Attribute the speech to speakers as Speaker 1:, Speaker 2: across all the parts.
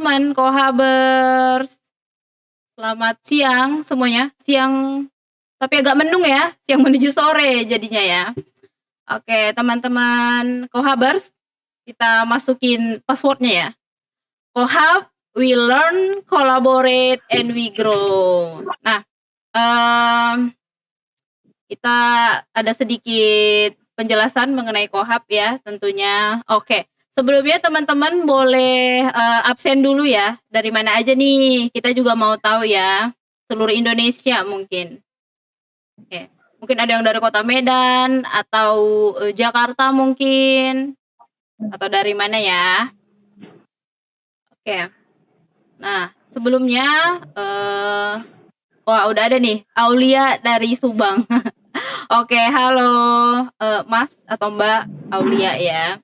Speaker 1: teman-teman Kohabers. Selamat siang semuanya. Siang tapi agak mendung ya, siang menuju sore jadinya ya. Oke, teman-teman Kohabers, kita masukin passwordnya ya. Kohab, we learn, collaborate, and we grow. Nah, kita ada sedikit penjelasan mengenai Kohab ya tentunya. Oke, sebelumnya teman-teman boleh absen dulu ya. Dari mana aja nih? Kita juga mau tahu ya. Seluruh Indonesia mungkin. Oke, mungkin ada yang dari Kota Medan atau Jakarta mungkin. Atau dari mana ya? Oke. Nah, sebelumnya wah udah ada nih Aulia dari Subang. Oke, halo Mas atau Mbak Aulia ya.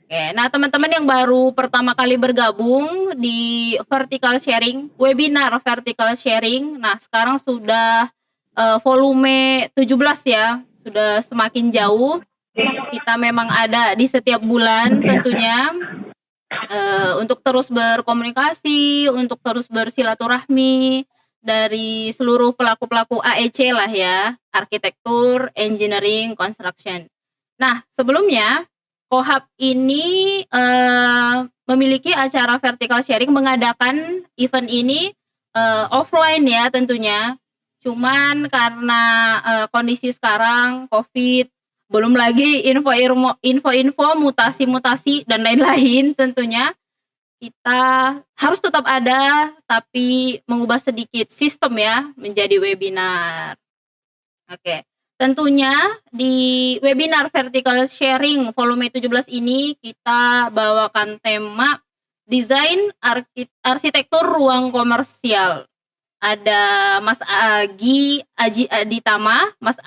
Speaker 1: Oke, nah teman-teman yang baru pertama kali bergabung di Vertical Sharing, webinar Vertical Sharing. Nah, sekarang sudah volume 17 ya, sudah semakin jauh. Kita memang ada di setiap bulan tentunya untuk terus berkomunikasi, untuk terus bersilaturahmi dari seluruh pelaku-pelaku AEC lah ya, arsitektur, engineering, construction. Nah, sebelumnya Kohab ini memiliki acara vertical sharing, mengadakan event ini offline ya tentunya. Cuman karena kondisi sekarang COVID, belum lagi info-info mutasi-mutasi dan lain-lain tentunya, kita harus tetap ada tapi mengubah sedikit sistem ya menjadi webinar. Oke. Tentunya di webinar Vertical Sharing volume 17 ini kita bawakan tema desain arsitektur ruang komersial. Ada Mas Aji Aditama, Mas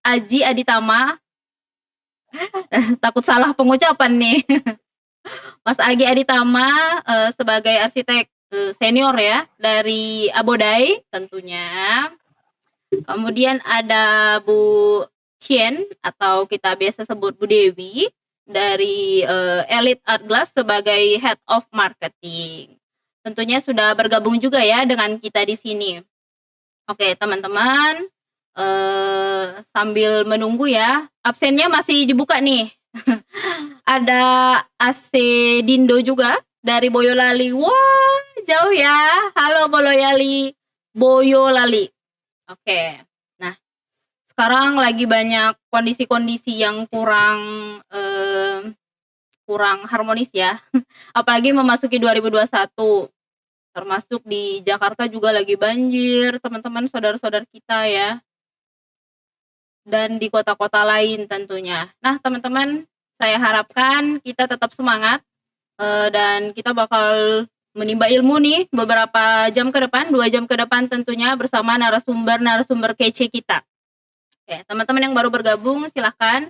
Speaker 1: Aji Aditama. Takut salah pengucapan nih. Mas Agi Aditama sebagai arsitek senior ya dari Abodai tentunya. Kemudian ada Bu Chien atau kita biasa sebut Bu Dewi dari Elite Art Glass sebagai Head of Marketing. Tentunya sudah bergabung juga ya dengan kita di sini. Oke, teman-teman, sambil menunggu ya, absennya masih dibuka nih. Ada AC Dindo juga dari Boyolali. Wah, jauh ya. Halo Boyolali. Oke. Nah, sekarang lagi banyak kondisi-kondisi yang kurang harmonis ya. Apalagi memasuki 2021. Termasuk di Jakarta juga lagi banjir, teman-teman saudara-saudara kita ya. Dan di kota-kota lain tentunya. Nah, teman-teman, saya harapkan kita tetap semangat dan kita bakal menimba ilmu nih beberapa jam ke depan, 2 jam ke depan tentunya bersama narasumber kece kita. Oke, teman-teman yang baru bergabung silahkan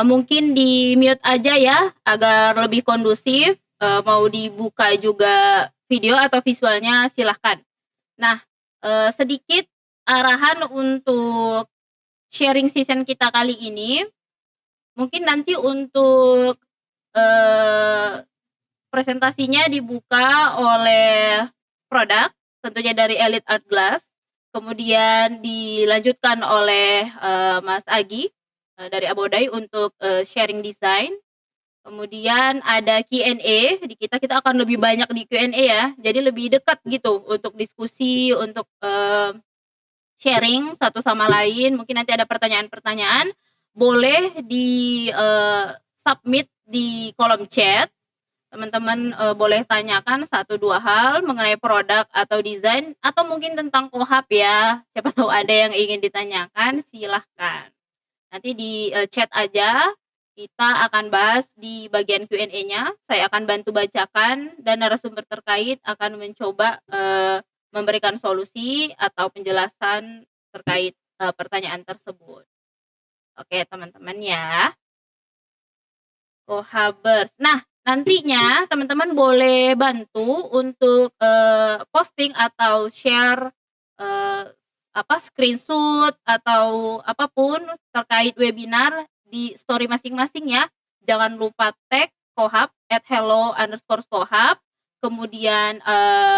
Speaker 1: mungkin di mute aja ya agar lebih kondusif. Mau dibuka juga video atau visualnya silahkan. Nah, sedikit arahan untuk sharing season kita kali ini. Mungkin nanti untuk presentasinya dibuka oleh produk, tentunya dari Elite Art Glass. Kemudian dilanjutkan oleh Mas Agi dari Abodai untuk sharing design. Kemudian ada Q&A, di kita akan lebih banyak di Q&A ya. Jadi lebih dekat gitu untuk diskusi, untuk sharing satu sama lain. Mungkin nanti ada pertanyaan-pertanyaan, boleh di submit di kolom chat. Teman-teman boleh tanyakan 1-2 hal mengenai produk atau desain atau mungkin tentang Kohab ya. Siapa tahu ada yang ingin ditanyakan, silahkan. Nanti di chat aja, kita akan bahas di bagian Q&A-nya. Saya akan bantu bacakan dan narasumber terkait akan mencoba memberikan solusi atau penjelasan terkait pertanyaan tersebut. Oke, teman-teman ya. Kohabers. Nah, nantinya teman-teman boleh bantu untuk posting atau share screenshot atau apapun terkait webinar di story masing-masing ya. Jangan lupa tag Kohab @hello_kohab kemudian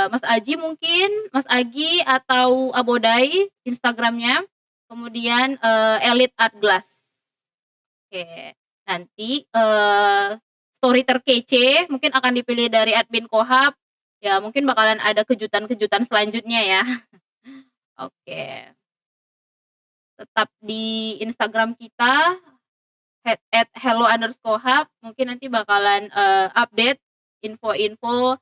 Speaker 1: Mas Aji mungkin, Mas Agi atau Abodai Instagramnya, kemudian Elite Art Glass. Oke, nanti story terkece mungkin akan dipilih dari admin Kohab, ya mungkin bakalan ada kejutan-kejutan selanjutnya ya. Oke, tetap di Instagram kita @hello_kohab, mungkin nanti bakalan update info-info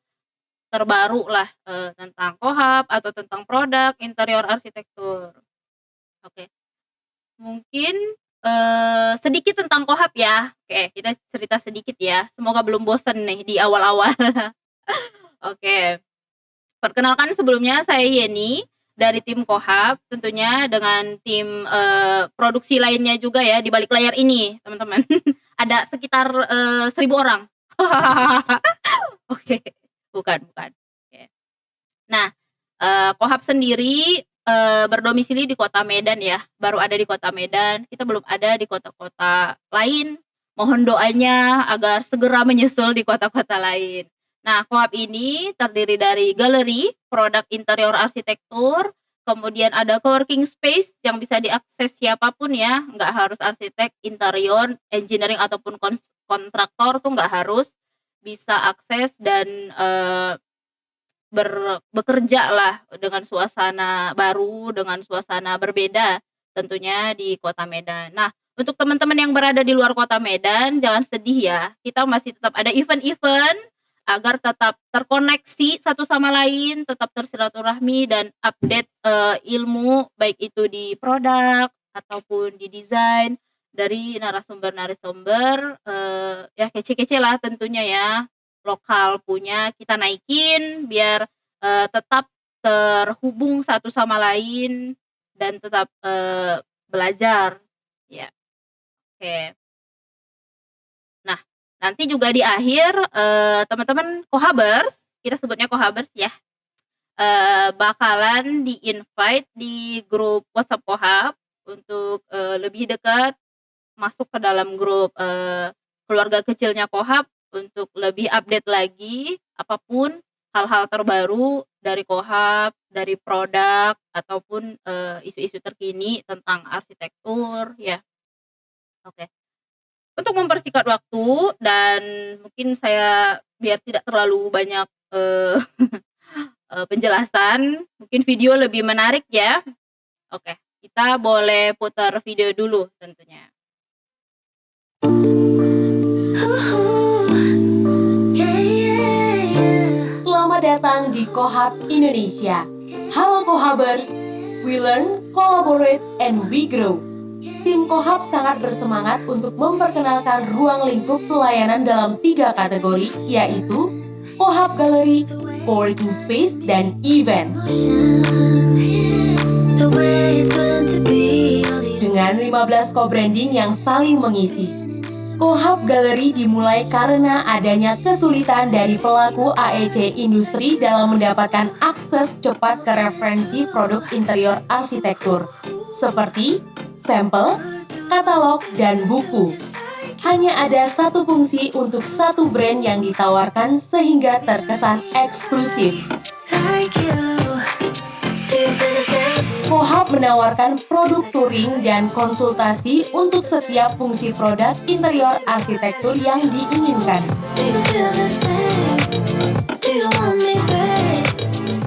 Speaker 1: terbaru lah tentang Kohab atau tentang produk interior arsitektur. Oke, mungkin sedikit tentang Kohab ya. Oke, kita cerita sedikit ya. Semoga belum bosan nih di awal-awal. Oke, perkenalkan sebelumnya saya Yeni dari tim Kohab, tentunya dengan tim produksi lainnya juga ya di balik layar ini, teman-teman. Ada sekitar 1.000 orang. Oke, bukan. Oke. Nah, Kohab sendiri berdomisili di Kota Medan ya, baru ada di Kota Medan, kita belum ada di kota-kota lain. Mohon doanya agar segera menyusul di kota-kota lain. Nah, Kohab ini terdiri dari galeri, produk interior arsitektur, kemudian ada coworking space yang bisa diakses siapapun ya, nggak harus arsitek, interior, engineering ataupun kontraktor tuh nggak harus, bisa akses dan bekerja lah dengan suasana baru, dengan suasana berbeda tentunya di Kota Medan. Nah, untuk teman-teman yang berada di luar Kota Medan jangan sedih ya, kita masih tetap ada event-event agar tetap terkoneksi satu sama lain, tetap tersilaturahmi dan update ilmu baik itu di produk ataupun di desain dari narasumber-narasumber ya kece-kece lah tentunya ya, lokal punya kita naikin biar tetap terhubung satu sama lain dan tetap belajar ya. Oke. Nah, nanti juga di akhir teman-teman Kohabers, kita sebutnya Kohabers ya, bakalan di-invite di grup WhatsApp Kohab untuk lebih dekat masuk ke dalam grup keluarga kecilnya Kohab untuk lebih update lagi apapun hal-hal terbaru dari Kohab, dari produk ataupun isu-isu terkini tentang arsitektur ya. Oke. Untuk mempersingkat waktu dan mungkin saya biar tidak terlalu banyak penjelasan, mungkin video lebih menarik ya. Oke, kita boleh putar video dulu tentunya.
Speaker 2: Selamat datang di Kohab Indonesia. Halo Kohabers, we learn, collaborate, and we grow. Tim Kohab sangat bersemangat untuk memperkenalkan ruang lingkup pelayanan dalam 3 kategori, yaitu Kohab Gallery, Coworking Space, dan Event. Dengan 15 co-branding yang saling mengisi. Kohab Gallery dimulai karena adanya kesulitan dari pelaku AEC industri dalam mendapatkan akses cepat ke referensi produk interior arsitektur, seperti sampel, katalog, dan buku. Hanya ada satu fungsi untuk satu brand yang ditawarkan sehingga terkesan eksklusif. Kohab menawarkan produk touring dan konsultasi untuk setiap fungsi produk interior arsitektur yang diinginkan.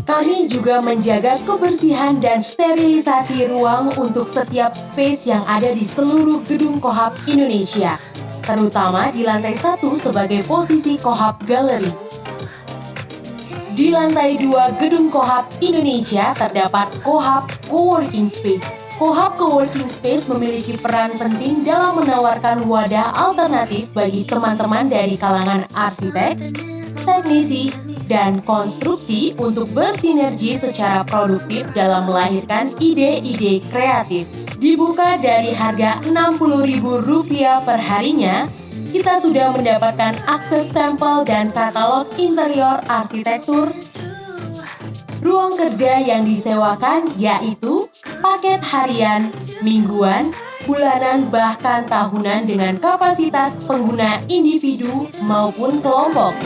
Speaker 2: Kami juga menjaga kebersihan dan sterilisasi ruang untuk setiap space yang ada di seluruh gedung Kohab Indonesia, terutama di lantai 1 sebagai posisi Kohab Gallery. Di lantai 2 gedung Kohab Indonesia terdapat Kohab Coworking Space. Kohab Coworking Space memiliki peran penting dalam menawarkan wadah alternatif bagi teman-teman dari kalangan arsitek, teknisi, dan konstruksi untuk bersinergi secara produktif dalam melahirkan ide-ide kreatif. Dibuka dari harga Rp60.000 per harinya, kita sudah mendapatkan akses sampel dan katalog interior arsitektur. Ruang kerja yang disewakan yaitu paket harian, mingguan, bulanan, bahkan tahunan dengan kapasitas pengguna individu maupun kelompok.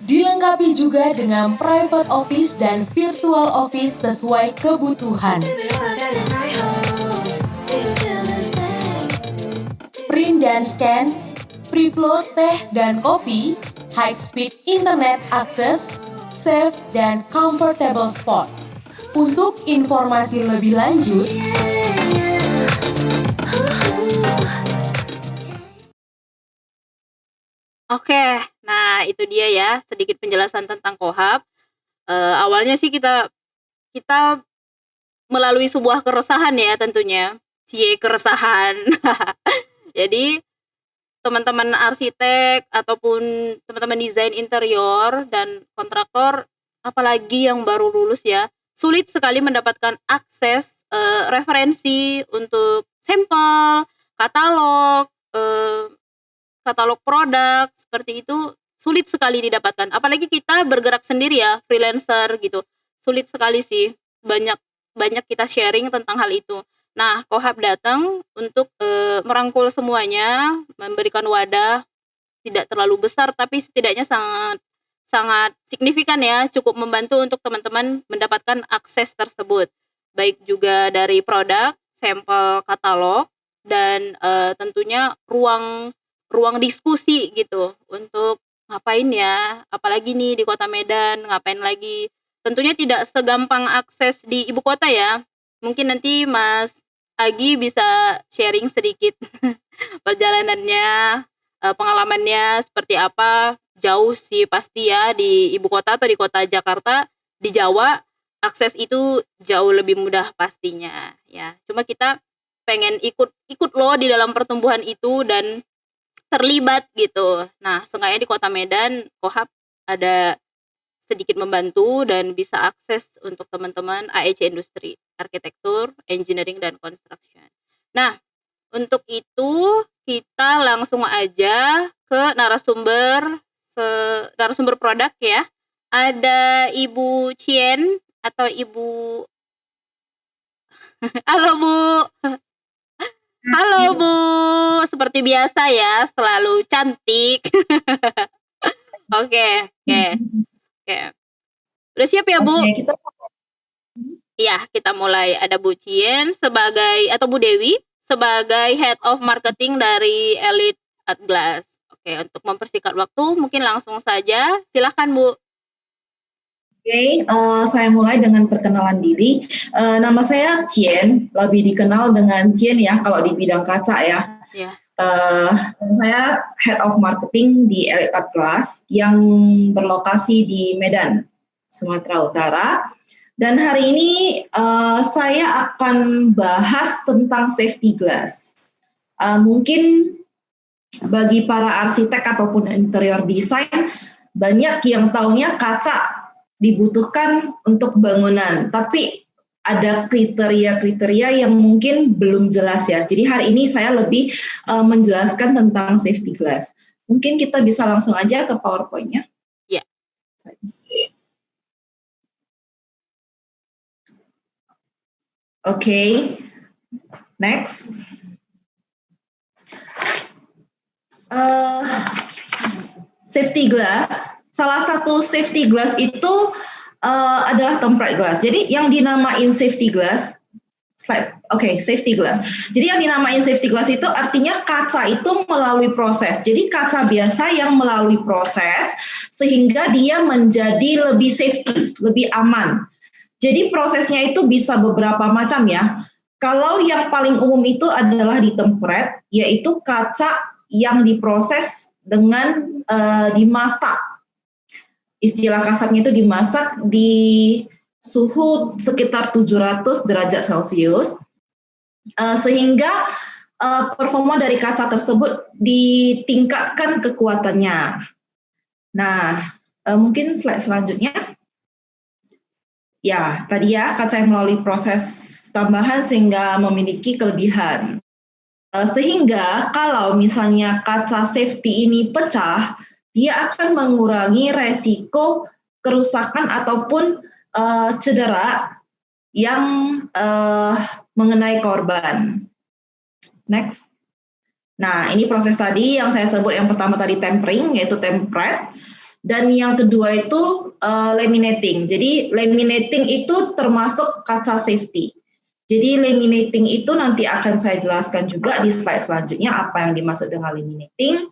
Speaker 2: Dilengkapi juga dengan private office dan virtual office sesuai kebutuhan. Print dan scan, free-flow teh dan kopi, high-speed internet access, safe dan comfortable spot. Untuk informasi lebih lanjut,
Speaker 1: Oke, nah itu dia ya sedikit penjelasan tentang Kohab. Awalnya sih kita melalui sebuah keresahan ya tentunya, keresahan. Jadi teman-teman arsitek ataupun teman-teman desain interior dan kontraktor, apalagi yang baru lulus ya, sulit sekali mendapatkan akses referensi untuk sampel, katalog, katalog produk seperti itu sulit sekali didapatkan. Apalagi kita bergerak sendiri ya, freelancer gitu. Sulit sekali sih. Banyak kita sharing tentang hal itu. Nah, Kohab datang untuk merangkul semuanya, memberikan wadah tidak terlalu besar tapi setidaknya sangat signifikan ya, cukup membantu untuk teman-teman mendapatkan akses tersebut. Baik juga dari produk, sampel katalog dan tentunya ruang diskusi gitu untuk ngapain ya, apalagi nih di Kota Medan, ngapain lagi. Tentunya tidak segampang akses di ibu kota ya. Mungkin nanti Mas Agi bisa sharing sedikit perjalanannya, pengalamannya seperti apa. Jauh sih pasti ya di ibu kota atau di kota Jakarta, di Jawa akses itu jauh lebih mudah pastinya ya. Cuma kita pengen ikut loh di dalam pertumbuhan itu dan terlibat gitu. Nah, seenggaknya di Kota Medan, Kohab ada sedikit membantu dan bisa akses untuk teman-teman AEC Industri, Arsitektur, Engineering, dan Construction. Nah, untuk itu kita langsung aja ke narasumber produk ya. Ada Ibu Chien atau Ibu Halo Bu. Halo Bu, seperti biasa ya, selalu cantik. Oke. Udah siap ya Bu?
Speaker 3: Oke,
Speaker 1: Iya, kita mulai. Ada Bu Chien sebagai atau Bu Dewi sebagai Head of Marketing dari Elite Art Glass. Oke, untuk mempersingkat waktu, mungkin langsung saja. Silahkan Bu.
Speaker 3: Oke, saya mulai dengan perkenalan diri. Nama saya Chien, lebih dikenal dengan Chien ya kalau di bidang kaca ya.
Speaker 1: Ya.
Speaker 3: Dan saya Head of Marketing di Elite Art Glass yang berlokasi di Medan, Sumatera Utara. Dan hari ini saya akan bahas tentang safety glass. Mungkin bagi para arsitek ataupun interior design, banyak yang taunya kaca dibutuhkan untuk bangunan, tapi ada kriteria-kriteria yang mungkin belum jelas ya. Jadi hari ini saya lebih menjelaskan tentang safety glass. Mungkin kita bisa langsung aja ke PowerPoint-nya.
Speaker 1: Ya.
Speaker 3: Oke, next. Safety glass. Salah satu safety glass itu adalah tempered glass. Jadi yang dinamain safety glass, safety glass. Jadi yang dinamain safety glass itu artinya kaca itu melalui proses. Jadi kaca biasa yang melalui proses sehingga dia menjadi lebih safety, lebih aman. Jadi prosesnya itu bisa beberapa macam ya. Kalau yang paling umum itu adalah di tempered, yaitu kaca yang diproses dengan dimasak. Istilah kasarnya itu dimasak di suhu sekitar 700 derajat Celcius, sehingga performa dari kaca tersebut ditingkatkan kekuatannya. Nah, mungkin slide selanjutnya. Ya, tadi ya kaca yang melalui proses tambahan sehingga memiliki kelebihan. Sehingga kalau misalnya kaca safety ini pecah, dia akan mengurangi resiko kerusakan ataupun cedera yang mengenai korban. Next. Nah, ini proses tadi yang saya sebut yang pertama tadi tempering, yaitu tempered. Dan yang kedua itu laminating. Jadi laminating itu termasuk kaca safety. Jadi laminating itu nanti akan saya jelaskan juga di slide selanjutnya apa yang dimaksud dengan laminating.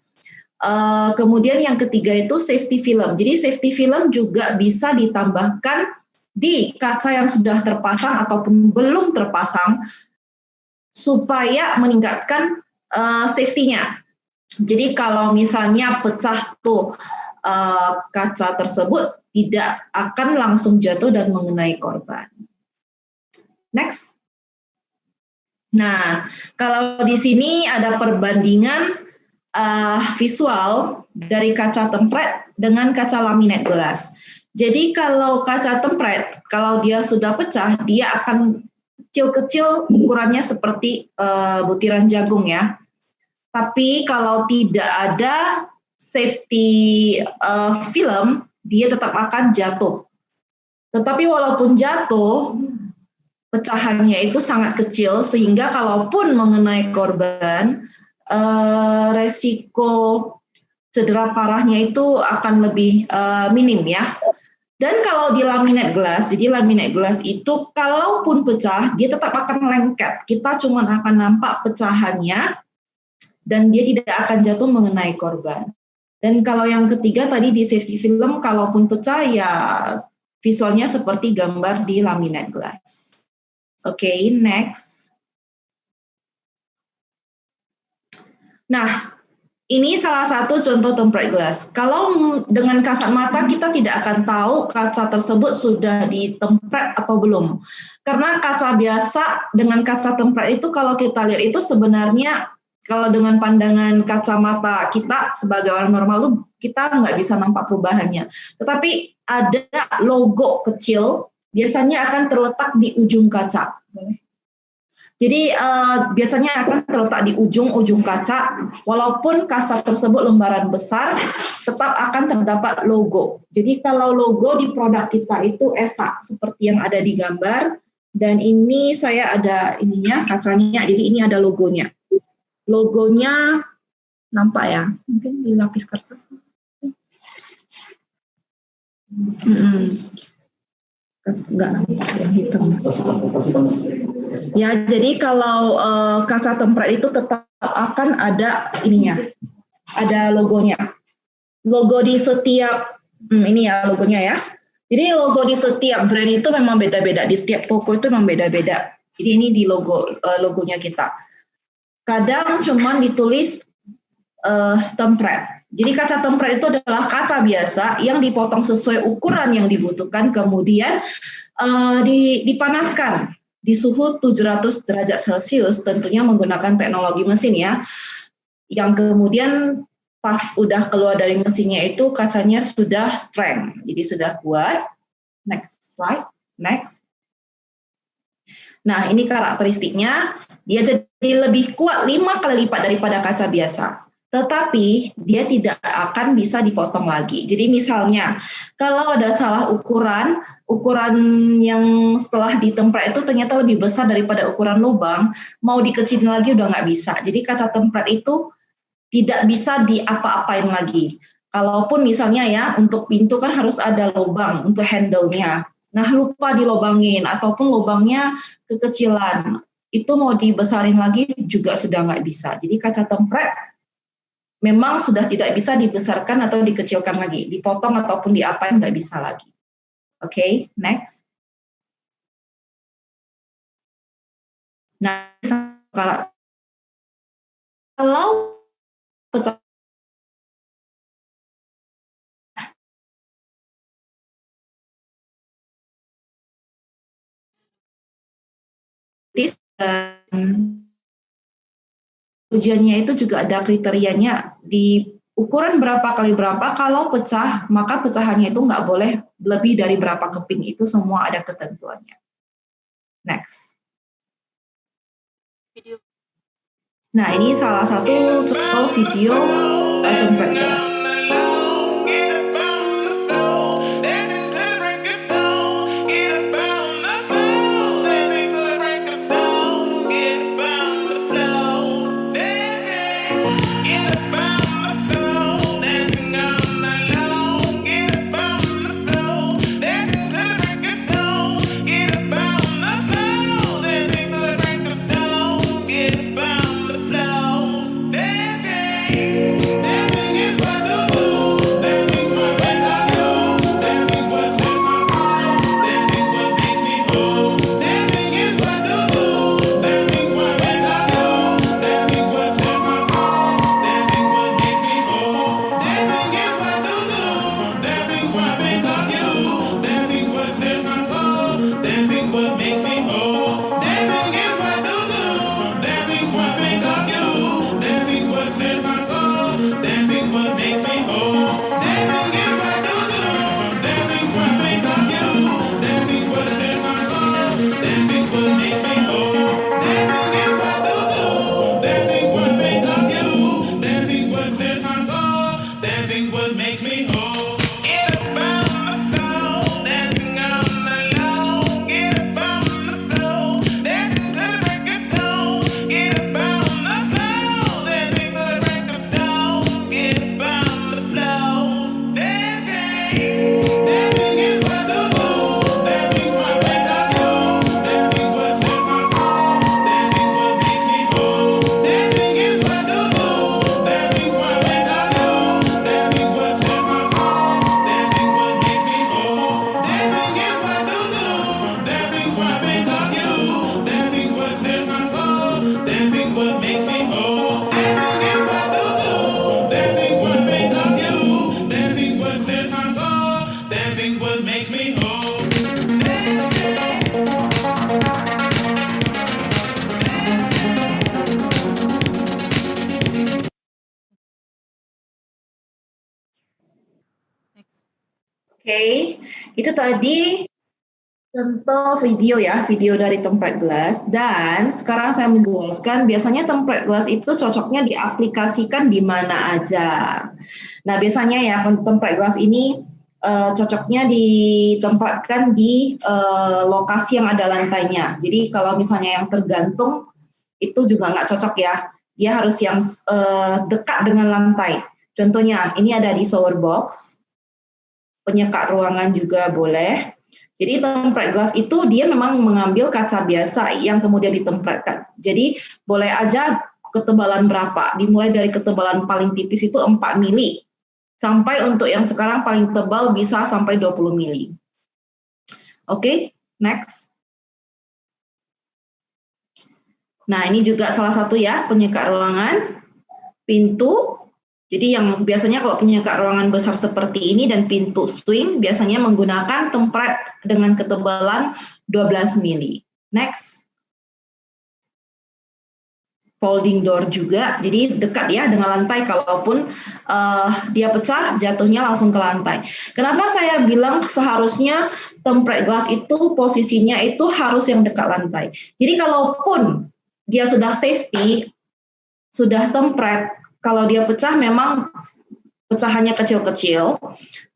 Speaker 3: Kemudian yang ketiga itu safety film. Jadi safety film juga bisa ditambahkan di kaca yang sudah terpasang ataupun belum terpasang supaya meningkatkan safety-nya. Jadi kalau misalnya pecah tuh kaca tersebut tidak akan langsung jatuh dan mengenai korban. Next. Nah, kalau di sini ada perbandingan visual dari kaca tempered dengan kaca laminate glass. Jadi kalau kaca tempered, kalau dia sudah pecah, dia akan kecil-kecil ukurannya seperti butiran jagung ya. Tapi kalau tidak ada safety film, dia tetap akan jatuh. Tetapi walaupun jatuh, pecahannya itu sangat kecil sehingga kalaupun mengenai korban, resiko cedera parahnya itu akan lebih minim ya. Dan kalau di laminate glass, jadi laminate glass itu kalaupun pecah, dia tetap akan lengket. Kita cuma akan nampak pecahannya dan dia tidak akan jatuh mengenai korban. Dan kalau yang ketiga tadi di safety film, kalaupun pecah ya visualnya seperti gambar di laminate glass. Oke, next. Nah, ini salah satu contoh tempered glass. Kalau dengan kasat mata kita tidak akan tahu kaca tersebut sudah ditempered atau belum. Karena kaca biasa dengan kaca tempered itu kalau kita lihat itu sebenarnya kalau dengan pandangan kacamata kita sebagai orang normal tuh kita nggak bisa nampak perubahannya. Tetapi ada logo kecil biasanya akan terletak di ujung kaca. Jadi biasanya akan terletak di ujung kaca, walaupun kaca tersebut lembaran besar, tetap akan terdapat logo. Jadi kalau logo di produk kita itu ESA, seperti yang ada di gambar, dan ini saya ada ininya, kacanya, jadi ini ada logonya. Logonya nampak ya, mungkin di lapis kertas. Enggak nampak yang hitam. Ya, jadi kalau kaca tempered itu tetap akan ada ininya, ada logonya. Logo di setiap, ini ya logonya ya. Jadi logo di setiap brand itu memang beda-beda, di setiap toko itu memang beda-beda. Jadi ini di logonya kita. Kadang cuman ditulis tempered. Jadi kaca tempered itu adalah kaca biasa yang dipotong sesuai ukuran yang dibutuhkan, kemudian dipanaskan di suhu 700 derajat Celcius, tentunya menggunakan teknologi mesin ya. Yang kemudian pas udah keluar dari mesinnya itu kacanya sudah strength, jadi sudah kuat. Next slide, next. Nah ini karakteristiknya, dia jadi lebih kuat 5 kali lipat daripada kaca biasa. Tetapi dia tidak akan bisa dipotong lagi. Jadi misalnya kalau ada salah ukuran yang setelah ditempered itu ternyata lebih besar daripada ukuran lubang, mau dikecilin lagi udah nggak bisa. Jadi kaca tempered itu tidak bisa diapa-apain lagi. Kalaupun misalnya ya untuk pintu kan harus ada lubang untuk handle-nya. Nah lupa dilobangin ataupun lubangnya kekecilan, itu mau dibesarin lagi juga sudah nggak bisa. Jadi kaca tempered memang sudah tidak bisa dibesarkan atau dikecilkan lagi, dipotong ataupun diapain nggak bisa lagi. Oke, next. Nah, kalau pecah ujiannya itu juga ada kriterianya di ukuran berapa kali berapa, kalau pecah maka pecahannya itu nggak boleh lebih dari berapa keping, itu semua ada ketentuannya. Next. Nah ini salah satu contoh video tempered glass.
Speaker 4: what makes me whole. Dancing is what to do. Dancing's what think of you. Dancing's what clears my soul. Dancing's what makes me whole. Dancing is what to do. Dancing's what think of you. Dancing's what clears my soul. Dancing's what makes me whole. Dancing is what to do. Dancing's what think of you. Dancing's what clears my soul. Dancing's what makes me whole. Get up on the floor, dancing all night long. Get up on the floor, dancing till the break of dawn. Get up on the floor, dancing till the break of dawn. Get up on the floor, dancing. Dancing is what to do. Dancing's what think of you. Dancing's what clears my soul. Dancing's what makes me whole. Dancing is what to do. Dancing's what think of you. Dancing's what clears my soul. Dancing's what makes me whole. Dancing is what to do. Dancing's what think of you. Dancing's what clears my soul. Dancing's what makes me whole. Dancing is what to do. Dancing's what think of you. Dancing's what clears my soul. Dancing's what makes me whole.
Speaker 3: Oke, itu tadi contoh video ya, video dari tempered glass. Dan sekarang saya menjelaskan biasanya tempered glass itu cocoknya diaplikasikan di mana aja. Nah, biasanya ya tempered glass ini cocoknya ditempatkan di lokasi yang ada lantainya. Jadi kalau misalnya yang tergantung itu juga nggak cocok ya. Dia harus yang dekat dengan lantai. Contohnya ini ada di shower box, penyekat ruangan juga boleh. Jadi tempered glass itu dia memang mengambil kaca biasa yang kemudian ditempelkan. Jadi boleh aja ketebalan berapa, dimulai dari ketebalan paling tipis itu 4 mili, sampai untuk yang sekarang paling tebal bisa sampai 20 mili. Oke, next. Nah, ini juga salah satu ya, penyekat ruangan, pintu. Jadi yang biasanya kalau penyekat ruangan besar seperti ini dan pintu swing biasanya menggunakan tempered dengan ketebalan 12 mili. Next. Folding door juga, jadi dekat ya dengan lantai, kalaupun dia pecah jatuhnya langsung ke lantai. Kenapa saya bilang seharusnya tempered glass itu posisinya itu harus yang dekat lantai. Jadi kalaupun dia sudah safety, sudah tempered, kalau dia pecah memang pecahannya kecil-kecil,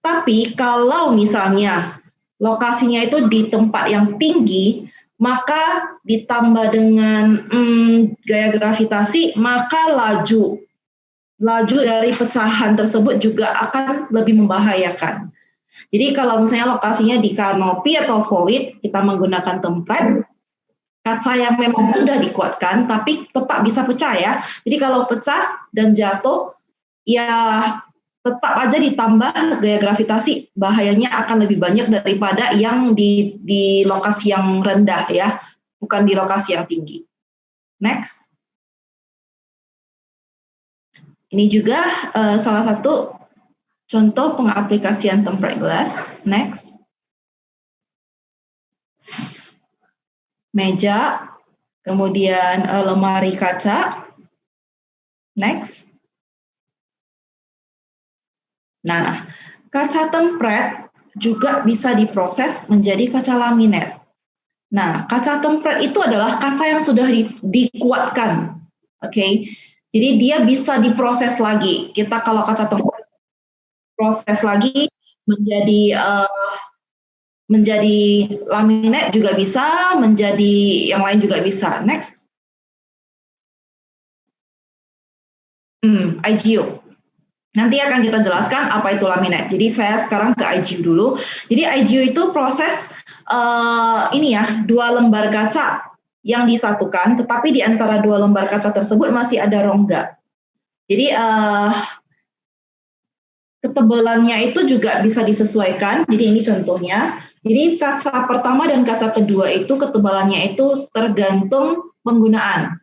Speaker 3: tapi kalau misalnya lokasinya itu di tempat yang tinggi, maka ditambah dengan gaya gravitasi, maka laju dari pecahan tersebut juga akan lebih membahayakan. Jadi kalau misalnya lokasinya di kanopi atau void, kita menggunakan tempered, kaca yang memang sudah dikuatkan, tapi tetap bisa pecah ya. Jadi kalau pecah dan jatuh, ya tetap aja ditambah gaya gravitasi, bahayanya akan lebih banyak daripada yang di lokasi yang rendah ya, bukan di lokasi yang tinggi. Next. Ini juga salah satu contoh pengaplikasian tempered glass. Next. Meja, kemudian lemari kaca. Next. Nah, kaca tempered juga bisa diproses menjadi kaca laminat. Nah, kaca tempered itu adalah kaca yang sudah dikuatkan. Oke. Jadi dia bisa diproses lagi. Kita kalau kaca tempered proses lagi menjadi laminat juga bisa, menjadi yang lain juga bisa. Next. IGU. Nanti akan kita jelaskan apa itu laminat. Jadi saya sekarang ke IGU dulu. Jadi IGU itu proses ini ya, 2 lembar kaca yang disatukan, tetapi di antara 2 lembar kaca tersebut masih ada rongga. Jadi ketebalannya itu juga bisa disesuaikan. Jadi ini contohnya. Jadi kaca pertama dan kaca kedua itu ketebalannya itu tergantung penggunaan.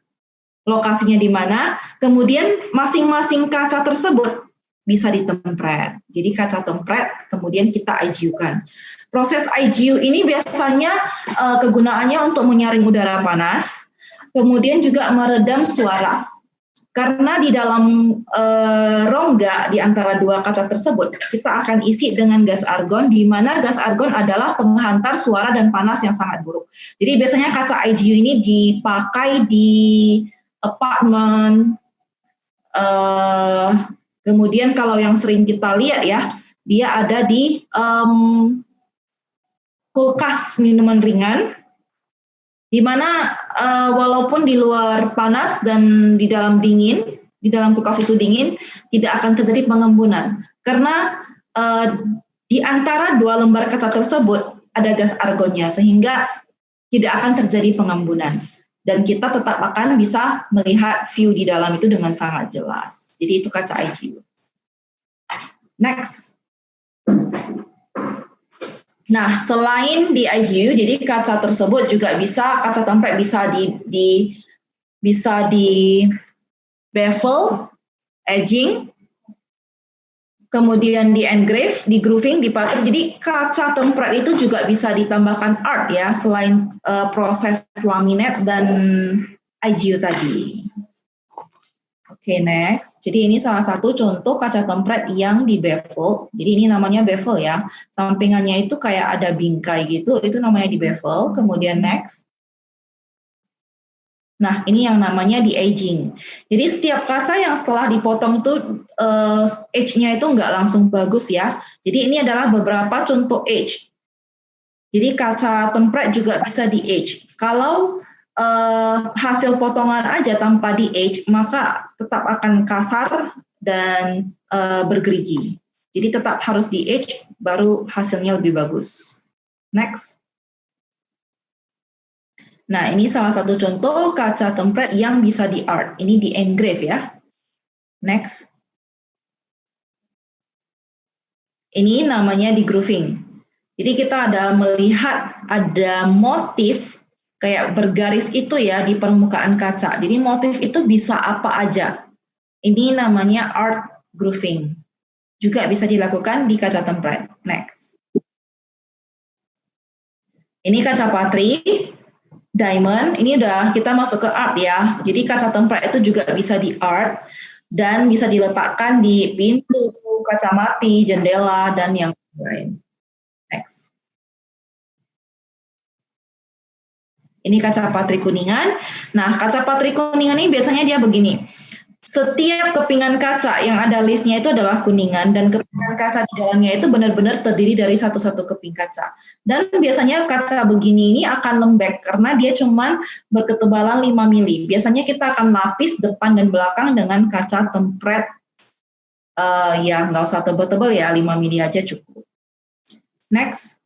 Speaker 3: Lokasinya di mana, kemudian masing-masing kaca tersebut bisa ditempret. Jadi kaca tempret kemudian kita IGU-kan. Proses IGU ini biasanya kegunaannya untuk menyaring udara panas, kemudian juga meredam suara. Karena di dalam rongga di antara dua kaca tersebut, kita akan isi dengan gas argon, di mana gas argon adalah penghantar suara dan panas yang sangat buruk. Jadi biasanya kaca IGU ini dipakai di apartemen, kemudian kalau yang sering kita lihat ya, dia ada di kulkas minuman ringan, di mana walaupun di luar panas dan di dalam dingin, di dalam kulkas itu dingin, tidak akan terjadi pengembunan. Karena di antara dua lembar kaca tersebut ada gas argonnya, sehingga tidak akan terjadi pengembunan. Dan kita tetap akan bisa melihat view di dalam itu dengan sangat jelas. Jadi itu kaca IGU. Next. Nah, selain di IGU, jadi kaca tersebut juga bisa, kaca template bisa di bevel, edging, kemudian di engrave, di grooving, di pattern. Jadi kaca template itu juga bisa ditambahkan art ya, selain proses laminate dan IGU tadi. Oke, next. Jadi ini salah satu contoh kaca template yang di bevel. Jadi ini namanya bevel ya. Sampingannya itu kayak ada bingkai gitu, itu namanya di bevel. Kemudian next. Nah, ini yang namanya di edging. Jadi setiap kaca yang setelah dipotong itu edge-nya itu nggak langsung bagus ya. Jadi ini adalah beberapa contoh edge. Jadi kaca template juga bisa di edge. Kalau hasil potongan aja tanpa di edge, maka tetap akan kasar dan bergerigi. Jadi tetap harus di edge, baru hasilnya lebih bagus. Next. Nah, ini salah satu contoh kaca template yang bisa di art. Ini di engrave ya. Next. Ini namanya di grooving. Jadi kita ada melihat ada motif kayak bergaris itu ya di permukaan kaca. Jadi motif itu bisa apa aja. Ini namanya art grooving. Juga bisa dilakukan di kaca template. Next. Ini kaca patri, diamond. Ini udah kita masuk ke art ya. Jadi kaca template itu juga bisa di art dan bisa diletakkan di pintu, kaca mati, jendela, dan yang lain. Next. Ini kaca patri kuningan. Nah, kaca patri kuningan ini biasanya dia begini. Setiap kepingan kaca yang ada listnya itu adalah kuningan, dan kepingan kaca di dalamnya itu benar-benar terdiri dari satu-satu keping kaca. Dan biasanya kaca begini ini akan lembek karena dia cuma berketebalan 5 mili. Biasanya kita akan lapis depan dan belakang dengan kaca template. Ya, nggak usah tebal-tebal ya, 5 mili aja cukup. Next.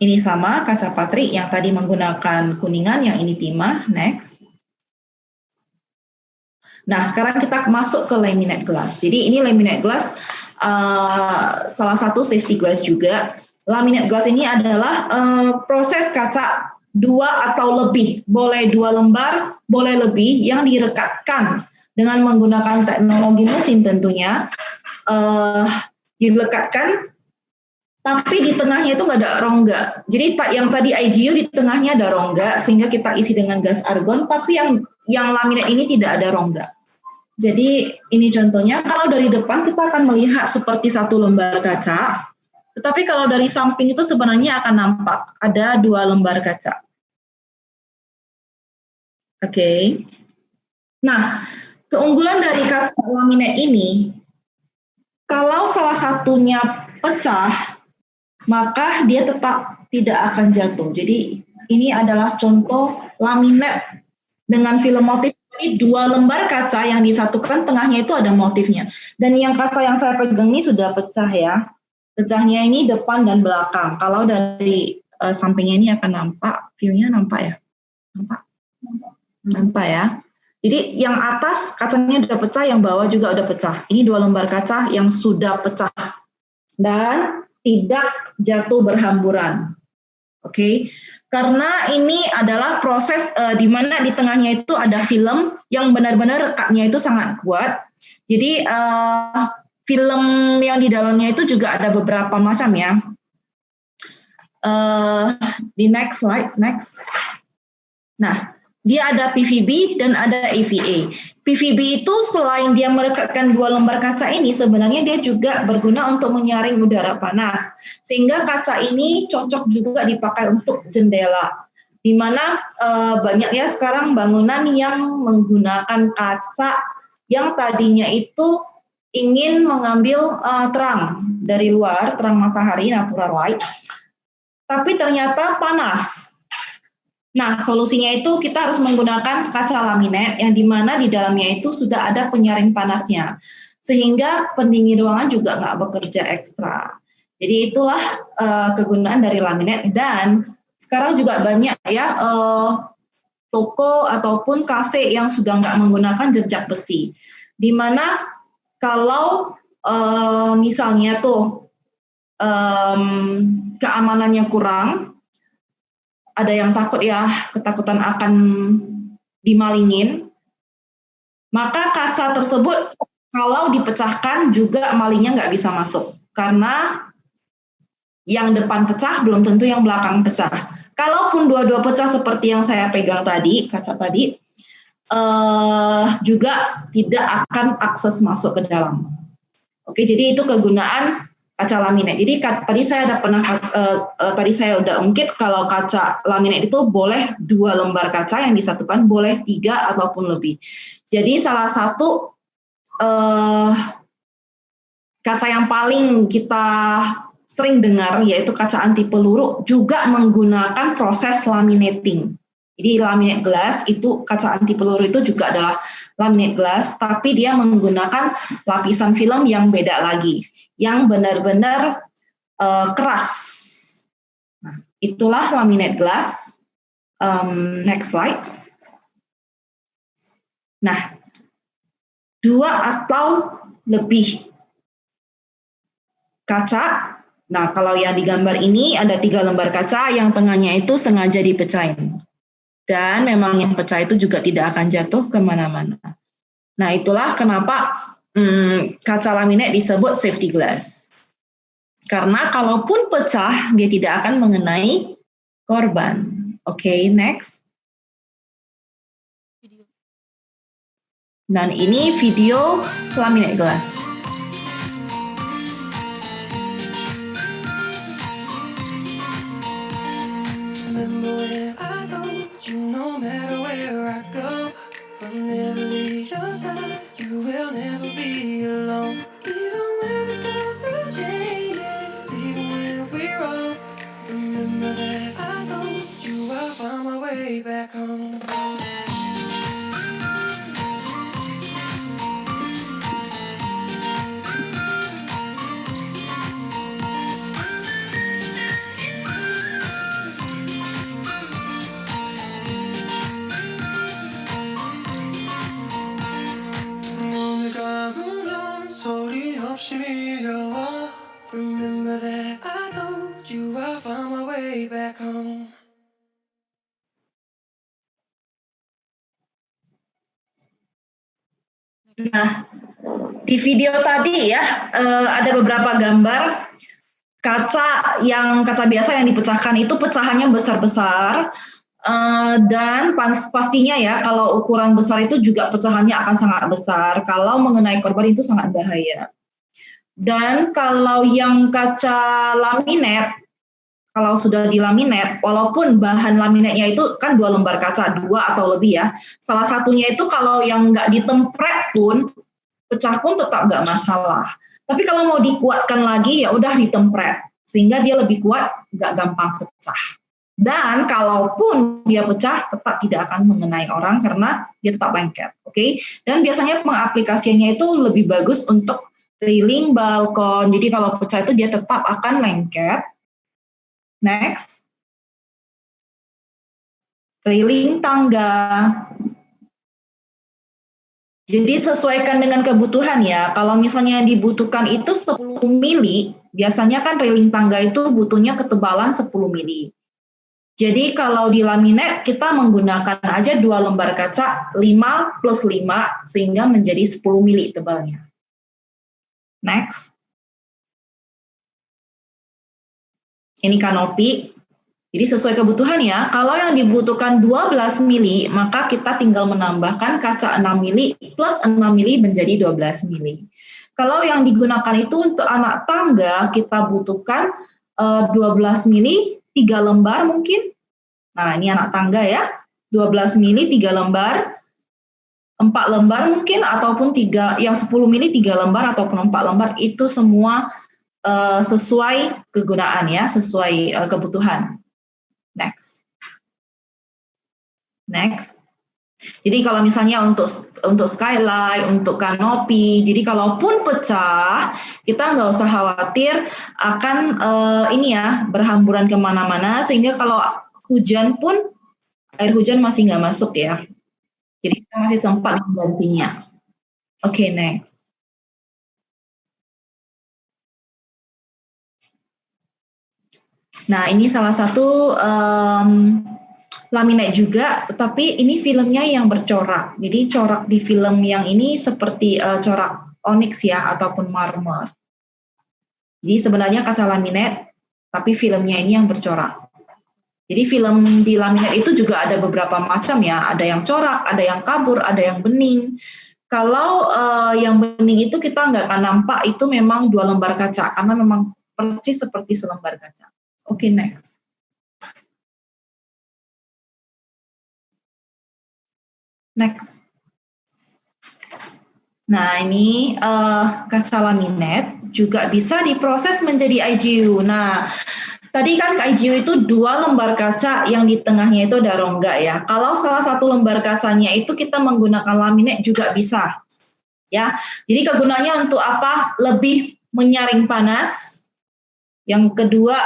Speaker 3: Ini sama kaca patri yang tadi menggunakan kuningan, yang ini timah. Next. Nah, sekarang kita masuk ke laminate glass. Jadi ini laminate glass salah satu safety glass juga. Laminate glass ini adalah proses kaca 2 atau lebih, boleh 2 lembar, boleh lebih, yang direkatkan dengan menggunakan teknologi mesin tentunya. Dilekatkan, tapi di tengahnya itu nggak ada rongga. Jadi yang tadi IGU di tengahnya ada rongga, sehingga kita isi dengan gas argon, tapi yang laminate ini tidak ada rongga. Jadi ini contohnya, kalau dari depan kita akan melihat seperti satu lembar kaca, tetapi kalau dari samping itu sebenarnya akan nampak ada 2 lembar kaca. Oke. Nah, keunggulan dari kaca laminate ini, kalau salah satunya pecah, maka dia tetap tidak akan jatuh. Jadi ini adalah contoh laminate dengan film motif. Jadi 2 lembar kaca yang disatukan, tengahnya itu ada motifnya. Dan yang kaca yang saya pegang ini sudah pecah ya. Pecahnya ini depan dan belakang. Kalau dari sampingnya ini akan nampak, view-nya nampak ya? Nampak ya. Jadi yang atas kacanya sudah pecah, yang bawah juga sudah pecah. Ini 2 lembar kaca yang sudah pecah. Dan tidak jatuh berhamburan. Oke. Karena ini adalah proses di mana di tengahnya itu ada film yang benar-benar rekatnya itu sangat kuat. Jadi film yang di dalamnya itu juga ada beberapa macam ya. Di next slide, next. Nah, dia ada PVB dan ada EVA. PVB itu selain dia merekatkan 2 lembar kaca ini, sebenarnya dia juga berguna untuk menyaring udara panas. Sehingga kaca ini cocok juga dipakai untuk jendela. Di mana banyak ya sekarang bangunan yang menggunakan kaca yang tadinya itu ingin mengambil terang dari luar, terang matahari, natural light, tapi ternyata panas. Nah, solusinya itu kita harus menggunakan kaca laminat yang dimana di dalamnya itu sudah ada penyaring panasnya, sehingga pendingin ruangan juga nggak bekerja ekstra. Jadi itulah kegunaan dari laminat. Dan sekarang juga banyak ya toko ataupun kafe yang sudah nggak menggunakan jejak besi, dimana kalau misalnya tuh keamanannya kurang, ada yang takut ya, ketakutan akan dimalingin, maka kaca tersebut kalau dipecahkan juga malingnya nggak bisa masuk, karena yang depan pecah belum tentu yang belakang pecah. Kalaupun dua-dua pecah seperti yang saya pegang tadi, kaca tadi, juga tidak akan akses masuk ke dalam. Oke, jadi itu kegunaan kaca laminat. Jadi tadi saya udah ungkit kalau kaca laminat itu boleh 2 lembar kaca yang disatukan, boleh 3 ataupun lebih. Jadi salah satu kaca yang paling kita sering dengar yaitu kaca anti peluru juga menggunakan proses laminating. Jadi laminate glass itu, kaca anti peluru itu juga adalah laminate glass, tapi dia menggunakan lapisan film yang beda lagi, yang benar-benar keras. Nah, itulah laminate glass. Next slide. Nah, 2 atau lebih kaca. Nah, kalau yang digambar ini ada 3 lembar kaca, yang tengahnya itu sengaja dipecahin. Dan memang yang pecah itu juga tidak akan jatuh kemana-mana. Nah, itulah kenapa kaca laminat disebut safety glass. Karena kalaupun pecah, dia tidak akan mengenai korban. Oke, next. Dan ini video laminate glass.
Speaker 5: No matter where I go, I'll never leave your side. You will never be alone. Even when we go through changes, even when we're wrong, remember that I told you I'll find my way back home. Remember that I told you I'll find my way back home.
Speaker 3: Nah, di video tadi ya ada beberapa gambar kaca biasa yang dipecahkan itu pecahannya besar-besar, dan pastinya ya kalau ukuran besar itu juga pecahannya akan sangat besar. Kalau mengenai korban itu sangat bahaya. Dan kalau yang kaca laminat, kalau sudah dilaminat, walaupun bahan laminatnya itu kan 2 lembar kaca, 2 atau lebih ya, salah satunya itu kalau yang nggak ditemprek pun, pecah pun tetap nggak masalah. Tapi kalau mau dikuatkan lagi, ya udah ditemprek, sehingga dia lebih kuat, nggak gampang pecah. Dan kalaupun dia pecah, tetap tidak akan mengenai orang karena dia tetap lengket, oke? Dan biasanya pengaplikasiannya itu lebih bagus untuk railing balkon, jadi kalau pecah itu dia tetap akan lengket. Next. Railing tangga. Jadi sesuaikan dengan kebutuhan ya, kalau misalnya dibutuhkan itu 10 mili, biasanya kan railing tangga itu butuhnya ketebalan 10 mili. Jadi kalau di laminat kita menggunakan aja 2 lembar kaca 5 plus 5 sehingga menjadi 10 mili tebalnya. Next. Ini kanopi. Jadi sesuai kebutuhan ya. Kalau yang dibutuhkan 12 mili, maka kita tinggal menambahkan kaca 6 mili plus 6 mili menjadi 12 mili. Kalau yang digunakan itu untuk anak tangga, kita butuhkan 12 mili 3 lembar mungkin. Nah, ini anak tangga ya. 12 mili 3 lembar. 4 lembar mungkin ataupun 3 yang 10 mili 3 lembar ataupun 4 lembar, itu semua sesuai kegunaan ya, sesuai kebutuhan. Next. Jadi kalau misalnya untuk skylight, untuk kanopi, jadi kalaupun pecah, kita nggak usah khawatir akan ini ya, berhamburan kemana-mana, sehingga kalau hujan pun air hujan masih nggak masuk ya. Jadi kita masih sempat menggantinya. Oke, next. Nah, ini salah satu laminate juga, tetapi ini filmnya yang bercorak. Jadi corak di film yang ini seperti corak onyx ya, ataupun marmer. Jadi sebenarnya kaca laminate, tapi filmnya ini yang bercorak. Jadi film di laminate itu juga ada beberapa macam ya, ada yang corak, ada yang kabur, ada yang bening. Kalau yang bening itu kita nggak akan nampak itu memang 2 lembar kaca, karena memang persis seperti selembar kaca. Oke, next. Nah, ini kaca laminate juga bisa diproses menjadi IGU. Nah, tadi kan IGU itu 2 lembar kaca yang di tengahnya itu ada rongga ya. Kalau salah satu lembar kacanya itu kita menggunakan laminate juga bisa. Ya. Jadi kegunaannya untuk apa? Lebih menyaring panas. Yang kedua,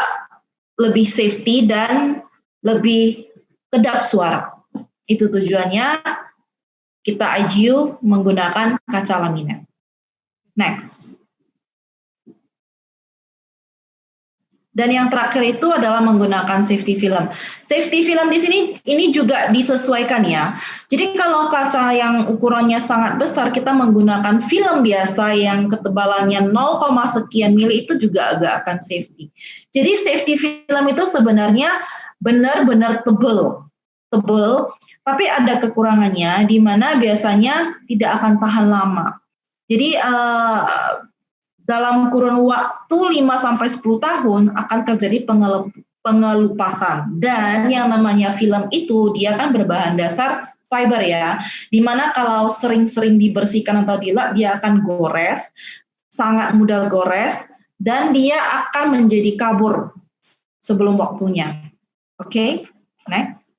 Speaker 3: lebih safety dan lebih kedap suara. Itu tujuannya kita IGU menggunakan kaca laminate. Next. Dan yang terakhir itu adalah menggunakan safety film. Safety film di sini ini juga disesuaikan ya. Jadi kalau kaca yang ukurannya sangat besar, kita menggunakan film biasa yang ketebalannya 0, sekian mili, itu juga agak akan safety. Jadi safety film itu sebenarnya benar-benar tebal, tapi ada kekurangannya di mana biasanya tidak akan tahan lama. Jadi dalam kurun waktu 5-10 tahun akan terjadi pengelupasan. Dan yang namanya film itu dia kan berbahan dasar fiber ya, dimana kalau sering-sering dibersihkan atau dilap dia akan gores, sangat mudah gores, dan dia akan menjadi kabur sebelum waktunya. Oke, next.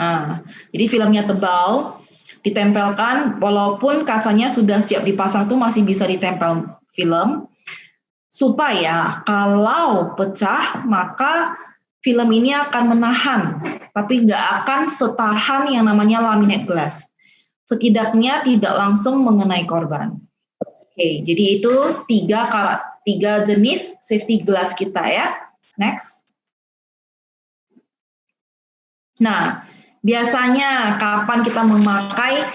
Speaker 3: Nah, jadi filmnya tebal, ditempelkan, walaupun kacanya sudah siap dipasang tuh masih bisa ditempel film, supaya kalau pecah maka film ini akan menahan, tapi nggak akan setahan yang namanya laminate glass. Setidaknya tidak langsung mengenai korban. Oke, jadi itu 3 jenis safety glass kita ya. Next. Nah, biasanya kapan kita memakai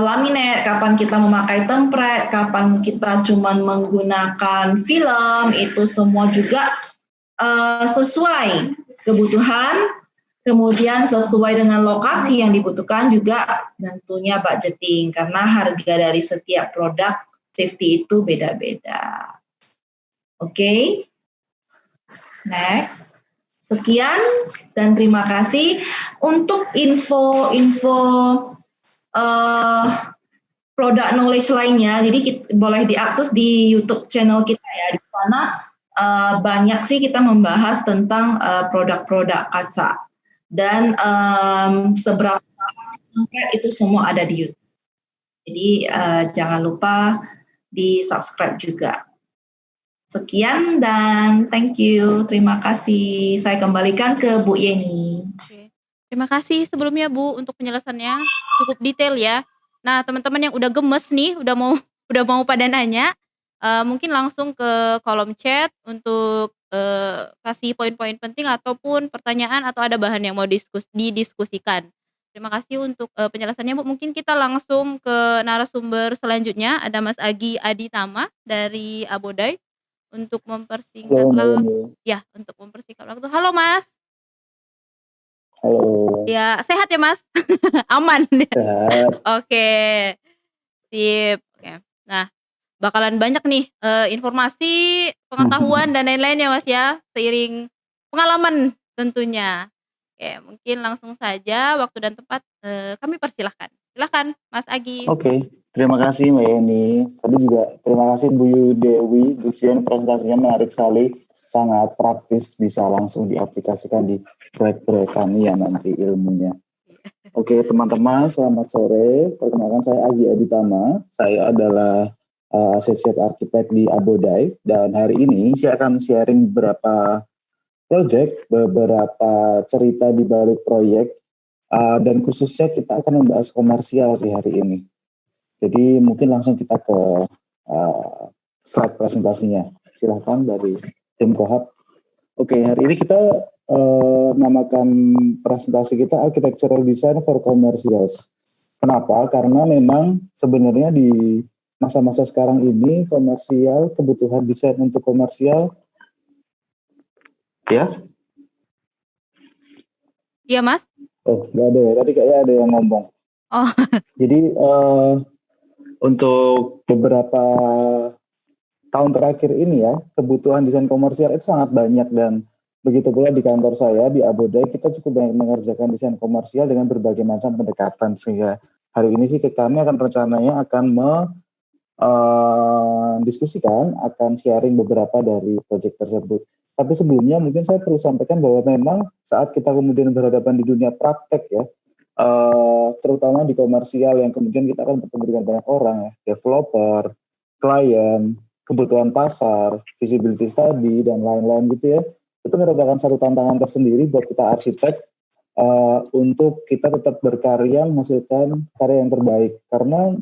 Speaker 3: laminate, kapan kita memakai template, kapan kita cuma menggunakan film, itu semua juga sesuai kebutuhan, kemudian sesuai dengan lokasi yang dibutuhkan, juga tentunya budgeting, karena harga dari setiap produk safety itu beda-beda. Oke, next. Sekian dan terima kasih. Untuk info produk knowledge lainnya, jadi boleh diakses di YouTube channel kita ya. Di sana banyak sih kita membahas tentang produk-produk kaca, dan seberapa itu semua ada di YouTube. Jadi jangan lupa di subscribe juga. Sekian dan thank you, terima kasih. Saya kembalikan ke Bu Yeni.
Speaker 1: Oke. Terima kasih sebelumnya Bu untuk penjelasannya, cukup detail ya. Nah, teman-teman yang udah gemes nih, udah mau pada nanya, mungkin langsung ke kolom chat untuk kasih poin-poin penting ataupun pertanyaan atau ada bahan yang mau didiskusikan. Terima kasih untuk, penjelasannya, Bu. Mungkin kita langsung ke narasumber selanjutnya, ada Mas Agi Aditama dari Abodai untuk mempersingkat
Speaker 6: Halo Mbak Yeni,
Speaker 1: ya, untuk mempersingkat waktu. Halo, Mas.
Speaker 6: halo,
Speaker 1: Ya, sehat ya, Mas? Aman?
Speaker 6: sehat.
Speaker 1: Oke, sip, oke. Nah, bakalan banyak nih, informasi, pengetahuan, dan lain-lain ya, Mas, ya, seiring pengalaman tentunya. Oke, mungkin langsung saja waktu dan tempat, kami persilahkan. Silahkan Mas Agi.
Speaker 6: Oke, terima kasih Mbak Yeni. Tadi juga terima kasih Bu Dewi, Bu Jen, presentasinya menarik sekali, sangat praktis, bisa langsung diaplikasikan di proyek-proyek kami ya nanti ilmunya. Oke teman-teman, selamat sore. Perkenalkan saya Agi Aditama, saya adalah Associate Architect di Abodai, dan hari ini saya akan sharing beberapa project, beberapa cerita di balik proyek, dan khususnya kita akan membahas komersial sih hari ini. Jadi mungkin langsung kita ke slide presentasinya. Silahkan dari tim Kohab. Oke, hari ini kita namakan presentasi kita Architectural Design for Commercials. Kenapa? Karena memang sebenarnya di masa-masa sekarang ini komersial, kebutuhan desain untuk komersial, ya?
Speaker 1: Iya, Mas?
Speaker 6: Oh, nggak ada ya. Tadi kayaknya ada yang ngomong.
Speaker 1: Oh.
Speaker 6: Jadi untuk beberapa tahun terakhir ini ya, kebutuhan desain komersial itu sangat banyak, dan begitu pula di kantor saya di Abodai kita cukup banyak mengerjakan desain komersial dengan berbagai macam pendekatan, sehingga hari ini sih kami akan rencananya akan diskusikan, akan sharing beberapa dari proyek tersebut. Tapi sebelumnya mungkin saya perlu sampaikan bahwa memang saat kita kemudian berhadapan di dunia praktek ya, terutama di komersial yang kemudian kita akan bertemu dengan banyak orang ya, developer, klien, kebutuhan pasar, feasibility study, dan lain-lain gitu ya, itu merupakan satu tantangan tersendiri buat kita arsitek untuk kita tetap berkarya menghasilkan karya yang terbaik. Karena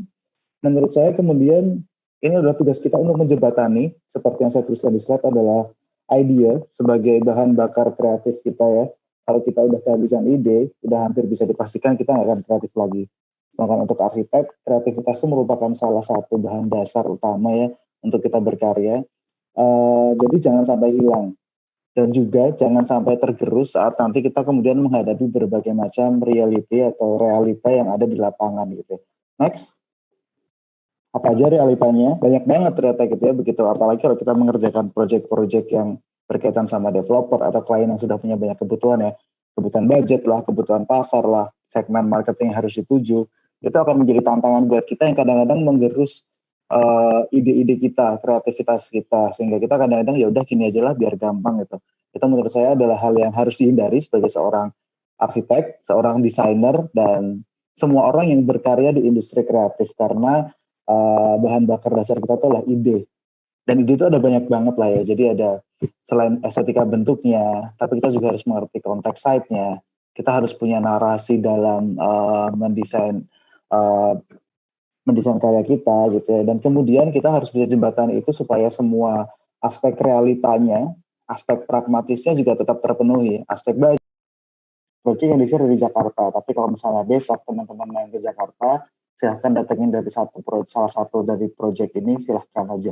Speaker 6: menurut saya kemudian ini adalah tugas kita untuk menjembatani, seperti yang saya tuliskan di slide, adalah ide sebagai bahan bakar kreatif kita ya. Kalau kita udah kehabisan ide, udah hampir bisa dipastikan kita nggak akan kreatif lagi. Sedangkan untuk arsitek, kreativitas itu merupakan salah satu bahan dasar utama ya untuk kita berkarya. Jadi jangan sampai hilang. Dan juga jangan sampai tergerus saat nanti kita kemudian menghadapi berbagai macam reality atau realita yang ada di lapangan gitu. Next. Apa aja realitanya? Banyak banget ternyata gitu ya, begitu. Apalagi kalau kita mengerjakan proyek-proyek yang berkaitan sama developer atau klien yang sudah punya banyak kebutuhan ya, kebutuhan budget lah, kebutuhan pasar lah, segmen marketing yang harus dituju, itu akan menjadi tantangan buat kita yang kadang-kadang menggerus ide-ide kita, kreativitas kita, sehingga kita kadang-kadang ya udah gini aja lah biar gampang gitu. Itu menurut saya adalah hal yang harus dihindari sebagai seorang arsitek, seorang desainer, dan semua orang yang berkarya di industri kreatif, karena bahan bakar dasar kita itu adalah ide. Dan ide itu ada banyak banget lah ya. Jadi ada selain estetika bentuknya, tapi kita juga harus mengerti konteks site-nya. Kita harus punya narasi dalam mendesain karya kita gitu ya. Dan kemudian kita harus bisa jembatani itu supaya semua aspek realitanya, aspek pragmatisnya juga tetap terpenuhi. Aspek budget, proyek yang di-share dari Jakarta. Tapi kalau misalnya besok teman-teman main ke Jakarta, silahkan datengin dari salah satu dari proyek ini, silahkan aja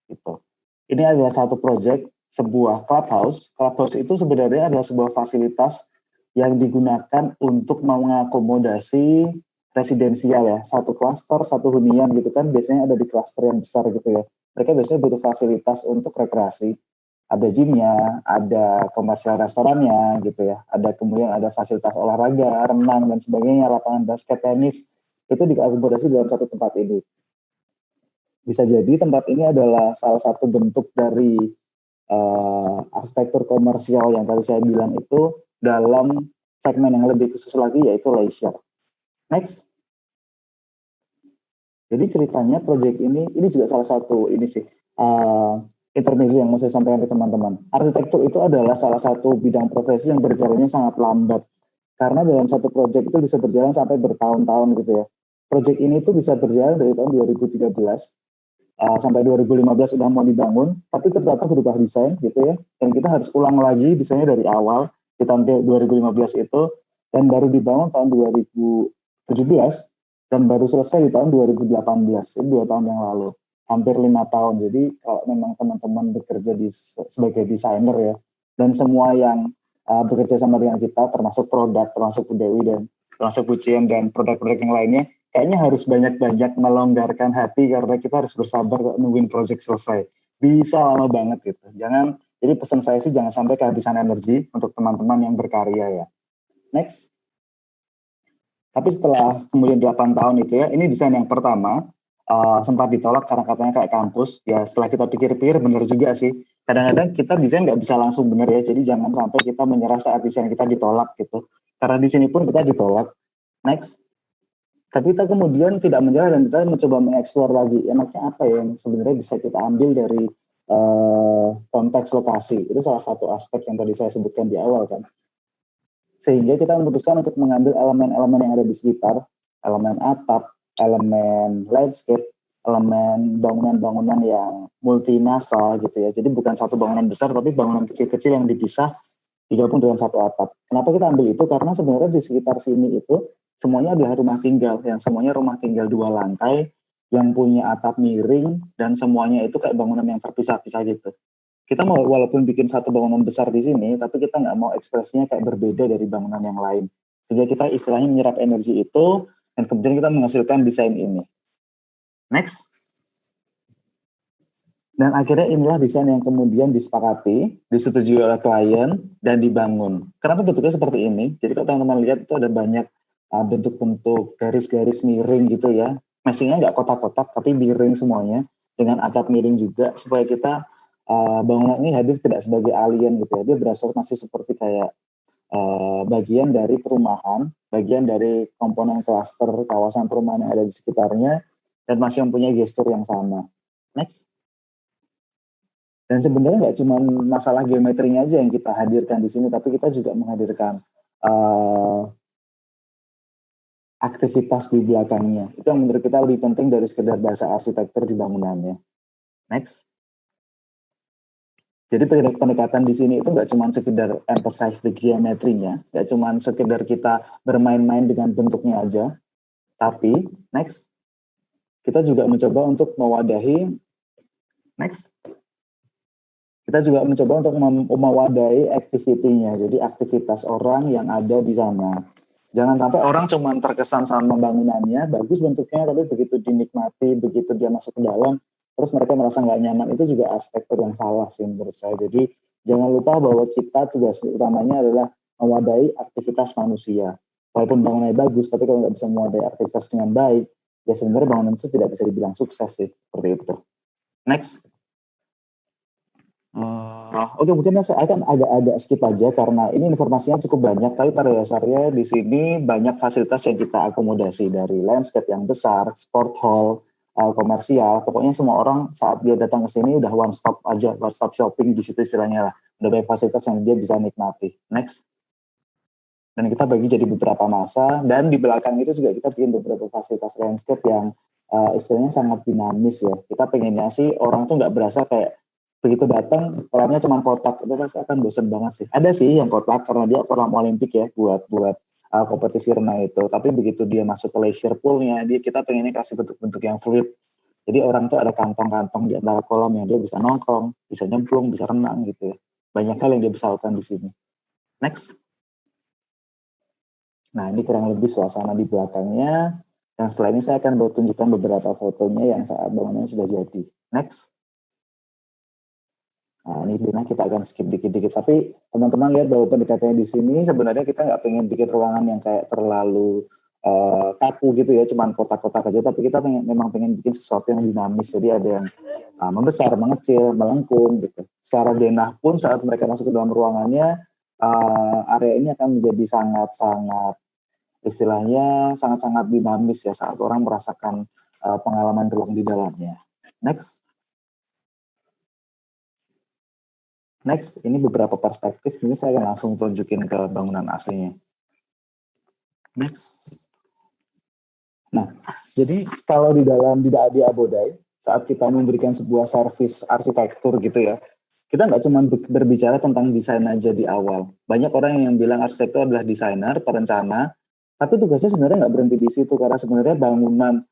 Speaker 6: gitu. Ini adalah satu proyek, sebuah clubhouse. Clubhouse itu sebenarnya adalah sebuah fasilitas yang digunakan untuk mengakomodasi residensial ya, satu klaster, satu hunian gitu kan, biasanya ada di klaster yang besar gitu ya. Mereka biasanya butuh fasilitas untuk rekreasi, ada gymnya, ada komersial restorannya gitu ya, ada kemudian ada fasilitas olahraga, renang dan sebagainya, lapangan basket, tenis, itu diakomodasi dalam satu tempat ini. Bisa jadi tempat ini adalah salah satu bentuk dari arsitektur komersial yang tadi saya bilang itu dalam segmen yang lebih khusus lagi, yaitu leisure. Next. Jadi ceritanya proyek ini juga salah satu ini sih intermezzo yang mau saya sampaikan ke teman-teman. Arsitektur itu adalah salah satu bidang profesi yang berjalannya sangat lambat. Karena dalam satu proyek itu bisa berjalan sampai bertahun-tahun gitu ya. Proyek ini tuh bisa berjalan dari tahun 2013 sampai 2015 udah mau dibangun, tapi ternyata berubah desain gitu ya. Dan kita harus ulang lagi desainnya dari awal di tahun 2015 itu. dan baru dibangun tahun 2017 dan baru selesai di tahun 2018. Ini 2 tahun yang lalu, hampir 5 tahun. Jadi kalau memang teman-teman bekerja sebagai desainer ya, dan semua yang bekerja sama dengan kita, termasuk produk, termasuk Bu Dewi dan termasuk Bu Cien dan produk-produk yang lainnya, kayaknya harus banyak-banyak melonggarkan hati karena kita harus bersabar nungguin project selesai. Bisa lama banget gitu. Jadi pesan saya sih jangan sampai kehabisan energi untuk teman-teman yang berkarya ya. Next. Tapi setelah kemudian 8 tahun itu ya, ini desain yang pertama, sempat ditolak karena katanya kayak kampus. Ya setelah kita pikir-pikir benar juga sih. Kadang-kadang kita desain nggak bisa langsung benar ya, jadi jangan sampai kita menyerah saat desain kita ditolak gitu. Karena di sini pun kita ditolak. Next. Tapi kita kemudian tidak menyerah dan kita mencoba mengeksplor lagi. Enaknya apa ya yang sebenarnya bisa kita ambil dari konteks lokasi. Itu salah satu aspek yang tadi saya sebutkan di awal kan. Sehingga kita memutuskan untuk mengambil elemen-elemen yang ada di sekitar, elemen atap, elemen landscape, elemen bangunan-bangunan yang multinasal gitu ya. Jadi bukan satu bangunan besar, tapi bangunan kecil-kecil yang dipisah digabung dalam satu atap. Kenapa kita ambil itu? Karena sebenarnya di sekitar sini itu semuanya adalah rumah tinggal, yang semuanya rumah tinggal 2 lantai, yang punya atap miring, dan semuanya itu kayak bangunan yang terpisah-pisah gitu. Kita mau walaupun bikin satu bangunan besar di sini, tapi kita nggak mau ekspresinya kayak berbeda dari bangunan yang lain. Sehingga kita istilahnya menyerap energi itu, dan kemudian kita menghasilkan desain ini. Next. Dan akhirnya inilah desain yang kemudian disepakati, disetujui oleh klien, dan dibangun. Kenapa bentuknya seperti ini? Jadi kalau teman-teman lihat itu ada banyak bentuk-bentuk garis-garis miring gitu ya. Meshingnya nggak kotak-kotak, tapi miring semuanya, dengan atap miring juga, supaya kita bangunan ini hadir tidak sebagai alien gitu ya, dia berasa masih seperti kayak bagian dari perumahan, bagian dari komponen klaster kawasan perumahan yang ada di sekitarnya, dan masih mempunyai gestur yang sama. Next. Dan sebenarnya nggak cuma masalah geometrinya aja yang kita hadirkan di sini, tapi kita juga menghadirkan aktivitas di belakangnya. Itu yang menurut kita lebih penting dari sekedar bahasa arsitektur di bangunannya. Next. Jadi pendekatan di sini itu nggak cuma sekedar emphasize the geometrinya, nggak cuma sekedar kita bermain-main dengan bentuknya aja, tapi next, kita juga mencoba untuk mewadahi, next, kita juga mencoba untuk mewadahi activity-nya, jadi aktivitas orang yang ada di sana. Jangan sampai orang cuma terkesan sama bangunannya, bagus bentuknya, tapi begitu dinikmati, begitu dia masuk ke dalam, terus mereka merasa nggak nyaman, itu juga arsitektur yang salah sih menurut saya. Jadi jangan lupa bahwa kita tugas utamanya adalah mewadahi aktivitas manusia. Walaupun bangunannya bagus, tapi kalau nggak bisa mewadahi aktivitas dengan baik, ya sebenarnya bangunan itu tidak bisa dibilang sukses sih, seperti itu. Next. Oke, mungkin saya akan agak skip aja karena ini informasinya cukup banyak, tapi pada dasarnya di sini banyak fasilitas yang kita akomodasi dari landscape yang besar, sport hall, komersial, pokoknya semua orang saat dia datang ke sini udah one stop aja, one stop shopping di situ istilahnya lah. Udah banyak fasilitas yang dia bisa nikmati. Next. Dan kita bagi jadi beberapa masa, dan di belakang itu juga kita bikin beberapa fasilitas landscape yang istilahnya sangat dinamis ya. Kita pengennya sih orang tuh nggak berasa kayak begitu datang kolamnya cuma kotak, itu pasti akan bosan banget sih. Ada sih yang kotak karena dia kolam olimpik ya buat kompetisi renang itu. Tapi begitu dia masuk ke leisure poolnya, kita pengennya kasih bentuk-bentuk yang fluid. Jadi orang tuh ada kantong-kantong di antara kolam yang dia bisa nongkrong, bisa nyemplung, bisa renang gitu ya. Banyak hal yang dia bisa lakukan di sini. Next. Nah ini kurang lebih suasana di belakangnya. Dan setelah ini saya akan tunjukkan beberapa fotonya yang saat bangunannya sudah jadi. Next. Nah, ini kita akan skip dikit-dikit. Tapi teman-teman lihat bahwa pendekatannya di sini sebenarnya kita nggak pengen bikin ruangan yang kayak terlalu kaku gitu ya, cuman kotak-kotak aja. Tapi kita memang pengen bikin sesuatu yang dinamis. Jadi ada yang membesar, mengecil, melengkung gitu. Secara denah pun saat mereka masuk ke dalam ruangannya, area ini akan menjadi sangat-sangat istilahnya sangat-sangat dinamis ya saat orang merasakan pengalaman ruang di dalamnya. Next. Next, ini beberapa perspektif, ini saya akan langsung tunjukin ke bangunan aslinya. Next. Nah, jadi kalau di Abodai, saat kita memberikan sebuah servis arsitektur gitu ya, kita nggak cuma berbicara tentang desain aja di awal. Banyak orang yang bilang arsitek itu adalah desainer, perencana, tapi tugasnya sebenarnya nggak berhenti di situ, karena sebenarnya bangunan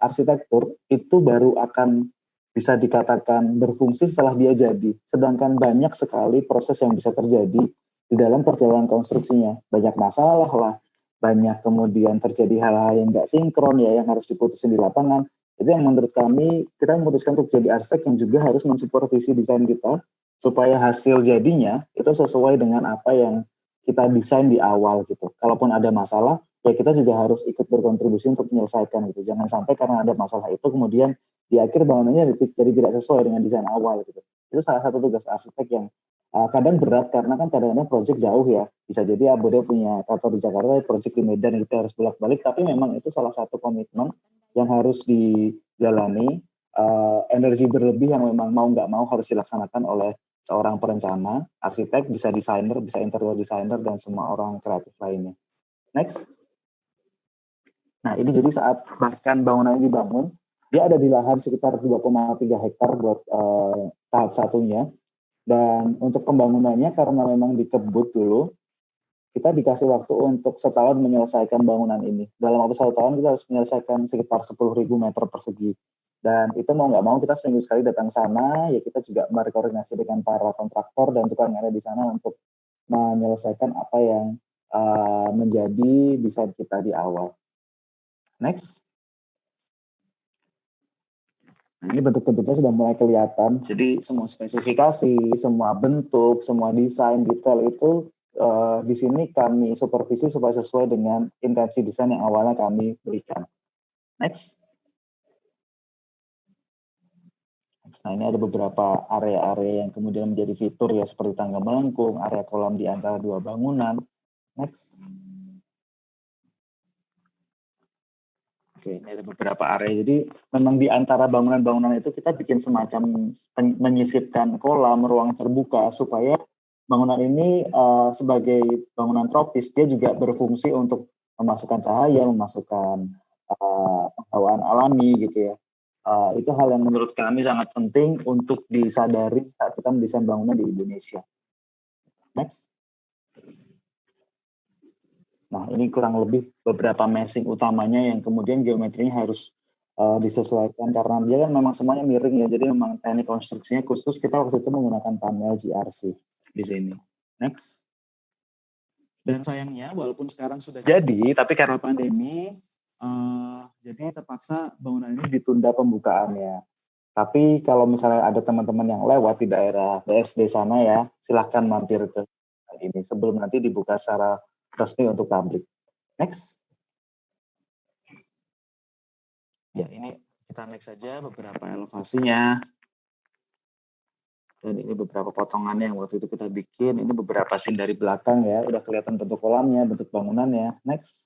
Speaker 6: arsitektur itu baru akan bisa dikatakan berfungsi setelah dia jadi. Sedangkan banyak sekali proses yang bisa terjadi di dalam perjalanan konstruksinya. Banyak masalah lah, banyak kemudian terjadi hal-hal yang nggak sinkron ya, yang harus diputusin di lapangan. Itu yang menurut kami, kita memutuskan untuk jadi arsitek yang juga harus mensupervisi desain kita, supaya hasil jadinya itu sesuai dengan apa yang kita desain di awal gitu. Kalaupun ada masalah, ya kita juga harus ikut berkontribusi untuk menyelesaikan gitu. Jangan sampai karena ada masalah itu kemudian di akhir bangunannya jadi tidak sesuai dengan desain awal gitu. Itu salah satu tugas arsitek yang kadang berat, karena kan kadang-kadang proyek jauh ya. Bisa jadi Abode punya kantor di Jakarta, proyek di Medan, kita harus bolak-balik, tapi memang itu salah satu komitmen yang harus dijalani, energi berlebih yang memang mau nggak mau harus dilaksanakan oleh seorang perencana, arsitek, bisa desainer, bisa interior designer, dan semua orang kreatif lainnya. Next. Nah, ini jadi saat bahkan bangunan ini dibangun, dia ada di lahan sekitar 2,3 hektar buat tahap satunya. Dan untuk pembangunannya karena memang dikebut dulu, kita dikasih waktu untuk setahun menyelesaikan bangunan ini. Dalam waktu 1 tahun kita harus menyelesaikan sekitar 10.000 meter persegi. Dan itu mau nggak mau kita seminggu sekali datang sana, ya kita juga berkoordinasi dengan para kontraktor dan tukang yang ada di sana untuk menyelesaikan apa yang menjadi desain kita di awal. Next. Nah, ini bentuk-bentuknya sudah mulai kelihatan. Jadi semua spesifikasi, semua bentuk, semua desain detail itu di sini kami supervisi supaya sesuai dengan intensi desain yang awalnya kami berikan. Next. Nah, ini ada beberapa area-area yang kemudian menjadi fitur ya, seperti tangga melengkung, area kolam di antara dua bangunan. Next. Oke, ini ada beberapa area. Jadi memang di antara bangunan-bangunan itu kita bikin semacam menyisipkan kolam, ruang terbuka, supaya bangunan ini sebagai bangunan tropis, dia juga berfungsi untuk memasukkan cahaya, memasukkan penghawaan alami gitu ya. Itu hal yang menurut kami sangat penting untuk disadari saat kita mendesain bangunan di Indonesia. Next. Nah, ini kurang lebih beberapa meshing utamanya yang kemudian geometrinya harus disesuaikan, karena dia kan memang semuanya miring ya, jadi memang teknik konstruksinya khusus kita waktu itu menggunakan panel GRC di sini. Next. Dan sayangnya walaupun sekarang sudah jadi, tapi karena pandemi, jadi terpaksa bangunan ini ditunda pembukaannya. Tapi kalau misalnya ada teman-teman yang lewat di daerah BSD sana ya, silahkan mampir ke ini sebelum nanti dibuka secara resmi untuk publik. Next. Ya, ini kita next saja beberapa elevasinya. Dan ini beberapa potongannya yang waktu itu kita bikin. Ini beberapa scene dari belakang ya, udah kelihatan bentuk kolamnya, bentuk bangunannya. Next.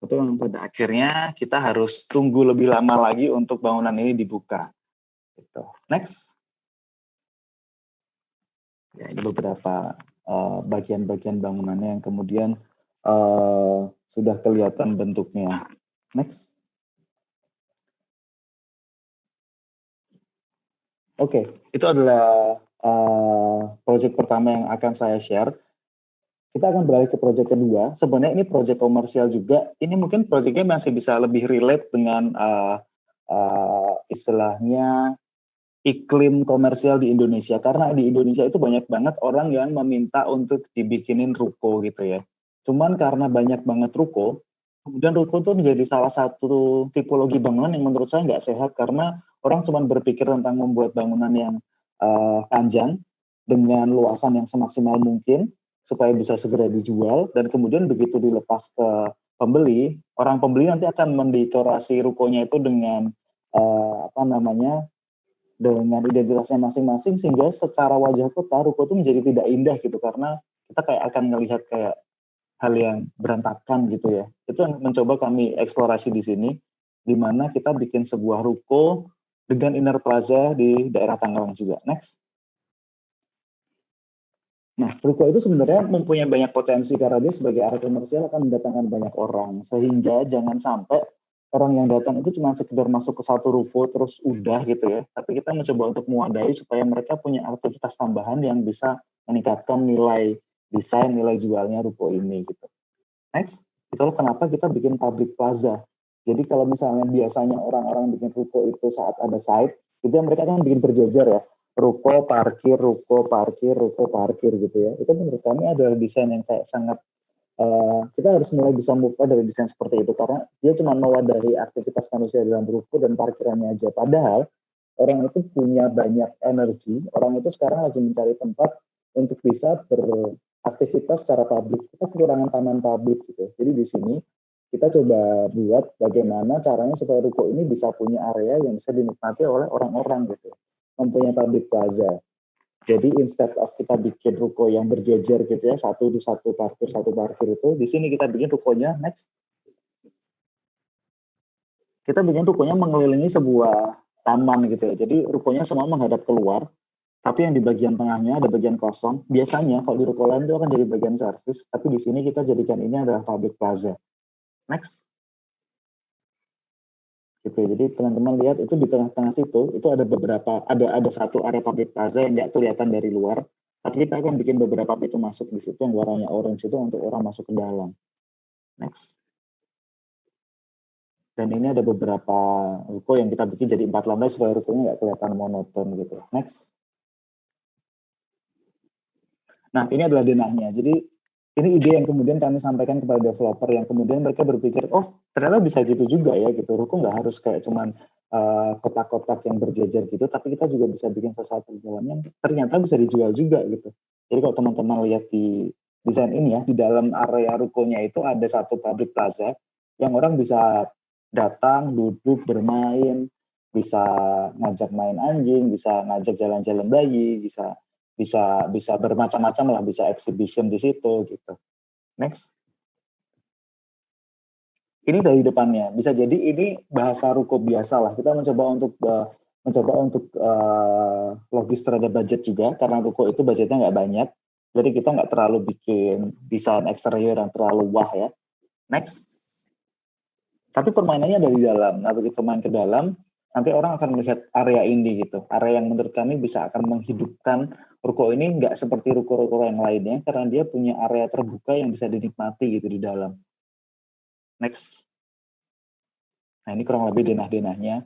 Speaker 6: Itu yang pada akhirnya kita harus tunggu lebih lama lagi untuk bangunan ini dibuka. Gitu. Next. Ya, ini beberapa bagian-bagian bangunannya yang kemudian sudah kelihatan bentuknya. Next. Oke, itu adalah proyek pertama yang akan saya share. Kita akan beralih ke proyek kedua. Sebenarnya ini proyek komersial juga. Ini mungkin proyeknya masih bisa lebih relate dengan istilahnya iklim komersial di Indonesia. Karena di Indonesia itu banyak banget orang yang meminta untuk dibikinin ruko gitu ya. Cuman karena banyak banget ruko, kemudian ruko itu menjadi salah satu tipologi bangunan yang menurut saya nggak sehat, karena orang cuma berpikir tentang membuat bangunan yang panjang dengan luasan yang semaksimal mungkin supaya bisa segera dijual, dan kemudian begitu dilepas ke pembeli, orang pembeli nanti akan mendekorasi rukonya itu dengan dengan identitasnya masing-masing, sehingga secara wajah kota ruko itu menjadi tidak indah gitu, karena kita kayak akan melihat kayak hal yang berantakan gitu ya. Itu yang mencoba kami eksplorasi di sini, di mana kita bikin sebuah ruko dengan inner plaza di daerah Tangerang juga. Next. Nah, ruko itu sebenarnya mempunyai banyak potensi karena dia sebagai area komersial akan mendatangkan banyak orang, sehingga jangan sampai orang yang datang itu cuma sekedar masuk ke satu ruko terus udah gitu ya. Tapi kita mencoba untuk mewadahi supaya mereka punya aktivitas tambahan yang bisa meningkatkan nilai desain, nilai jualnya ruko ini gitu. Next, itulah kenapa kita bikin public plaza. Jadi kalau misalnya biasanya orang-orang bikin ruko itu saat ada site, itu mereka kan bikin berjejer ya. Ruko, parkir, ruko, parkir, ruko, parkir gitu ya. Itu menurut kami adalah desain yang kayak sangat kita harus mulai bisa move on dari desain seperti itu karena dia cuma mewadahi aktivitas manusia dalam ruko dan parkirannya aja. Padahal orang itu punya banyak energi, orang itu sekarang lagi mencari tempat untuk bisa beraktivitas secara publik. Kita kekurangan taman publik gitu. Jadi di sini kita coba buat bagaimana caranya supaya ruko ini bisa punya area yang bisa dinikmati oleh orang-orang gitu. Mempunyai public plaza. Jadi instead of kita bikin ruko yang berjejer gitu ya, satu parkir itu, di sini kita bikin rukonya next. Kita bikin rukonya mengelilingi sebuah taman gitu ya. Jadi rukonya semua menghadap keluar, tapi yang di bagian tengahnya ada bagian kosong. Biasanya kalau di ruko lain itu akan jadi bagian servis, tapi di sini kita jadikan ini adalah public plaza. Next. Gitu. Jadi teman-teman lihat itu di tengah-tengah situ itu ada beberapa ada satu area public plaza yang nggak kelihatan dari luar, tapi kita akan bikin beberapa pintu masuk di situ yang warnanya orange itu untuk orang masuk ke dalam. Next. Dan ini ada beberapa ruko yang kita bikin jadi 4 lantai supaya rukonya nggak kelihatan monoton gitu. Next. Nah ini adalah denahnya. Jadi ini ide yang kemudian kami sampaikan kepada developer yang kemudian mereka berpikir, oh ternyata bisa gitu juga ya gitu. Ruko nggak harus kayak cuman kotak-kotak yang berjejer gitu, tapi kita juga bisa bikin sesuatu di dalamnya yang ternyata bisa dijual juga gitu. Jadi kalau teman-teman lihat di desain ini ya, di dalam area rukonya itu ada satu public plaza yang orang bisa datang, duduk, bermain, bisa ngajak main anjing, bisa ngajak jalan-jalan bayi, bisa bermacam-macam lah, bisa exhibition di situ gitu. Next. Ini dari depannya, bisa jadi ini bahasa ruko biasa lah. Kita mencoba untuk logis terhadap budget juga, karena ruko itu budgetnya nggak banyak. Jadi kita nggak terlalu bikin desain eksterior yang terlalu wah ya. Next. Tapi permainannya dari dalam. Nah begitu main ke dalam, nanti orang akan melihat area ini gitu. Area yang menurut kami bisa akan menghidupkan ruko ini nggak seperti ruko-ruko yang lainnya karena dia punya area terbuka yang bisa dinikmati gitu di dalam. Next. Nah ini kurang lebih denah-denahnya.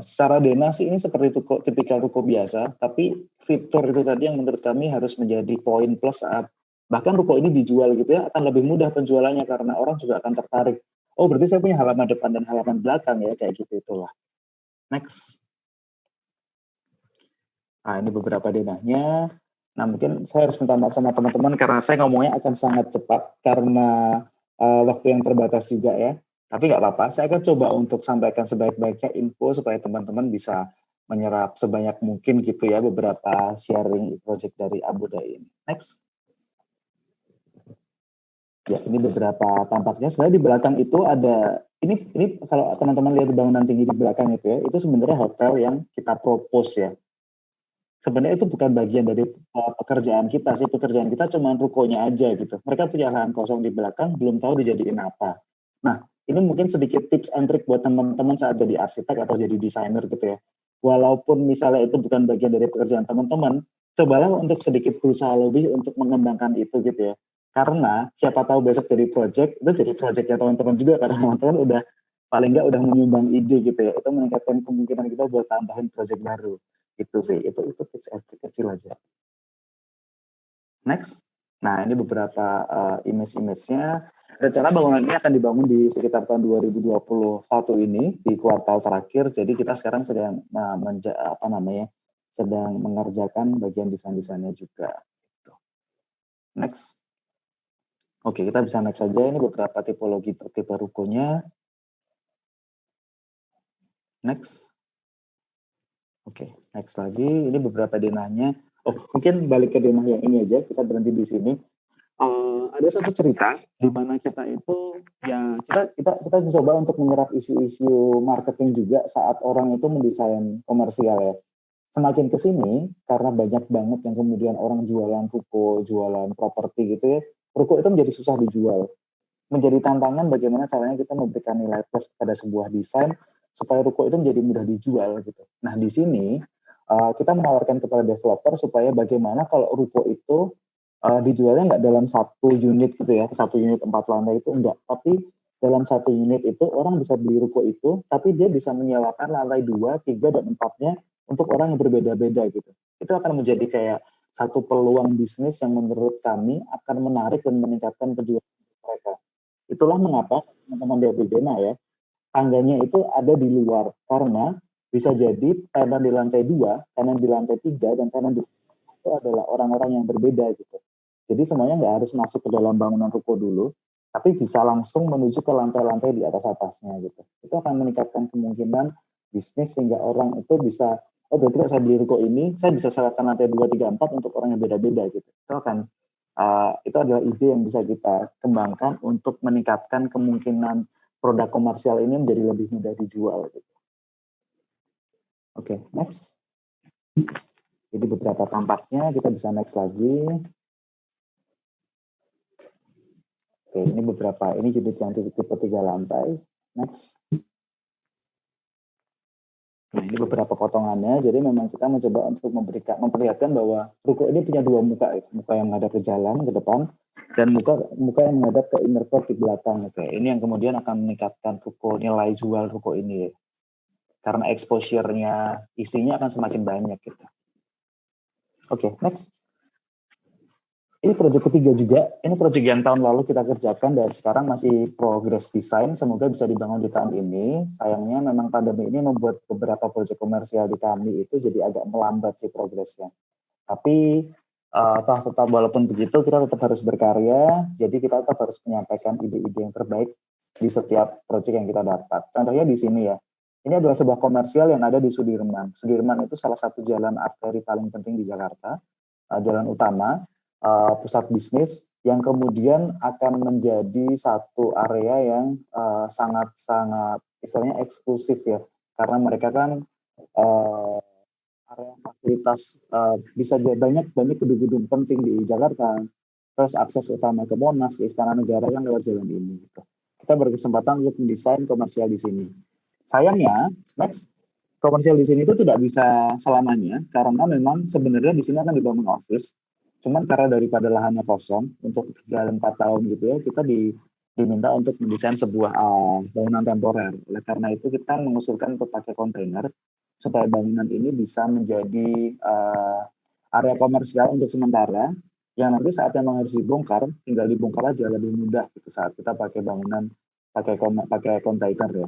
Speaker 6: Secara denah sih ini seperti tipikal ruko biasa, tapi fitur itu tadi yang menurut kami harus menjadi poin plus saat bahkan ruko ini dijual gitu ya, akan lebih mudah penjualannya karena orang juga akan tertarik. Oh berarti saya punya halaman depan dan halaman belakang ya, kayak gitu itulah. Next. Nah ini beberapa denahnya. Nah mungkin saya harus minta maaf sama teman-teman karena saya ngomongnya akan sangat cepat karena waktu yang terbatas juga ya. Tapi nggak apa-apa, saya akan coba untuk sampaikan sebaik-baiknya info supaya teman-teman bisa menyerap sebanyak mungkin gitu ya beberapa sharing project dari Abuda ini. Next. Ya ini beberapa tampaknya. Sebenarnya di belakang itu ada ini kalau teman-teman lihat bangunan tinggi di belakang itu ya, itu sebenarnya hotel yang kita propose ya. Sebenarnya itu bukan bagian dari pekerjaan kita sih, pekerjaan kita cuma rukonya aja gitu. Mereka punya lahan kosong di belakang, belum tahu dijadiin apa. Nah, ini mungkin sedikit tips and trick buat teman-teman saat jadi arsitek atau jadi desainer gitu ya. Walaupun misalnya itu bukan bagian dari pekerjaan teman-teman, cobalah untuk sedikit berusaha lebih untuk mengembangkan itu gitu ya. Karena siapa tahu besok jadi project, itu jadi projectnya teman-teman juga karena teman-teman udah paling nggak udah menyumbang ide gitu ya. Itu meningkatkan kemungkinan kita buat tambahin project baru. Gitu sih, itu tips and trick kecil aja. Next. Nah, ini beberapa image-image-nya. Rencana bangunan ini akan dibangun di sekitar tahun 2021 ini di kuartal terakhir. Jadi kita sekarang sedang sedang mengerjakan bagian desain-desainnya juga. Next. Oke, kita bisa next saja. Ini beberapa tipologi tipe rukonya. Next. Oke, next lagi. Ini beberapa denahnya. Oh, mungkin balik ke denah yang ini aja. Kita berhenti di sini. Ada satu cerita di mana kita itu ya kita coba untuk menyerap isu-isu marketing juga saat orang itu mendesain komersial ya. Semakin ke sini karena banyak banget yang kemudian orang jualan ruko, jualan properti gitu ya. Ruko itu menjadi susah dijual. menjadi tantangan bagaimana caranya kita memberikan nilai plus pada sebuah desain supaya ruko itu menjadi mudah dijual gitu. Nah di sini kita menawarkan kepada developer supaya bagaimana kalau ruko itu dijualnya nggak dalam satu unit gitu ya, satu unit 4 lantai itu enggak, tapi dalam satu unit itu orang bisa beli ruko itu, tapi dia bisa menyewakan lantai 2, 3, dan 4-nya untuk orang yang berbeda-beda gitu. Itu akan menjadi kayak satu peluang bisnis yang menurut kami akan menarik dan meningkatkan penjualan mereka. Itulah mengapa teman-teman lihat di Dena ya, tangganya itu ada di luar karena bisa jadi tenan di lantai 2, tenan di lantai 3, dan tenan di itu adalah orang-orang yang berbeda gitu. Jadi semuanya nggak harus masuk ke dalam bangunan ruko dulu, tapi bisa langsung menuju ke lantai-lantai di atas-atasnya gitu. Itu akan meningkatkan kemungkinan bisnis sehingga orang itu bisa, oh berarti kalau saya beli ruko ini, saya bisa sewakan lantai 2, 3, 4 untuk orang yang beda-beda gitu. Itu adalah ide yang bisa kita kembangkan untuk meningkatkan kemungkinan produk komersial ini menjadi lebih mudah dijual gitu. Oke, next. Jadi beberapa tampaknya kita bisa next lagi. Oke, ini beberapa, ini unit yang tipe 3 lantai. Next. Nah, ini beberapa potongannya. Jadi memang kita mencoba untuk memperlihatkan bahwa ruko ini punya dua muka, muka yang menghadap ke jalan ke depan dan muka yang menghadap ke inner court di belakang. Oke, ini yang kemudian akan meningkatkan ruko nilai jual ruko ini. Karena exposure-nya isinya akan semakin banyak gitu. Oke, next. Ini proyek ketiga juga. Ini proyek yang tahun lalu kita kerjakan dan sekarang masih progress desain. Semoga bisa dibangun di tahun ini. Sayangnya memang pandemi ini membuat beberapa proyek komersial di kami itu jadi agak melambat sih progresnya. Tapi tetap walaupun begitu kita tetap harus berkarya. Jadi kita tetap harus menyampaikan ide-ide yang terbaik di setiap proyek yang kita dapat. Contohnya di sini ya. Ini adalah sebuah komersial yang ada di Sudirman. Sudirman itu salah satu jalan arteri paling penting di Jakarta, jalan utama. Pusat bisnis yang kemudian akan menjadi satu area yang sangat-sangat istilahnya eksklusif ya, karena mereka kan area fasilitas bisa jadi banyak gedung-gedung penting di Jakarta, terus akses utama ke Monas, ke Istana Negara kan lewat jalan ini. Gitu. Kita berkesempatan untuk mendesain komersial di sini. Sayangnya, next, komersial di sini itu tidak bisa selamanya karena memang sebenarnya di sini akan dibangun office. Cuman karena daripada lahannya kosong untuk dalam 4 tahun gitu ya, kita diminta untuk mendesain sebuah bangunan temporer. Oleh karena itu kita mengusulkan untuk pakai kontainer supaya bangunan ini bisa menjadi area komersial untuk sementara yang nanti saat memang harus dibongkar, tinggal dibongkar aja lebih mudah gitu saat kita pakai bangunan pakai kontainer ya.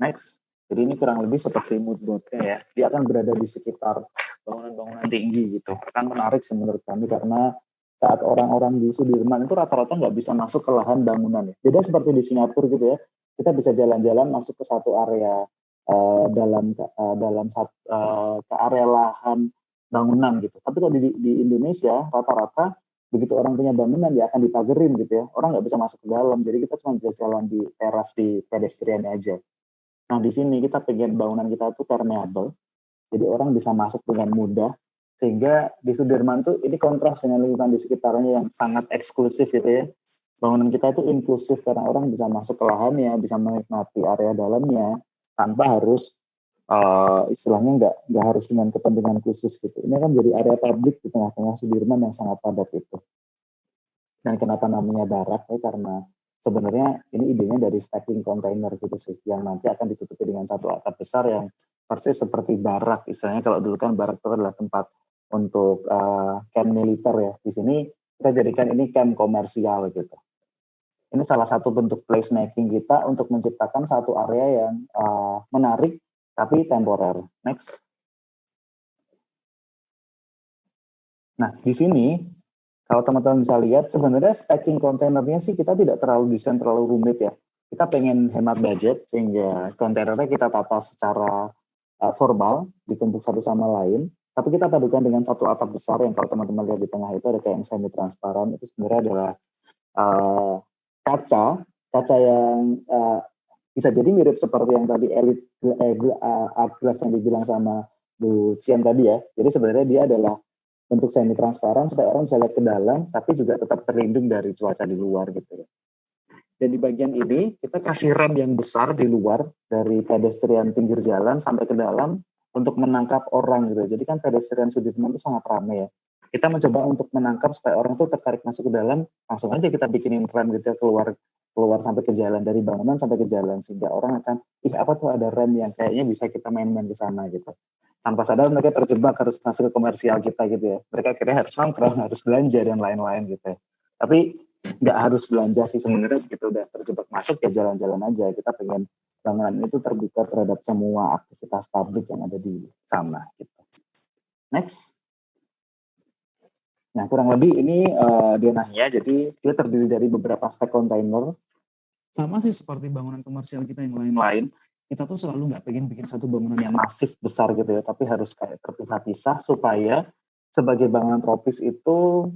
Speaker 6: Next. Jadi ini kurang lebih seperti mood board-nya ya. Dia akan berada di sekitar bangunan-bangunan tinggi gitu. Akan menarik sih menurut kami karena saat orang-orang di Sudirman itu rata-rata nggak bisa masuk ke lahan bangunan ya. Beda seperti di Singapura gitu ya. Kita bisa jalan-jalan masuk ke satu area ke area lahan bangunan gitu. Tapi kalau di Indonesia rata-rata begitu orang punya bangunan dia akan dipagerin gitu ya. Orang nggak bisa masuk ke dalam. Jadi kita cuma bisa jalan di teras di pedestrian aja. Nah, di sini kita pengen bangunan kita tuh permeable, jadi orang bisa masuk dengan mudah, sehingga di Sudirman tuh ini kontras dengan lingkungan di sekitarnya yang sangat eksklusif gitu ya. Bangunan kita itu inklusif karena orang bisa masuk ke lahannya, bisa menikmati area dalamnya, tanpa harus istilahnya nggak harus dengan kepentingan khusus gitu. Ini kan jadi area publik di tengah-tengah Sudirman yang sangat padat itu. Dan kenapa namanya barak ya, karena sebenarnya ini idenya dari stacking container gitu sih, yang nanti akan ditutupi dengan satu atap besar yang persis seperti barak. Istilahnya kalau dulu kan barak itu adalah tempat untuk camp militer ya. Di sini kita jadikan ini camp komersial gitu. Ini salah satu bentuk placemaking kita untuk menciptakan satu area yang menarik tapi temporer. Next. Nah, di sini kalau teman-teman bisa lihat, sebenarnya stacking kontainernya sih kita tidak terlalu desain terlalu rumit ya. Kita pengen hemat budget sehingga kontainernya kita tata secara formal, ditumpuk satu sama lain. Tapi kita padukan dengan satu atap besar yang kalau teman-teman lihat di tengah itu ada kayak yang semi transparan. Itu sebenarnya adalah kaca yang bisa jadi mirip seperti yang tadi art glass yang dibilang sama Bu Cian tadi ya. Jadi sebenarnya dia adalah bentuk semi transparan supaya orang bisa lihat ke dalam, tapi juga tetap terlindung dari cuaca di luar gitu. Dan di bagian ini kita kasih rem yang besar di luar dari pedestrian pinggir jalan sampai ke dalam untuk menangkap orang gitu. Jadi kan pedestrian Sudirman itu sangat ramai ya. Kita mencoba untuk menangkap supaya orang itu tertarik masuk ke dalam, langsung aja kita bikinin rem gitu ya, keluar sampai ke jalan, dari bangunan sampai ke jalan, sehingga orang akan, ih apa tuh ada rem yang kayaknya bisa kita main-main ke sana gitu. Tanpa sadar mereka terjebak harus masuk ke komersial kita gitu ya. Mereka kira harus nongkrong, harus belanja dan lain-lain gitu ya. Tapi nggak harus belanja sih sebenarnya, begitu udah terjebak masuk ya jalan-jalan aja. Kita pengen bangunan itu terbuka terhadap semua aktivitas publik yang ada di sana gitu. Next. Nah, kurang lebih ini denahnya, jadi dia terdiri dari beberapa stack container. Sama sih seperti bangunan komersial kita yang lain-lain, kita tuh selalu nggak pengen bikin satu bangunan yang masif besar gitu ya, tapi harus kayak terpisah-pisah supaya sebagai bangunan tropis itu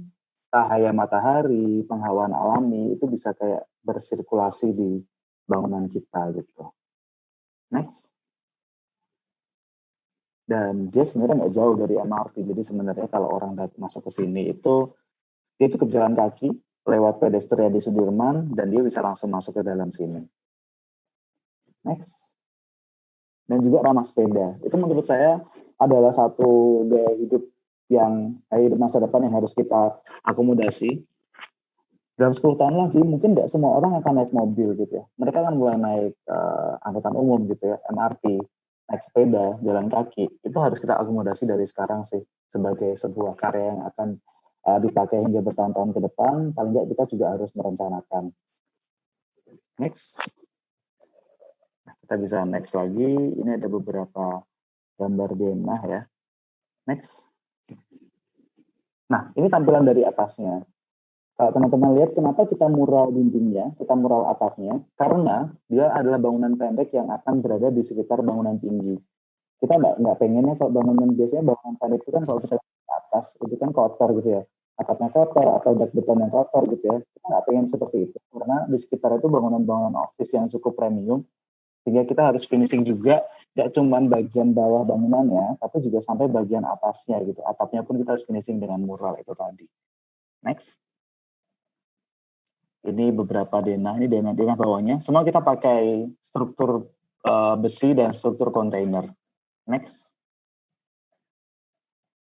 Speaker 6: cahaya matahari, penghawaan alami itu bisa kayak bersirkulasi di bangunan kita gitu. Next. Dan dia sebenarnya nggak jauh dari MRT, jadi sebenarnya kalau orang masuk ke sini itu dia cukup jalan kaki lewat pedestrian di Sudirman dan dia bisa langsung masuk ke dalam sini. Next. Dan juga ramah sepeda. Itu menurut saya adalah satu gaya hidup yang masa depan yang harus kita akomodasi. Dalam 10 tahun lagi mungkin nggak semua orang akan naik mobil gitu ya. Mereka akan mulai naik angkutan umum gitu ya, MRT, naik sepeda, jalan kaki. Itu harus kita akomodasi dari sekarang sih sebagai sebuah karya yang akan dipakai hingga bertahun-tahun ke depan. Paling nggak kita juga harus merencanakan. Next. Nah, kita bisa next lagi. Ini ada beberapa gambar denah ya. Next. Nah, ini tampilan dari atasnya. Kalau teman-teman lihat kenapa kita mural dindingnya, kita mural atapnya, karena dia adalah bangunan pendek yang akan berada di sekitar bangunan tinggi. Kita nggak pengennya kalau bangunan, biasanya bangunan pendek itu kan kalau kita di atas itu kan kotor gitu ya, atapnya kotor atau dak beton yang kotor gitu ya. Kita nggak pengen seperti itu, karena di sekitar itu bangunan-bangunan office yang cukup premium, sehingga kita harus finishing juga, nggak cuma bagian bawah bangunannya, tapi juga sampai bagian atasnya gitu. Atapnya pun kita harus finishing dengan mural itu tadi. Next. Ini beberapa denah, ini denah bawahnya. Semua kita pakai struktur besi dan struktur kontainer. Next.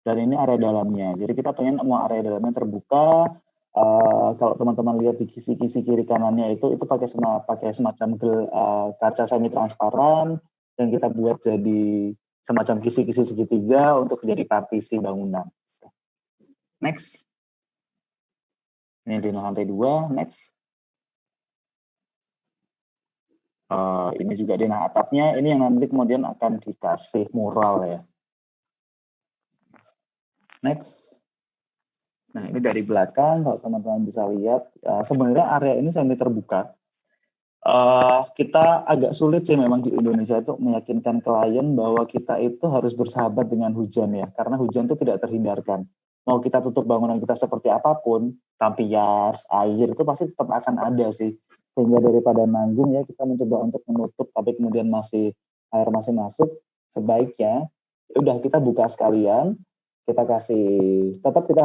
Speaker 6: Dan ini area dalamnya. Jadi kita pengen semua area dalamnya terbuka. Kalau teman-teman lihat di kisi-kisi kiri kanannya itu pakai semacam kaca semi transparan yang kita buat jadi semacam kisi-kisi segitiga untuk jadi partisi bangunan. Next. Ini denah lantai 2. Next. Ini juga denah atapnya, ini yang nanti kemudian akan dikasih mural ya. Next. Nah, ini dari belakang, kalau teman-teman bisa lihat, sebenarnya area ini semi terbuka. Kita agak sulit sih memang di Indonesia itu meyakinkan klien bahwa kita itu harus bersahabat dengan hujan ya, karena hujan itu tidak terhindarkan. Mau kita tutup bangunan kita seperti apapun, tampias, air, itu pasti tetap akan ada sih. Sehingga daripada nanggung ya, kita mencoba untuk menutup tapi kemudian air masih masuk, sebaiknya ya udah kita buka sekalian, kita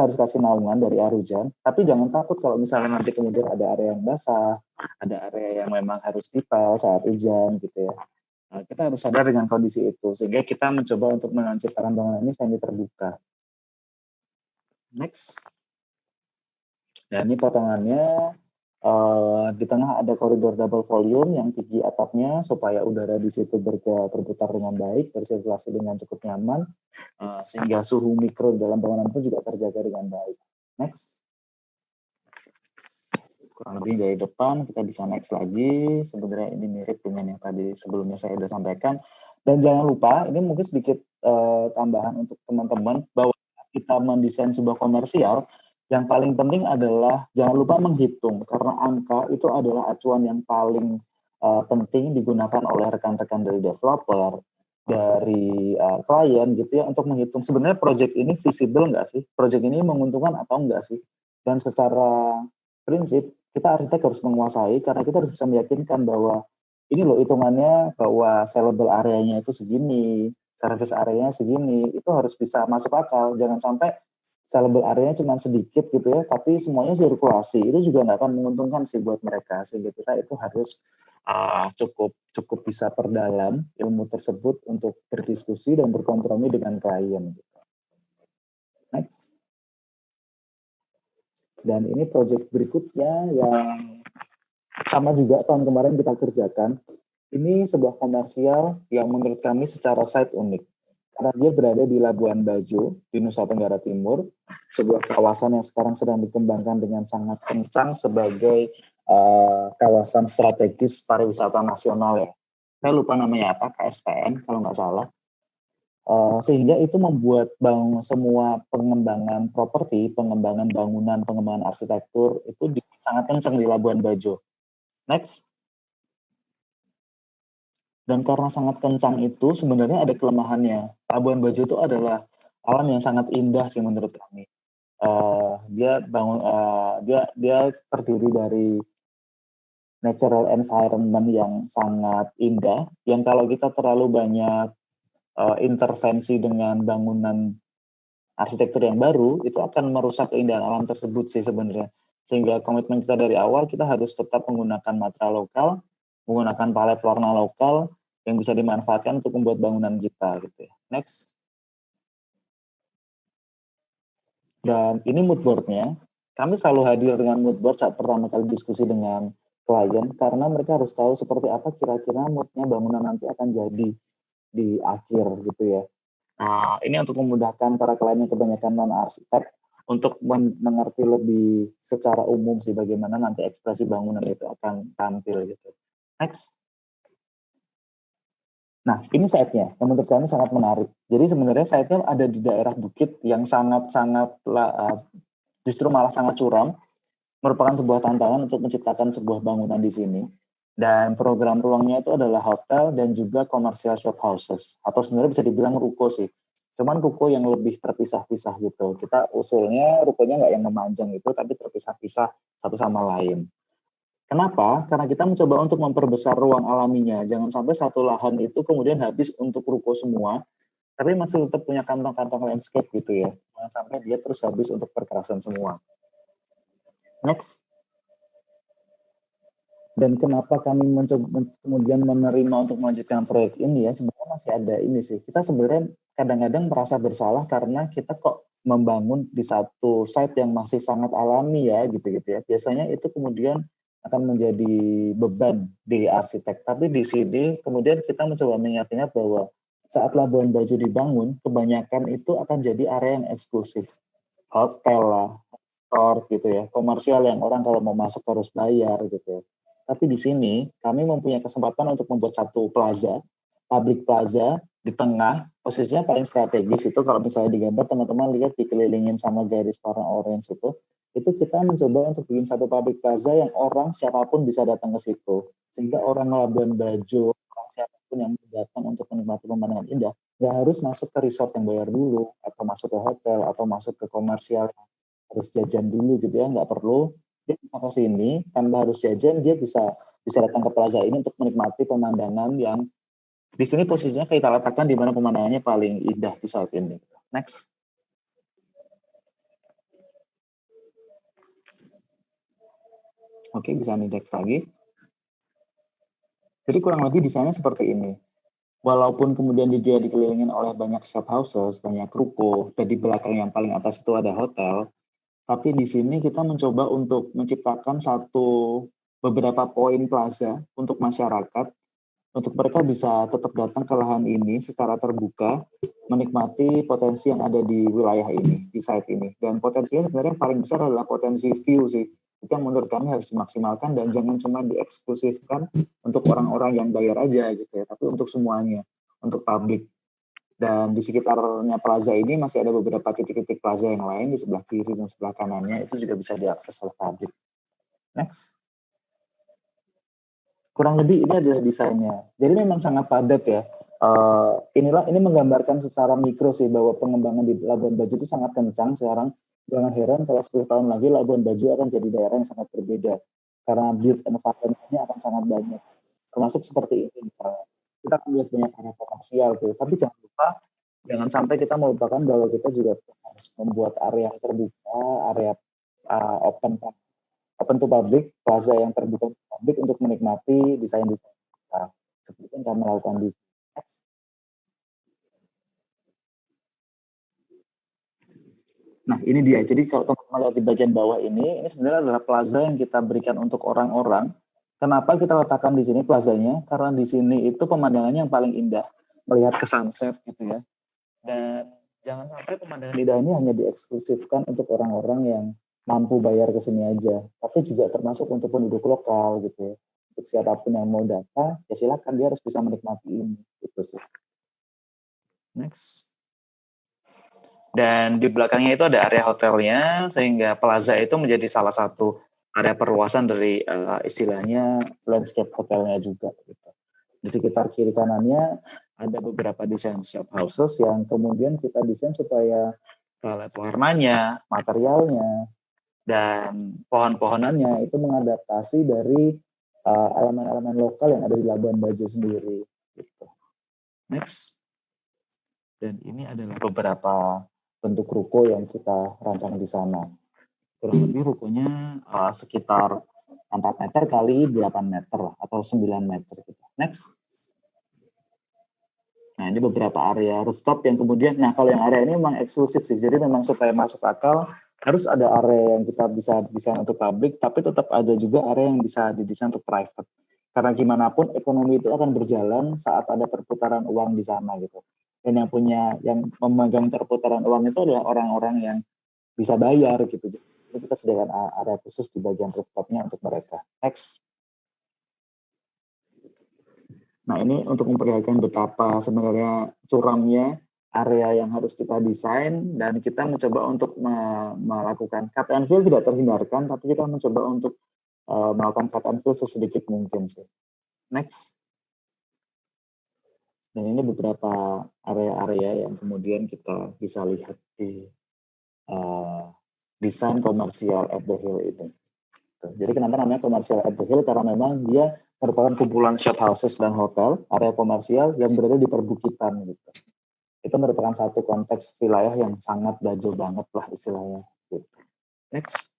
Speaker 6: harus kasih naungan dari air hujan, tapi jangan takut kalau misalnya nanti kemudian ada area yang basah, ada area yang memang harus dipel saat hujan gitu ya. Nah, kita harus sadar dengan kondisi itu, sehingga kita mencoba untuk menciptakan bangunan ini semi terbuka. Next. Dan ini potongannya. Di tengah ada koridor double volume yang tinggi atapnya supaya udara di situ berputar dengan baik, bersirkulasi dengan cukup nyaman, sehingga suhu mikro dalam bangunan pun juga terjaga dengan baik. Next. Kurang lebih dari depan, kita bisa next lagi. Sebenarnya ini mirip dengan yang tadi sebelumnya saya sudah sampaikan. Dan jangan lupa, ini mungkin sedikit tambahan untuk teman-teman, bahwa kita mendesain sebuah komersial, yang paling penting adalah jangan lupa menghitung, karena angka itu adalah acuan yang paling penting digunakan oleh rekan-rekan dari developer, dari klien gitu ya, untuk menghitung sebenarnya proyek ini visible nggak sih, proyek ini menguntungkan atau enggak sih. Dan secara prinsip kita arsitek harus menguasai, karena kita harus bisa meyakinkan bahwa ini loh hitungannya, bahwa sellable areanya itu segini, service areanya segini, itu harus bisa masuk akal. Jangan sampai sellable area cuma sedikit gitu ya, tapi semuanya sirkulasi, itu juga nggak akan menguntungkan sih buat mereka. Sehingga kita itu harus cukup bisa perdalam ilmu tersebut untuk berdiskusi dan berkompromi dengan klien. Gitu. Next. Dan ini project berikutnya yang sama juga tahun kemarin kita kerjakan. Ini sebuah komersial yang menurut kami secara site unik. Karena dia berada di Labuan Bajo, di Nusa Tenggara Timur, sebuah kawasan yang sekarang sedang dikembangkan dengan sangat kencang sebagai kawasan strategis pariwisata nasional ya. Saya lupa namanya apa, KSPN kalau nggak salah. Sehingga itu membuat semua pengembangan properti, pengembangan bangunan, pengembangan arsitektur itu sangat kencang di Labuan Bajo. Next. Dan karena sangat kencang itu sebenarnya ada kelemahannya. Labuan Bajo itu adalah alam yang sangat indah sih menurut kami. Dia terdiri dari natural environment yang sangat indah, yang kalau kita terlalu banyak intervensi dengan bangunan arsitektur yang baru, itu akan merusak keindahan alam tersebut sih sebenarnya. Sehingga komitmen kita dari awal, kita harus tetap menggunakan material lokal, menggunakan palet warna lokal, yang bisa dimanfaatkan untuk membuat bangunan kita gitu ya. Next. Dan ini mood board-nya. Kami selalu hadir dengan mood board saat pertama kali diskusi dengan klien, karena mereka harus tahu seperti apa kira-kira mood-nya bangunan nanti akan jadi di akhir gitu ya. Nah, ini untuk memudahkan para klien yang kebanyakan non-arsitek untuk mengerti lebih secara umum sih bagaimana nanti ekspresi bangunan itu akan tampil gitu. Next. Nah, ini site-nya yang menurut kami sangat menarik. Jadi sebenarnya site-nya ada di daerah bukit yang justru malah sangat curam, merupakan sebuah tantangan untuk menciptakan sebuah bangunan di sini. Dan program ruangnya itu adalah hotel dan juga commercial shop houses, atau sebenarnya bisa dibilang ruko sih. Cuman ruko yang lebih terpisah-pisah gitu. Kita usulnya rukonya nggak yang memanjang itu, tapi terpisah-pisah satu sama lain. Kenapa? Karena kita mencoba untuk memperbesar ruang alaminya. Jangan sampai satu lahan itu kemudian habis untuk ruko semua, tapi masih tetap punya kantong-kantong landscape gitu ya. Jangan sampai dia terus habis untuk perkerasan semua. Next. Dan kenapa kami kemudian menerima untuk melanjutkan proyek ini ya, sebenarnya masih ada ini sih. Kita sebenarnya kadang-kadang merasa bersalah karena kita kok membangun di satu site yang masih sangat alami ya, gitu-gitu ya. Biasanya itu kemudian akan menjadi beban di arsitek. Tapi di sini kemudian kita mencoba mengingat-ingat bahwa saat Labuan Bajo dibangun, kebanyakan itu akan jadi area yang eksklusif. Hotel lah, resort gitu ya, komersial yang orang kalau mau masuk harus bayar gitu ya. Tapi di sini kami mempunyai kesempatan untuk membuat satu plaza, public plaza di tengah, posisinya paling strategis itu kalau misalnya digambar teman-teman lihat dikelilingin sama garis warna orange itu kita mencoba untuk bikin satu public plaza yang orang siapapun bisa datang ke situ. Sehingga orang Labuan Bajo, orang siapapun yang datang untuk menikmati pemandangan indah, nggak harus masuk ke resort yang bayar dulu, atau masuk ke hotel, atau masuk ke komersial yang harus jajan dulu gitu ya, nggak perlu. Dia bisa ke sini tanpa harus jajan, dia bisa datang ke plaza ini untuk menikmati pemandangan yang di sini posisinya kita letakkan di mana pemandangannya paling indah di saat ini. Next. Oke, bisa next lagi. Jadi kurang lebih desainnya seperti ini. Walaupun kemudian dia dikelilingin oleh banyak shop houses, banyak ruko, dan di belakang yang paling atas itu ada hotel, tapi di sini kita mencoba untuk menciptakan beberapa poin plaza untuk masyarakat, untuk mereka bisa tetap datang ke lahan ini secara terbuka, menikmati potensi yang ada di wilayah ini, di site ini. Dan potensinya sebenarnya yang paling besar adalah potensi view sih. Itu yang menurut kami harus dimaksimalkan dan jangan cuma dieksklusifkan untuk orang-orang yang bayar aja gitu ya, tapi untuk semuanya, untuk publik. Dan di sekitarnya plaza ini masih ada beberapa titik-titik plaza yang lain di sebelah kiri dan sebelah kanannya, itu juga bisa diakses oleh publik. Next. Kurang lebih ini adalah desainnya. Jadi memang sangat padat ya. Ini menggambarkan secara mikro sih bahwa pengembangan di Labuan Bajo itu sangat kencang sekarang. Jangan heran kalau 10 tahun lagi Labuan Bajo akan jadi daerah yang sangat berbeda. Karena build environment-nya akan sangat banyak. Termasuk seperti ini misalnya. Kita akan lihat banyak area komersial tuh. Tapi jangan lupa Jangan sampai kita melupakan bahwa kita juga harus membuat area yang terbuka, area open to public, plaza yang terbuka untuk publik untuk menikmati desain-desain kita. Seperti yang kami lakukan di sini. Nah, ini dia. Jadi kalau teman-teman lihat di bagian bawah ini sebenarnya adalah plaza yang kita berikan untuk orang-orang. Kenapa kita letakkan di sini plazanya? Karena di sini itu pemandangannya yang paling indah, melihat ke sunset gitu ya. Dan jangan sampai pemandangan indah ini hanya dieksklusifkan untuk orang-orang yang mampu bayar ke sini aja, tapi juga termasuk untuk penduduk lokal gitu ya. Untuk siapapun yang mau datang, ya silakan, dia harus bisa menikmati ini gitu sih. Next. Dan di belakangnya itu ada area hotelnya, sehingga plaza itu menjadi salah satu area perluasan dari istilahnya landscape hotelnya juga. Gitu. Di sekitar kiri kanannya ada beberapa desain shop houses yang kemudian kita desain supaya palet warnanya, materialnya, dan pohon-pohonannya itu mengadaptasi dari elemen-elemen lokal yang ada di Labuan Bajo sendiri. Gitu. Next. Dan ini adalah beberapa bentuk ruko yang kita rancang di sana. Kurang lebih rukonya sekitar 4 meter kali 8 meter atau 9 meter gitu. Next. Nah, ini beberapa area rooftop yang kemudian, nah kalau yang area ini memang eksklusif sih. Jadi memang supaya masuk akal harus ada area yang kita bisa desain untuk publik, tapi tetap ada juga area yang bisa didesain untuk private. Karena gimana pun ekonomi itu akan berjalan saat ada perputaran uang di sana gitu. Dan yang memegang perputaran uang itu adalah orang-orang yang bisa bayar gitu. Jadi kita sediakan area khusus di bagian rooftopnya untuk mereka. Next. Nah, ini untuk memperlihatkan betapa sebenarnya curamnya area yang harus kita desain, dan kita mencoba untuk melakukan cut and fill tidak terhindarkan, tapi kita mencoba untuk melakukan cut and fill sesedikit mungkin sih. Next. Dan ini beberapa area-area yang kemudian kita bisa lihat di desain komersial at the Hill itu. Jadi kenapa namanya komersial at the Hill? Karena memang dia merupakan kumpulan shop houses dan hotel, area komersial yang berada di perbukitan gitu. Itu merupakan satu konteks wilayah yang sangat Bajo banget lah istilahnya. Gitu. Next.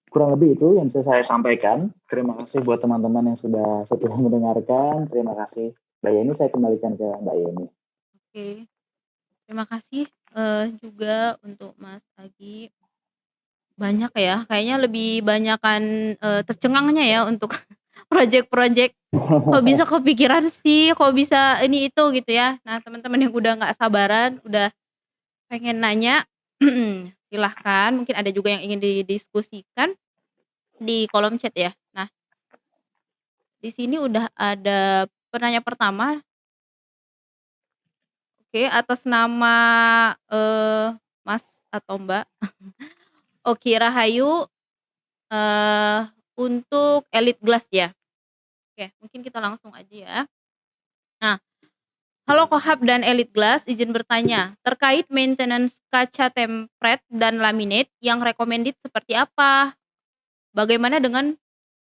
Speaker 6: Kurang lebih itu yang bisa saya sampaikan. Terima kasih buat teman-teman yang sudah setia mendengarkan. Terima kasih. Mbak Yeni, saya kembalikan ke Mbak Yeni.
Speaker 1: Oke. Terima kasih juga untuk Mas Agi. Banyak ya, kayaknya lebih banyakan tercengangnya ya untuk project-project. Kok bisa kepikiran sih, kok bisa ini itu gitu ya. Nah, teman-teman yang udah nggak sabaran, udah pengen nanya, silahkan. Mungkin ada juga yang ingin didiskusikan di kolom chat ya. Nah, di sini udah ada penanya pertama. Oke, atas nama Mas atau Mbak Oki Rahayu untuk Elite Glass ya. Oke, mungkin kita langsung aja ya. Nah, halo Kohab dan Elite Glass, izin bertanya terkait maintenance kaca template dan laminate yang recommended seperti apa? Bagaimana dengan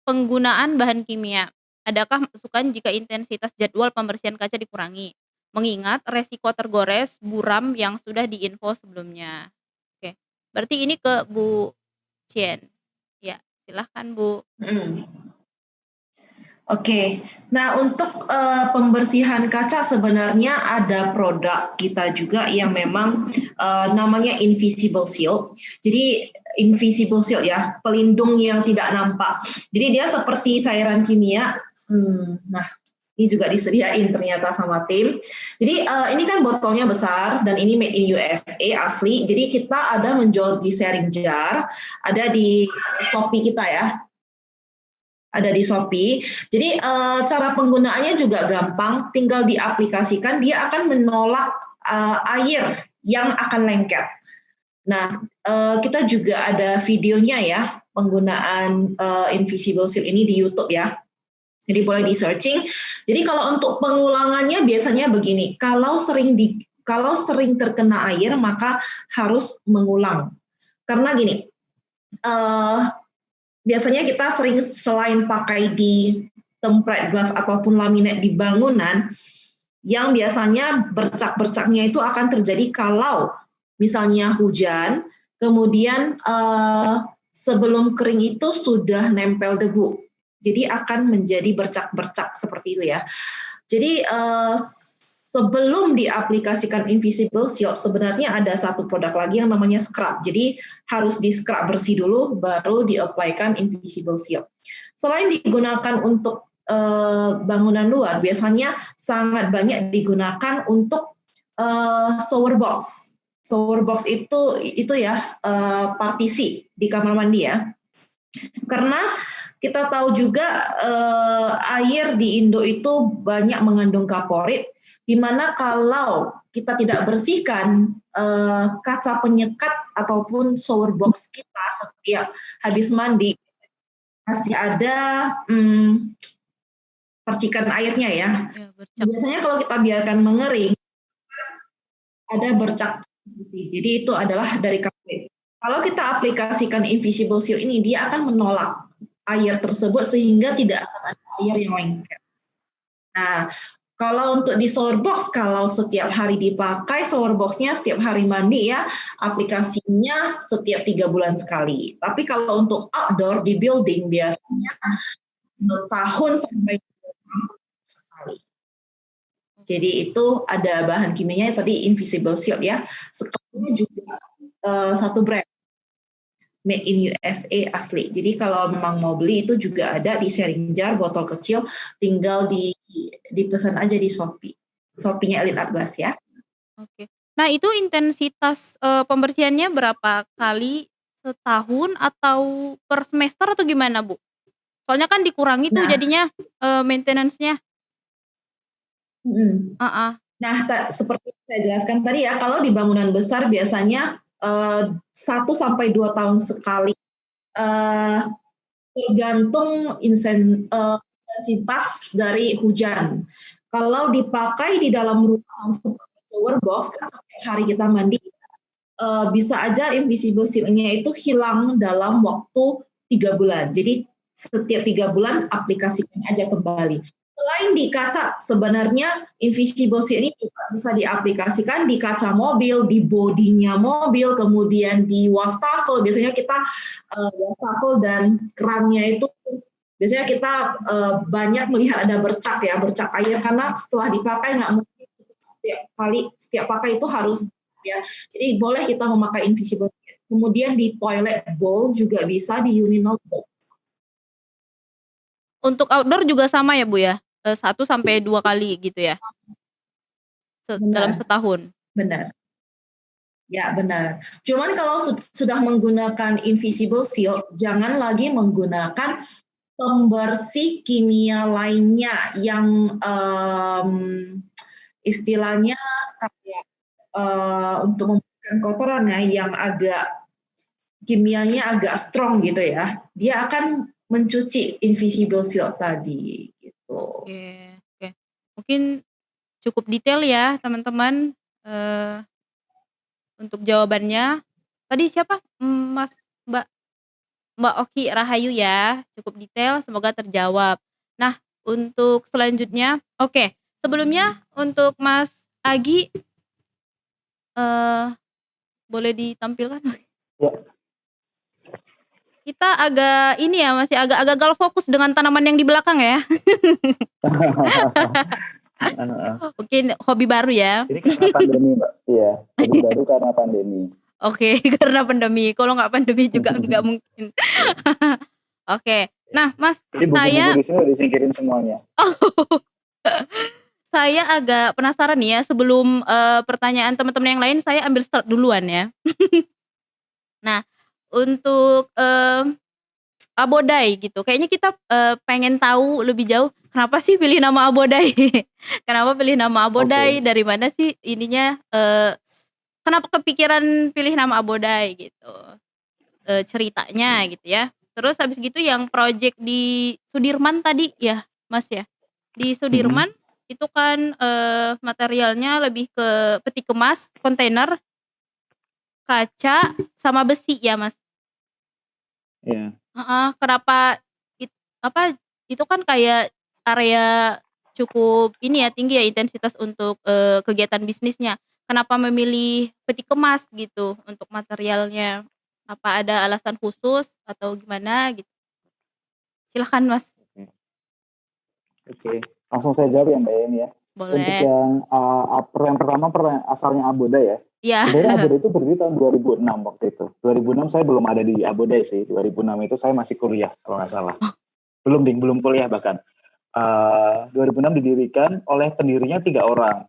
Speaker 1: penggunaan bahan kimia? Adakah masukan jika intensitas jadwal pembersihan kaca dikurangi? Mengingat resiko tergores buram yang sudah diinfo sebelumnya. Oke, berarti ini ke Bu Cien. Ya, silahkan Bu.
Speaker 3: Oke, nah untuk pembersihan kaca sebenarnya ada produk kita juga yang memang namanya Invisible Seal. Jadi Invisible Seal ya, pelindung yang tidak nampak. Jadi dia seperti cairan kimia. Nah, ini juga disediain ternyata sama tim. Jadi ini kan botolnya besar dan ini made in USA asli. Jadi kita ada menjual di sharing jar, ada di Shopee kita ya. Ada di Shopee. Jadi cara penggunaannya juga gampang, tinggal diaplikasikan, dia akan menolak air yang akan lengket. Nah, kita juga ada videonya ya, penggunaan Invisible Seal ini di YouTube ya. Jadi boleh di searching. Jadi kalau untuk pengulangannya biasanya begini, kalau sering terkena air maka harus mengulang. Karena gini, biasanya kita sering selain pakai di template glass ataupun laminate di bangunan, yang biasanya bercak-bercaknya itu akan terjadi kalau misalnya hujan, kemudian sebelum kering itu sudah nempel debu. Jadi akan menjadi bercak-bercak seperti itu ya. Jadi sebelum diaplikasikan Invisible Seal, sebenarnya ada satu produk lagi yang namanya scrub. Jadi harus di scrub bersih dulu, baru di-apply-kan Invisible Seal. Selain digunakan untuk bangunan luar, biasanya sangat banyak digunakan untuk shower box. Shower box itu ya partisi di kamar mandi ya. Karena kita tahu juga air di Indo itu banyak mengandung kaporit, di mana kalau kita tidak bersihkan kaca penyekat ataupun shower box kita setiap habis mandi, masih ada percikan airnya ya.
Speaker 1: Ya, bercak.
Speaker 3: Biasanya kalau kita biarkan mengering, ada bercak putih. Jadi itu adalah dari kaporit. Kalau kita aplikasikan Invisible Seal ini, dia akan menolak air tersebut sehingga tidak akan ada air yang lengket. Nah, kalau untuk di shower box, kalau setiap hari dipakai shower boxnya setiap hari mandi ya, aplikasinya setiap 3 bulan sekali. Tapi kalau untuk outdoor di building biasanya setahun sampai 2 tahun sekali. Jadi itu ada bahan kimianya tadi Invisible Seal ya. Sekarang juga satu brand made in USA asli. Jadi kalau memang mau beli itu juga ada di sharing jar botol kecil, tinggal dipesan aja di Shopee. Shopee-nya Elite Art Glass ya.
Speaker 1: Oke. Nah, itu intensitas pembersihannya berapa kali setahun atau per semester atau gimana, Bu? Soalnya kan dikurangi tuh
Speaker 3: Nah.
Speaker 1: jadinya maintenance-nya. Heeh.
Speaker 3: Nah, seperti saya jelaskan tadi ya, kalau di bangunan besar biasanya 1 sampai 2 tahun sekali, tergantung intensitas dari hujan. Kalau dipakai di dalam ruangan seperti shower box, kan setiap hari kita mandi, bisa aja Invisible Seal-nya itu hilang dalam waktu 3 bulan. Jadi setiap 3 bulan aplikasikan aja kembali. Selain di kaca, sebenarnya Invisible Seal ini juga bisa diaplikasikan di kaca mobil, di bodinya mobil, kemudian di wastafel. Biasanya kita wastafel dan kerannya itu biasanya kita banyak melihat ada bercak ya, bercak air karena setelah dipakai nggak mungkin setiap pakai itu harus ya. Jadi boleh kita memakai Invisible Seal. Kemudian di toilet bowl juga bisa, di urinal bowl.
Speaker 1: Untuk outdoor juga sama ya, Bu, ya? 1 sampai 2 kali gitu ya? Dalam
Speaker 3: Benar.
Speaker 1: setahun?
Speaker 3: Benar. Ya, benar. Cuman kalau sudah menggunakan Invisible Seal, jangan lagi menggunakan pembersih kimia lainnya yang istilahnya kayak untuk membersihkan kotoran ya, yang agak kimianya agak strong gitu ya. Dia akan mencuci Invisible Seal tadi gitu.
Speaker 1: Oke. Mungkin cukup detail ya teman-teman untuk jawabannya. Tadi siapa? Mbak Oki Rahayu ya, cukup detail, semoga terjawab. Nah, untuk selanjutnya, oke, sebelumnya untuk Mas Agi boleh ditampilkan?
Speaker 6: Ya.
Speaker 1: Kita agak ini ya, masih agak gagal fokus dengan tanaman yang di belakang ya. Mungkin hobi baru ya.
Speaker 6: Ini karena pandemi, Mbak. Iya, hobi baru karena pandemi.
Speaker 1: Oke, karena pandemi. Kalau nggak pandemi juga nggak mungkin. Oke. Nah, Mas,
Speaker 6: Jadi buku-buku di sini udah disingkirin semuanya.
Speaker 1: Saya agak penasaran nih ya, sebelum pertanyaan teman-teman yang lain, saya ambil start duluan ya. Nah, untuk Abodai gitu, kayaknya kita pengen tahu lebih jauh, kenapa sih pilih nama Abodai? Kenapa pilih nama Abodai? Dari mana sih ininya? Kenapa kepikiran pilih nama Abodai gitu? Ceritanya gitu ya. Terus habis gitu yang project di Sudirman tadi ya, Mas ya. Di Sudirman itu kan materialnya lebih ke peti kemas, kontainer, kaca, sama besi ya, Mas.
Speaker 6: Iya.
Speaker 1: Kenapa itu kan kayak area cukup ini ya, tinggi ya intensitas untuk, kegiatan bisnisnya. Kenapa memilih peti kemas gitu untuk materialnya? Apa ada alasan khusus atau gimana gitu? Silahkan Mas.
Speaker 6: Oke, oke. Langsung saya jawab ya Mbak Yeni ya. Untuk
Speaker 1: Boleh.
Speaker 6: yang pertama pertanyaan asalnya Aboda ya.
Speaker 1: Iya.
Speaker 6: Sebenarnya Aboda itu berdiri tahun 2006 waktu itu. 2006 saya belum ada di Aboda sih. 2006 itu saya masih kuliah kalau nggak salah. Belum kuliah bahkan. 2006 didirikan oleh pendirinya 3 orang.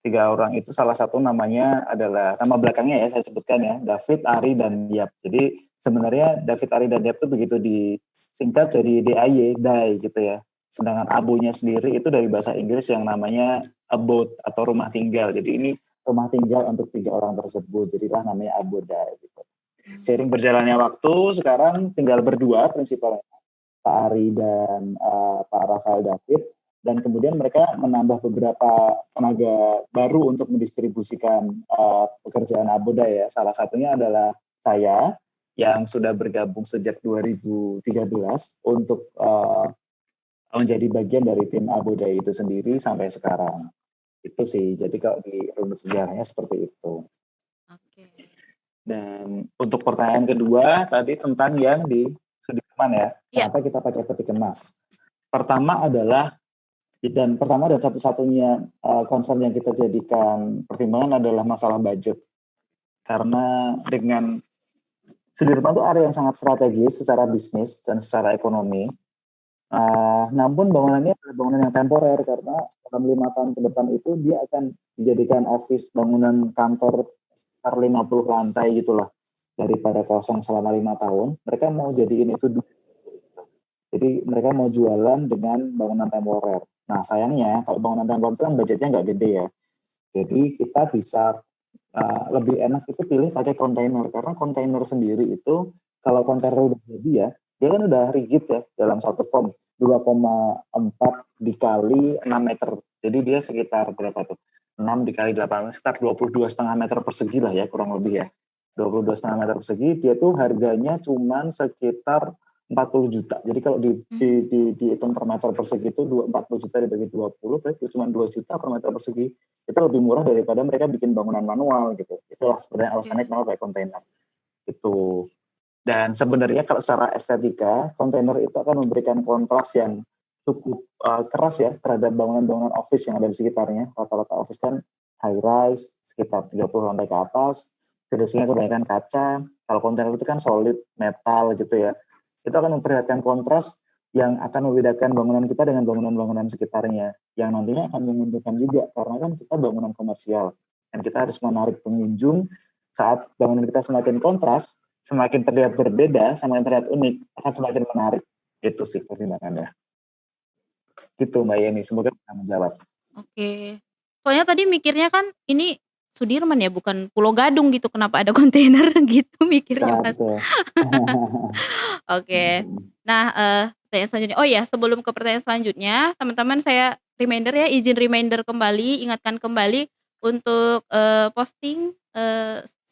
Speaker 6: 3 orang itu salah satu namanya adalah nama belakangnya ya saya sebutkan ya, David, Ari, dan Yap. Jadi sebenarnya David, Ari, dan Yap itu begitu disingkat jadi DIY, DAI gitu ya. Sedangkan abunya sendiri itu dari bahasa Inggris yang namanya abode atau rumah tinggal. Jadi ini rumah tinggal untuk 3 orang tersebut. Jadilah namanya aboda gitu. Seiring berjalannya waktu, sekarang tinggal berdua prinsipalnya, Pak Ari dan Pak Rafael David. Dan kemudian mereka menambah beberapa tenaga baru untuk mendistribusikan pekerjaan aboda ya. Salah satunya adalah saya yang sudah bergabung sejak 2013 untuk menjadi bagian dari tim aboda itu sendiri sampai sekarang. Itu sih. Jadi kalau di runut sejarahnya seperti itu.
Speaker 1: Oke.
Speaker 6: Dan untuk pertanyaan kedua tadi tentang yang di Sudirman ya,
Speaker 1: Iya.
Speaker 6: kenapa kita pakai peti kemas? Pertama dan satu-satunya concern yang kita jadikan pertimbangan adalah masalah budget. Karena dengan Sudirman itu area yang sangat strategis secara bisnis dan secara ekonomi. Namun bangunannya adalah bangunan yang temporer karena dalam 5 tahun ke depan itu dia akan dijadikan office, bangunan kantor sekitar 50 lantai gitulah. Daripada kosong selama 5 tahun, mereka mau jadiin itu dulu. Jadi mereka mau jualan dengan bangunan temporer. Nah sayangnya kalau bangunan temporer itu kan budgetnya nggak gede ya. Jadi kita bisa lebih enak itu pilih pakai kontainer. Karena kontainer sendiri itu kalau kontainer udah jadi ya, dia kan udah rigid ya dalam satu form. 2,4 dikali 6 meter. Jadi dia sekitar berapa tuh? 6 dikali 8 sekitar 22,5 meter persegi lah ya kurang lebih ya. 22,5 meter persegi, dia tuh harganya cuman sekitar 40 juta. Jadi kalau dihitung per meter persegi itu 40 juta dibagi 20, berarti cuma 2 juta per meter persegi. Itu lebih murah daripada mereka bikin bangunan manual gitu. Itulah sebenarnya alasannya kenapa pakai kontainer. Itu. Dan sebenarnya kalau secara estetika, kontainer itu akan memberikan kontras yang cukup keras ya terhadap bangunan-bangunan office yang ada di sekitarnya. Rata-rata office kan high rise, sekitar 30 lantai ke atas, finishingnya kebanyakan kaca. Kalau kontainer itu kan solid, metal gitu ya. Itu akan memperlihatkan kontras yang akan membedakan bangunan kita dengan bangunan-bangunan sekitarnya. Yang nantinya akan menguntungkan juga, karena kan kita bangunan komersial. Dan kita harus menarik pengunjung saat bangunan kita semakin kontras, semakin terlihat berbeda, semakin terlihat unik, akan semakin menarik. Itu sih pertimbangannya. Gitu Mbak Yeni, semoga bisa menjawab.
Speaker 1: Oke. Soalnya tadi mikirnya kan ini Sudirman ya, bukan Pulau Gadung gitu, kenapa ada kontainer gitu mikirnya Mas.
Speaker 6: Betul.
Speaker 1: Oke. Nah, pertanyaan selanjutnya. Oh ya, sebelum ke pertanyaan selanjutnya, teman-teman saya reminder ya, izin reminder kembali, ingatkan kembali untuk posting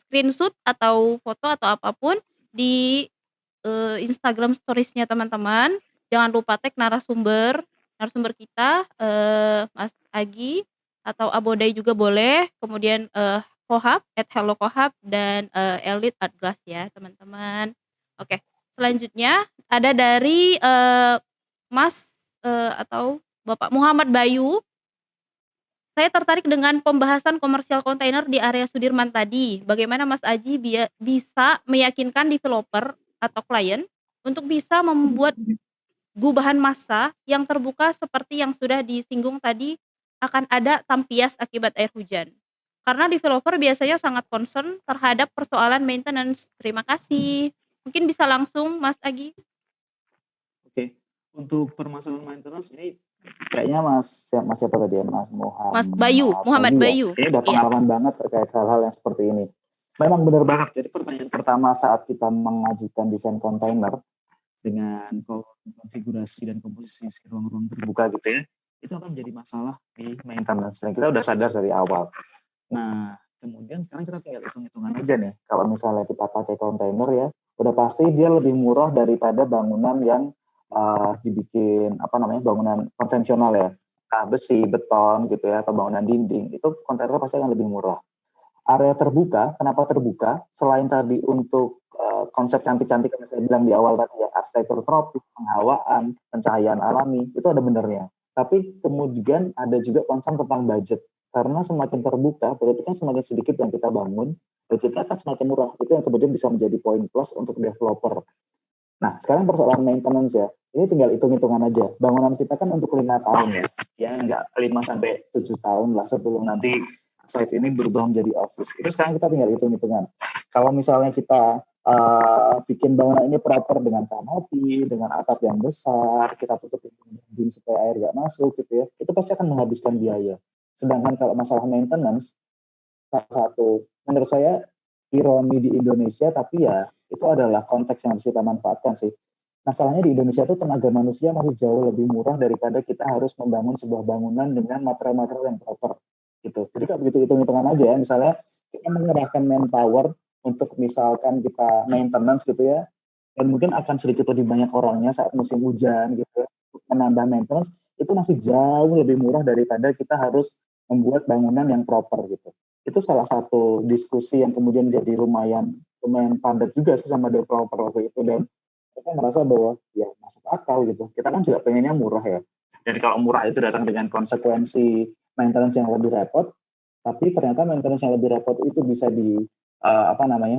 Speaker 1: screenshot atau foto atau apapun di Instagram Stories-nya teman-teman. Jangan lupa tag narasumber kita, Mas Agi atau Abodai juga boleh. Kemudian Kohab @hellokohab dan Elite Art Glass ya teman-teman. Oke. Selanjutnya ada dari Mas atau Bapak Muhammad Bayu. Saya tertarik dengan pembahasan komersial kontainer di area Sudirman tadi. Bagaimana Mas Aji bisa meyakinkan developer atau klien untuk bisa membuat gubahan massa yang terbuka seperti yang sudah disinggung tadi akan ada tampias akibat air hujan. Karena developer biasanya sangat concern terhadap persoalan maintenance. Terima kasih. Mungkin bisa langsung Mas Agi.
Speaker 6: Oke, untuk permasalahan maintenance ini kayaknya Mas siapa tadi ya, Mas
Speaker 1: Muhammad Bayu.
Speaker 6: Ini udah pengalaman banget terkait hal-hal yang seperti ini. Memang benar banget. Jadi pertanyaan pertama saat kita mengajukan desain kontainer dengan konfigurasi dan komposisi ruang-ruang terbuka gitu ya, itu akan menjadi masalah di maintenance. Dan kita udah sadar dari awal. Nah, kemudian sekarang kita tinggal hitung-hitungan aja nih. Kalau misalnya kita pakai kontainer ya, udah pasti dia lebih murah daripada bangunan yang dibikin bangunan konvensional ya. besi, beton gitu ya, atau bangunan dinding, itu kontainer pasti akan lebih murah. Area terbuka, kenapa terbuka? Selain tadi untuk konsep cantik-cantik yang saya bilang di awal tadi ya, arsitektur tropis, penghawaan, pencahayaan alami, itu ada benernya. Tapi kemudian ada juga concern tentang budget. Karena semakin terbuka, berarti kan semakin sedikit yang kita bangun, budgetnya akan semakin murah. Itu yang kemudian bisa menjadi poin plus untuk developer. Nah, sekarang persoalan maintenance ya. Ini tinggal hitung-hitungan aja. Bangunan kita kan untuk 5 tahun ya. Ya enggak 5 sampai 7 tahun lah sebelum nanti site ini berubah menjadi office. Itu sekarang kita tinggal hitung-hitungan. Kalau misalnya kita bikin bangunan ini proper dengan kanopi, dengan atap yang besar, kita tutupin dinding supaya air nggak masuk gitu ya, itu pasti akan menghabiskan biaya. Sedangkan kalau masalah maintenance, salah satu menurut saya ironi di Indonesia, tapi ya itu adalah konteks yang harus kita manfaatkan sih. Masalahnya di Indonesia itu tenaga manusia masih jauh lebih murah daripada kita harus membangun sebuah bangunan dengan material-material yang proper gitu. Jadi kalau begitu hitung-hitungan aja ya, misalnya kita mengerahkan manpower untuk misalkan kita maintenance gitu ya, dan mungkin akan sedikit lebih banyak orangnya saat musim hujan gitu ya, menambah maintenance, itu masih jauh lebih murah daripada kita harus membuat bangunan yang proper gitu. Itu salah satu diskusi yang kemudian jadi lumayan padat juga sih sama developer waktu itu, dan mereka merasa bahwa ya masuk akal gitu. Kita kan juga pengennya murah ya. Dan kalau murah itu datang dengan konsekuensi maintenance yang lebih repot, tapi ternyata maintenance yang lebih repot itu bisa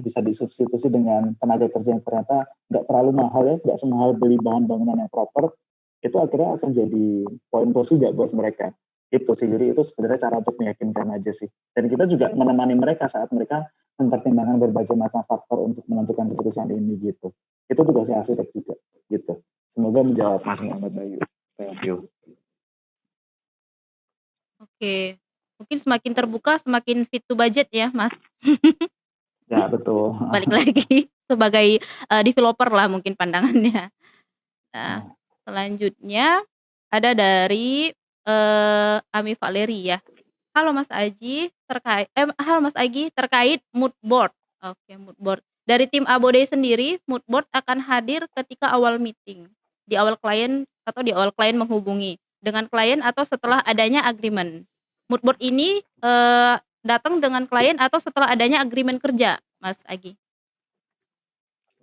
Speaker 6: bisa disubstitusi dengan tenaga kerja yang ternyata nggak terlalu mahal ya, nggak semahal beli bahan bangunan yang proper, itu akhirnya akan jadi poin plus juga buat mereka. Itu sih, jadi itu sebenarnya cara untuk meyakinkan aja sih. Dan kita juga menemani mereka saat mereka mempertimbangkan berbagai macam faktor untuk menentukan keputusan ini gitu. Itu tugasnya arsitek juga gitu. Semoga menjawab Mas Muhammad Bayu. Thank you.
Speaker 1: Oke. Mungkin semakin terbuka semakin fit to budget ya, Mas.
Speaker 6: Ya betul.
Speaker 1: Balik lagi sebagai developer lah mungkin pandangannya. Nah, selanjutnya ada dari Ami Valeri ya. Halo Mas Aji, terkait mood board. Oke, mood board. Dari tim Abode sendiri, mood board akan hadir ketika awal meeting, di awal klien menghubungi dengan klien atau setelah adanya agreement. Mood board ini datang dengan klien atau setelah adanya agreement kerja, Mas Agi?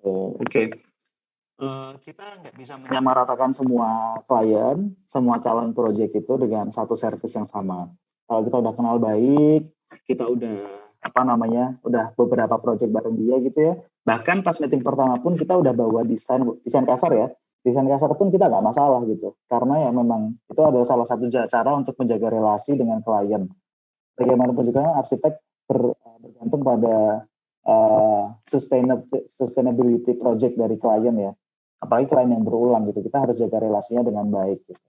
Speaker 6: Oh, oke. Kita nggak bisa menyamaratakan semua klien, semua calon proyek itu dengan satu service yang sama. Kalau kita udah kenal baik, kita udah udah beberapa proyek bareng dia gitu ya. Bahkan pas meeting pertama pun kita udah bawa desain kasar ya. Desain kasar pun kita nggak masalah gitu. Karena ya memang itu adalah salah satu cara untuk menjaga relasi dengan klien. Bagaimanapun juga arsitek bergantung pada sustainability project dari klien ya. Apalagi klien yang berulang gitu, kita harus jaga relasinya dengan baik gitu.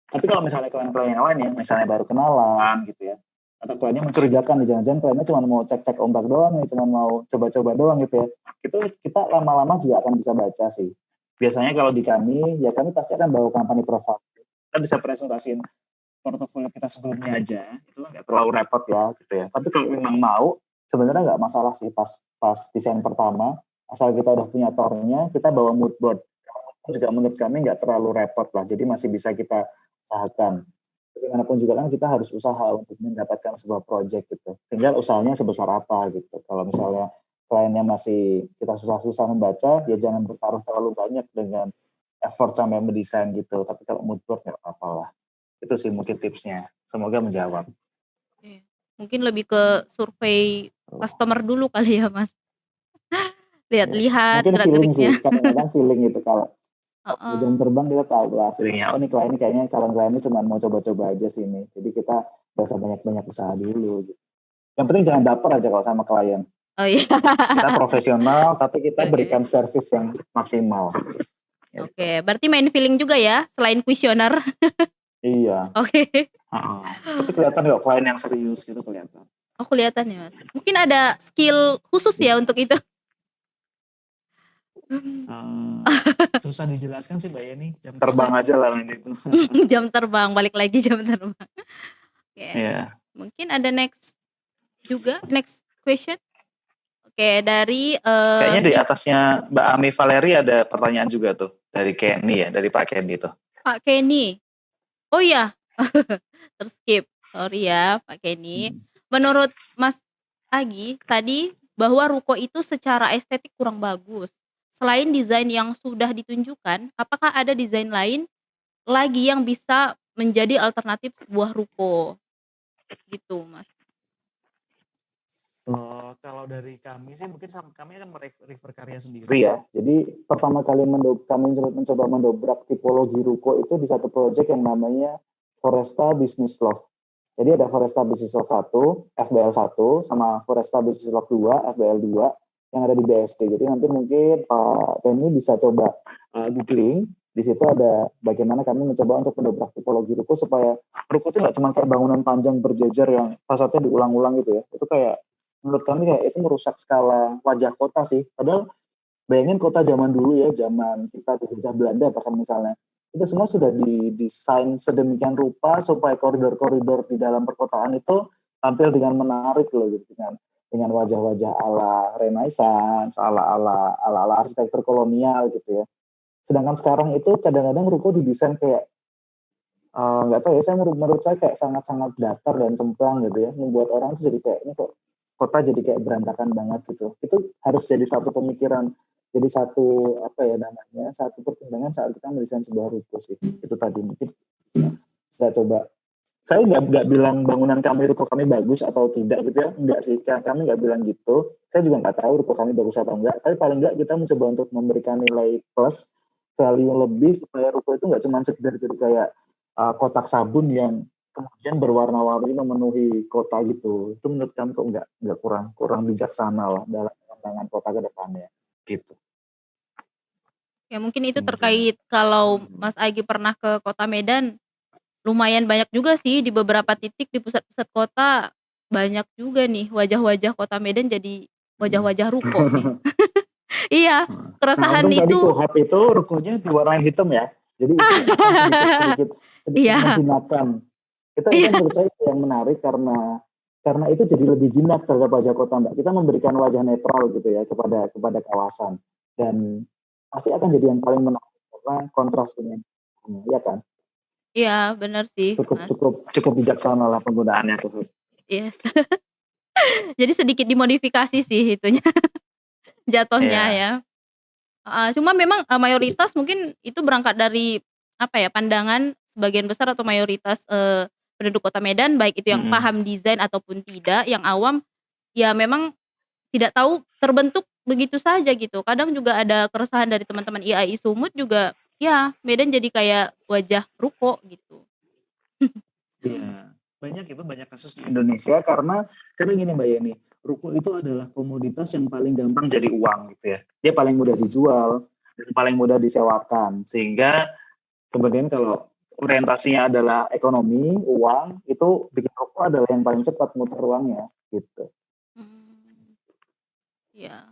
Speaker 6: Tapi kalau misalnya klien-klien yang lain ya, misalnya baru kenalan gitu ya, atau kliennya mencurigakan, jangan-jangan kliennya cuma mau cek-cek ombak doang nih, cuma mau coba-coba doang gitu ya, itu kita lama-lama juga akan bisa baca sih. Biasanya kalau di kami, ya kami pasti akan bawa company profile. Kita bisa presentasiin portofolio kita sebelumnya aja, itu nggak terlalu repot ya gitu ya. Tapi kalau memang mau, sebenarnya nggak masalah sih pas desain pertama, asal kita udah punya tornya, kita bawa mood board. Juga menurut kami nggak terlalu repot lah, jadi masih bisa kita usahakan. Bagaimanapun juga kan kita harus usaha untuk mendapatkan sebuah project gitu. Tinggal usahanya sebesar apa gitu. Kalau misalnya kliennya masih kita susah-susah membaca, ya jangan bertaruh terlalu banyak dengan effort sampai mendesain gitu. Tapi kalau mood board nggak apa-apa lah. Itu sih mungkin tipsnya. Semoga menjawab.
Speaker 1: Mungkin lebih ke survei customer dulu kali ya, Mas. Lihat-lihat gerak-geriknya.
Speaker 6: Kadang-kadang feeling gitu kalau jam terbang kita tahu lah feelingnya. Oh ini klien ini kayaknya calon klien ini cuma mau coba-coba aja sih ini. Jadi kita gak usah banyak-banyak usaha dulu. Gitu. Yang penting jangan baper aja kalau sama klien.
Speaker 1: Oh iya.
Speaker 6: Kita profesional tapi kita berikan service yang maksimal.
Speaker 1: Oke, berarti main feeling juga ya selain kuesioner.
Speaker 6: Iya.
Speaker 1: Oke.
Speaker 6: Tapi kelihatan kok klien yang serius gitu kelihatan.
Speaker 1: Oh kelihatan ya Mas. Mungkin ada skill khusus ya untuk itu.
Speaker 6: Susah dijelaskan sih Mbak Yeni. Jam terbang aja lah nanti itu.
Speaker 1: Jam terbang, balik lagi jam terbang. Oke.
Speaker 6: Yeah.
Speaker 1: Mungkin ada next question. Oke, dari
Speaker 6: kayaknya di atasnya Mbak Ami Valeri ada pertanyaan juga tuh dari Kenny ya, dari Pak Kenny tuh.
Speaker 1: Pak Kenny. Oh iya, Terskip. Sorry ya Pak Kenny.
Speaker 6: Hmm.
Speaker 1: Menurut Mas Agi tadi bahwa ruko itu secara estetik kurang bagus. Selain desain yang sudah ditunjukkan, apakah ada desain lain lagi yang bisa menjadi alternatif sebuah ruko? Gitu, Mas.
Speaker 6: Kalau dari kami sih mungkin kami akan merefer karya sendiri ya. Jadi pertama kali kami mencoba mendobrak tipologi ruko itu di satu proyek yang namanya Foresta Business Love. Jadi ada Foresta Business Love 1, FBL 1, sama Foresta Business Love 2, FBL 2 yang ada di BSD. Jadi nanti mungkin Pak Kenny bisa coba googling. Di situ ada bagaimana kami mencoba untuk mendobrak tipologi ruko supaya ruko itu nggak cuma kayak bangunan panjang berjejer yang fasadnya diulang-ulang gitu ya. Itu kayak menurut kami kayak itu merusak skala wajah kota sih. Padahal bayangin kota zaman dulu ya, zaman kita dijajah Belanda bahkan misalnya, itu semua sudah didesain sedemikian rupa supaya koridor-koridor di dalam perkotaan itu tampil dengan menarik loh gitu, dengan wajah-wajah ala Renaissance, ala arsitektur kolonial gitu ya. Sedangkan sekarang itu kadang-kadang ruko didesain kayak nggak tahu ya, menurut saya kayak sangat-sangat datar dan cemplang gitu ya, membuat orang tuh jadi kayak ini kok kota jadi kayak berantakan banget gitu. Itu harus jadi satu pemikiran, jadi satu apa ya namanya, satu pertimbangan saat kita mendesain sebuah ruko sih. Itu tadi mungkin saya coba. Saya nggak bilang bangunan kami, ruko kami bagus atau tidak gitu ya, enggak sih. Kami nggak bilang gitu. Saya juga nggak tahu ruko kami bagus atau enggak. Tapi paling nggak kita mencoba untuk memberikan nilai plus, value lebih supaya ruko itu nggak cuma sekedar jadi kayak kotak sabun yang kemudian berwarna-warni memenuhi kota gitu. Itu menurut kami kok nggak kurang bijaksana lah dalam pengembangan kota ke depannya gitu.
Speaker 1: Ya mungkin itu terkait kalau Mas Agi pernah ke Kota Medan, lumayan banyak juga sih di beberapa titik di pusat-pusat kota, banyak juga nih wajah-wajah Kota Medan jadi wajah-wajah ruko nih. Iya,
Speaker 6: Nah
Speaker 1: keresahan
Speaker 6: untung tadi
Speaker 1: itu
Speaker 6: Kohab itu rukonya diwarnai hitam ya. Jadi itu akan sedikit
Speaker 1: iya,
Speaker 6: menjinakkan. Itu
Speaker 1: iya,
Speaker 6: menurut saya yang menarik karena itu jadi lebih jinak terhadap wajah kota Mbak. Kita memberikan wajah netral gitu ya kepada kawasan dan pasti akan jadi yang paling menarik karena kontras dengan ya kan.
Speaker 1: iya bener sih
Speaker 6: Cukup
Speaker 1: Mas,
Speaker 6: cukup cukup bijaksana lah penggunaannya tuh.
Speaker 1: iya. Jadi sedikit dimodifikasi sih itunya, jatuhnya
Speaker 6: Iya.
Speaker 1: ya. Heeh, cuma memang, mayoritas mungkin itu berangkat dari, apa ya, pandangan sebagian besar atau mayoritas, penduduk Kota Medan baik itu yang
Speaker 6: Mm-mm.
Speaker 1: paham desain ataupun tidak, yang awam, ya memang tidak tahu terbentuk begitu saja gitu. Kadang juga ada keresahan dari teman-teman IAI Sumut juga, ya Medan jadi kayak wajah ruko gitu.
Speaker 6: Iya, banyak kasus di Indonesia karena gini Mbak Yeni, ruko itu adalah komoditas yang paling gampang jadi uang gitu ya. Dia paling mudah dijual dan paling mudah disewakan. Sehingga kemudian kalau orientasinya adalah ekonomi, uang, itu bikin ruko adalah yang paling cepat muter uangnya gitu.
Speaker 1: Mmm, iya,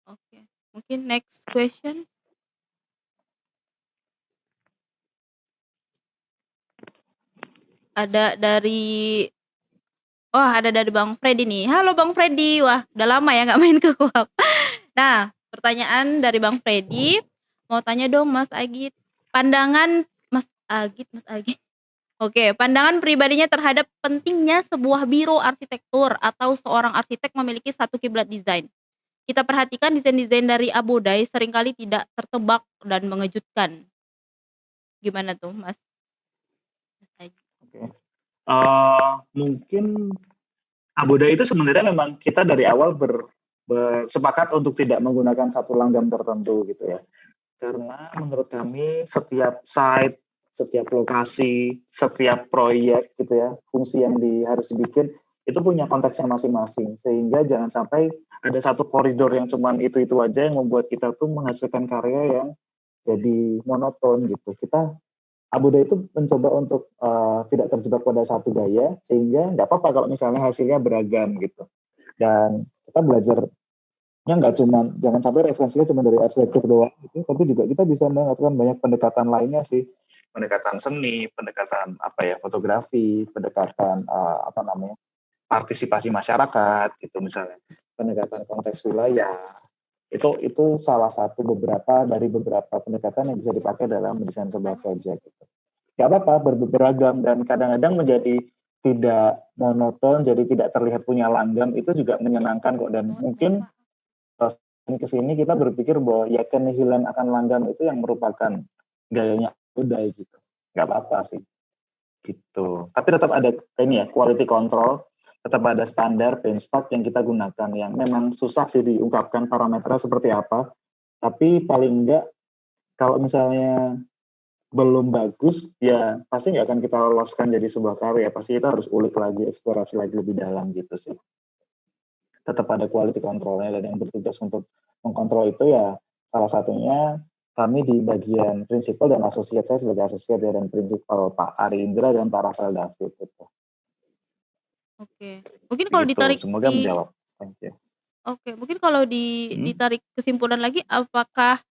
Speaker 1: oke. Mungkin next question ada dari ada dari Bang Freddy nih. Halo Bang Freddy, wah udah lama ya nggak main ke Koap. Nah, pertanyaan dari Bang Freddy, mau tanya dong Mas Agit, pandangan Mas Agit. Oke, pandangan pribadinya terhadap pentingnya sebuah biro arsitektur atau seorang arsitek memiliki satu kiblat desain. Kita perhatikan desain-desain dari Abodai seringkali tidak tertebak dan mengejutkan. Gimana tuh Mas Agit?
Speaker 6: Oke. Mungkin Aboda itu sebenarnya memang kita dari awal bersepakat untuk tidak menggunakan satu langgam tertentu gitu ya. Karena menurut kami setiap site, setiap lokasi, setiap proyek gitu ya, fungsi yang harus dibikin itu punya konteksnya masing-masing. Sehingga jangan sampai ada satu koridor yang cuman itu-itu aja yang membuat kita tuh menghasilkan karya yang jadi monoton gitu. Abuda itu mencoba untuk tidak terjebak pada satu gaya, sehingga nggak apa-apa kalau misalnya hasilnya beragam gitu. Dan kita belajarnya nggak cuma, jangan sampai referensinya cuma dari arsitektur doang gitu, tapi juga kita bisa melakukan banyak pendekatan lainnya sih, pendekatan seni, pendekatan apa ya, fotografi, pendekatan partisipasi masyarakat gitu misalnya, pendekatan konteks wilayah. Itu salah satu dari beberapa pendekatan yang bisa dipakai dalam mendesain sebuah proyek gitu. nggak apa-apa beragam, dan kadang-kadang menjadi tidak monoton, jadi tidak terlihat punya langgam, itu juga menyenangkan kok. Dan mungkin kesini kita berpikir bahwa ya kenihilan akan langgam itu yang merupakan gayanya Abodai gitu, nggak apa-apa sih gitu. Tapi tetap ada ini ya, quality control, tetap ada standar benchmark yang kita gunakan, yang memang susah sih diungkapkan parameternya seperti apa, tapi paling enggak kalau misalnya belum bagus, ya pasti nggak akan kita loloskan jadi sebuah karya. Pasti kita harus ulik lagi, eksplorasi lagi lebih dalam gitu sih. Tetap ada quality controlnya, dan yang bertugas untuk mengkontrol itu ya salah satunya kami di bagian prinsipal dan asosiat, saya sebagai asosiat ya, dan prinsipal Pak Ari Indra dan Pak Rafael David gitu.
Speaker 1: Oke. Mungkin kalau
Speaker 6: Begitu,
Speaker 1: ditarik
Speaker 6: semoga
Speaker 1: di
Speaker 6: menjawab. Thank you.
Speaker 1: Oke, mungkin kalau ditarik kesimpulan lagi, apakah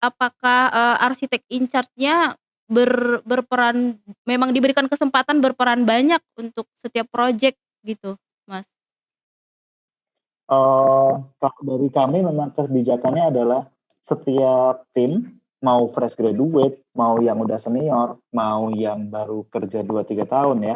Speaker 1: apakah, arsitek in charge-nya berperan, memang diberikan kesempatan berperan banyak untuk setiap project gitu, Mas?
Speaker 6: Kalau dari kami memang kebijakannya adalah setiap tim, mau fresh graduate, mau yang udah senior, mau yang baru kerja 2-3 tahun ya,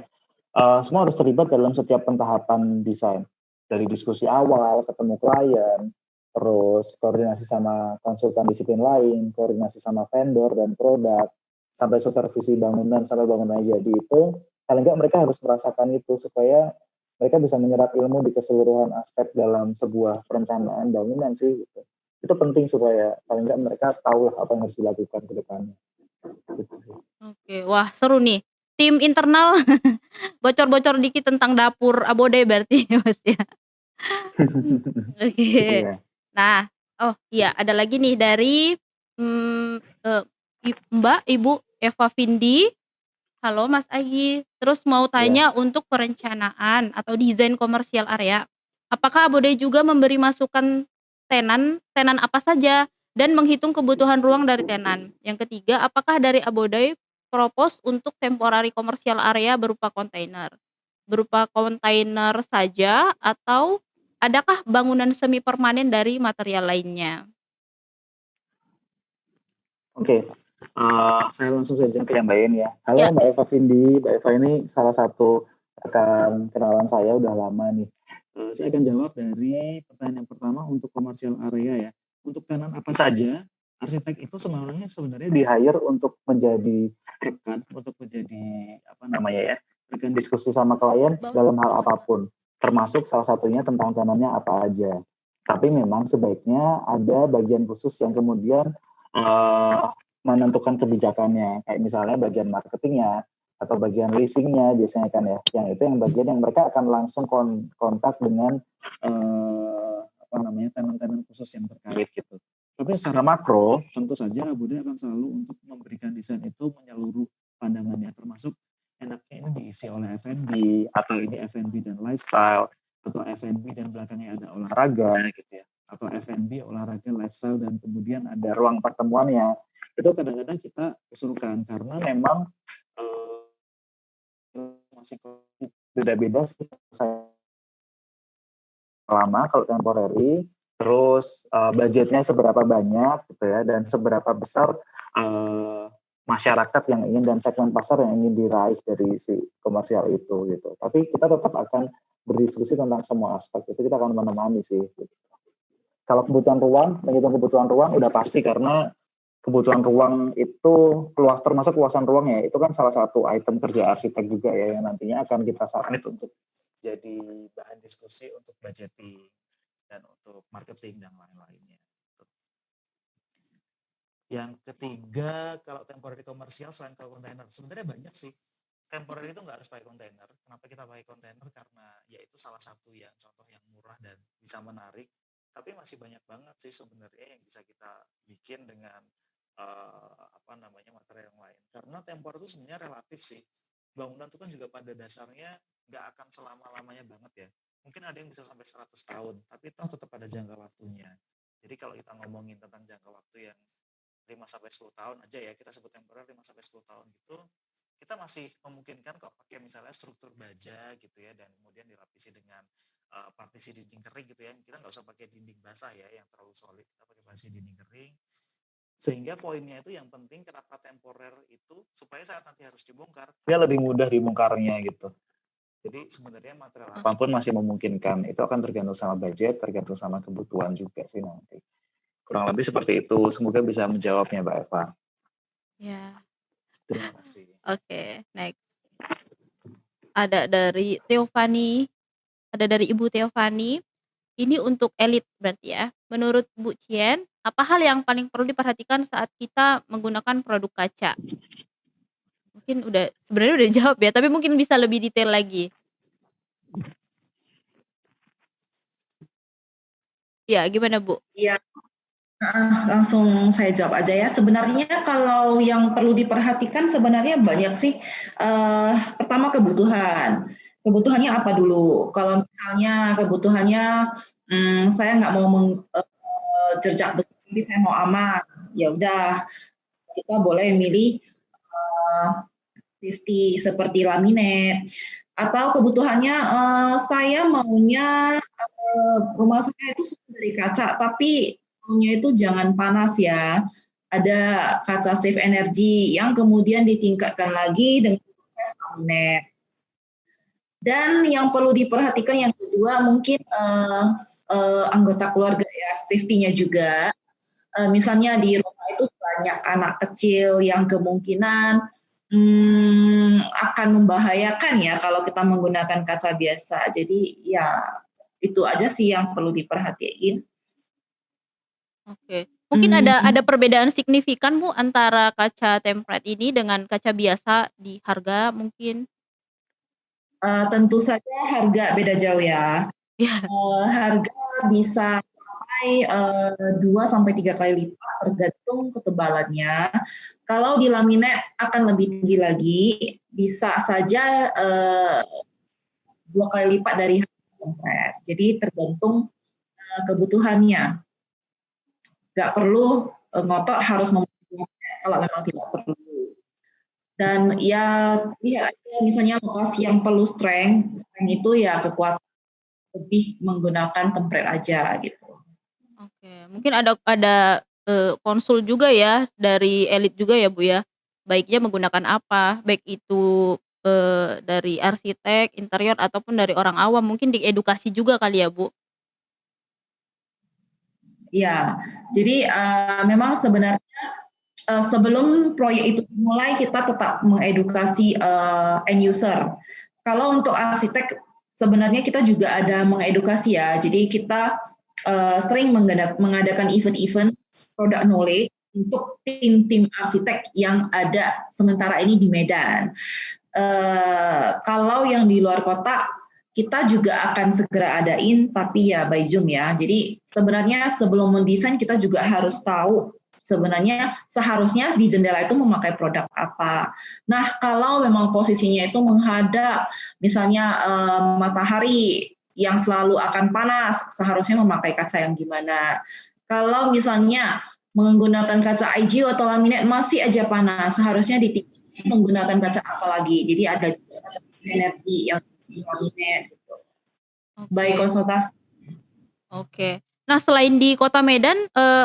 Speaker 6: semua harus terlibat dalam setiap pentahapan desain. Dari diskusi awal, ketemu klien, terus koordinasi sama konsultan disiplin lain, koordinasi sama vendor dan produk, sampai supervisi bangunan, sampai bangunannya jadi, itu paling nggak mereka harus merasakan itu supaya mereka bisa menyerap ilmu di keseluruhan aspek dalam sebuah perencanaan bangunan sih gitu. Itu penting supaya paling nggak mereka tahu lah apa yang harus dilakukan ke depannya. Gitu sih.
Speaker 1: Oke, wah seru nih. Tim internal bocor-bocor dikit tentang dapur Abode berarti ya, Mas, ya? Oke.
Speaker 6: Iya.
Speaker 1: Nah, oh iya ada lagi nih dari, mmm, eee, Mbak, Ibu Eva Vindi. Halo Mas Agi, terus mau
Speaker 6: Iya.
Speaker 1: tanya untuk perencanaan atau desain komersial area, apakah Abode juga memberi masukan tenan, tenan apa saja, dan menghitung kebutuhan ruang dari tenan? Yang ketiga, apakah dari Abode propose untuk temporary komersial area berupa kontainer saja atau adakah bangunan semi permanen dari material lainnya?
Speaker 6: Oke. Saya langsung saja ke yang Mbak Yen ya.
Speaker 1: Ya,
Speaker 6: Halo Mbak Eva Vindi. Mbak Eva ini salah satu rekan kenalan saya udah lama nih. Saya akan jawab dari pertanyaan yang pertama untuk komersial area ya. Untuk tenan apa saja, arsitek itu sebenarnya di-hire untuk menjadi rekan, untuk menjadi apa namanya ya, rekan diskusi sama klien dalam hal apapun. Termasuk salah satunya tentang tenannya apa aja. Tapi memang sebaiknya ada bagian khusus yang kemudian menentukan kebijakannya, kayak misalnya bagian marketingnya atau bagian leasingnya biasanya kan ya, yang itu yang bagian yang mereka akan langsung kontak dengan apa namanya tenan-tenan khusus yang terkait gitu. Tapi secara makro tentu saja Abode akan selalu untuk memberikan desain itu menyeluruh pandangannya, termasuk enaknya ini diisi oleh F&B atau ini F&B dan lifestyle, atau F&B dan belakangnya ada olahraga gitu ya, atau F&B olahraga lifestyle dan kemudian ada ruang pertemuannya. Itu kadang-kadang kita usulkan karena memang masih beda-beda sih. Saya lama kalau temporary, terus budgetnya seberapa banyak gitu ya, dan seberapa besar masyarakat yang ingin dan segmen pasar yang ingin diraih dari si komersial itu gitu. Tapi kita tetap akan berdiskusi tentang semua aspek itu, kita akan menemani sih. Gitu. Kalau kebutuhan ruang, menghitung kebutuhan ruang udah pasti, karena kebutuhan ruang itu termasuk luasan ruang ya, itu kan salah satu item kerja arsitek juga ya, yang nantinya akan kita submit untuk jadi bahan diskusi untuk budgeting dan untuk marketing dan lain-lainnya. Yang ketiga, kalau temporary komersial selain kalau kontainer, sebenarnya banyak sih. Temporary itu nggak harus pakai kontainer. Kenapa kita pakai kontainer? Karena ya itu salah satu ya contoh yang murah dan bisa menarik. Tapi masih banyak banget sih sebenarnya yang bisa kita bikin dengan apa namanya material yang lain. Karena tempor itu sebenarnya relatif sih. Bangunan itu kan juga pada dasarnya nggak akan selama-lamanya banget ya. Mungkin ada yang bisa sampai 100 tahun, tapi toh tetap ada jangka waktunya. Jadi kalau kita ngomongin tentang jangka waktu yang 5-10 tahun aja ya, kita sebut temporer 5-10 tahun gitu, kita masih memungkinkan kok pakai misalnya struktur baja gitu ya, dan kemudian dilapisi dengan partisi dinding kering gitu ya. Kita nggak usah pakai dinding basah ya yang terlalu solid, kita pakai partisi dinding kering. Sehingga poinnya itu yang penting kenapa temporer itu supaya saat nanti harus dibongkar, dia lebih mudah dibongkarnya gitu. Jadi sebenarnya material apapun masih memungkinkan. Itu akan tergantung sama budget, tergantung sama kebutuhan juga sih nanti. Kurang lebih seperti itu. Semoga bisa menjawabnya, Mbak Eva.
Speaker 1: Ya.
Speaker 6: Terima kasih.
Speaker 1: Oke, next. Ada dari Teofani, ada dari Ibu Teofani. Ini untuk elit berarti ya. Menurut Bu Chien, apa hal yang paling perlu diperhatikan saat kita menggunakan produk kaca? Mungkin sebenarnya udah dijawab ya, tapi mungkin bisa lebih detail lagi. Ya, gimana Bu?
Speaker 3: Iya, langsung saya jawab aja ya. Sebenarnya kalau yang perlu diperhatikan sebenarnya banyak sih. Pertama kebutuhan. Kebutuhannya apa dulu? Kalau misalnya kebutuhannya saya nggak mau jerjak besar, tapi saya mau aman. Ya udah, kita boleh milih safety seperti laminate. Atau kebutuhannya saya maunya rumah saya itu semua dari kaca, tapi maunya itu jangan panas ya. Ada kaca safe energy yang kemudian ditingkatkan lagi dengan proses laminate. Dan yang perlu diperhatikan yang kedua mungkin anggota keluarga ya, safety-nya juga. Misalnya di rumah itu banyak anak kecil yang kemungkinan akan membahayakan ya kalau kita menggunakan kaca biasa. Jadi ya itu aja sih yang perlu diperhatiin.
Speaker 1: Oke. Mungkin ada perbedaan signifikan Bu antara kaca tempered ini dengan kaca biasa di harga mungkin?
Speaker 3: Tentu saja harga beda jauh ya.
Speaker 1: Ya.
Speaker 3: Harga bisa sampai 2-3 kali lipat tergantung ketebalannya. Kalau di laminate akan lebih tinggi lagi, bisa saja 2 kali lipat dari harga tempered. Jadi tergantung kebutuhannya. Nggak perlu ngotot harus memilih kalau memang tidak perlu. Dan ya lihat aja misalnya lokasi yang perlu strength itu ya kekuatan lebih menggunakan tempered aja gitu.
Speaker 1: Oke, mungkin ada konsul juga ya dari elit juga ya Bu ya. Baiknya menggunakan apa? Baik itu dari arsitek, interior ataupun dari orang awam, mungkin diedukasi juga kali ya Bu?
Speaker 3: Ya, jadi memang sebenarnya sebelum proyek itu dimulai kita tetap mengedukasi end user. Kalau untuk arsitek sebenarnya kita juga ada mengedukasi ya. Jadi kita sering mengadakan event-event product knowledge untuk tim-tim arsitek yang ada sementara ini di Medan. Kalau yang di luar kota kita juga akan segera adain, tapi ya by Zoom ya. Jadi sebenarnya sebelum mendesain kita juga harus tahu sebenarnya seharusnya di jendela itu memakai produk apa. Nah, kalau memang posisinya itu menghadap misalnya matahari yang selalu akan panas, seharusnya memakai kaca yang gimana. Kalau misalnya menggunakan kaca IGO atau laminate masih aja panas, seharusnya menggunakan kaca apa lagi. Jadi ada juga kaca energi yang di laminate gitu. Baik konsultasi.
Speaker 1: Oke. Nah, selain di Kota Medan,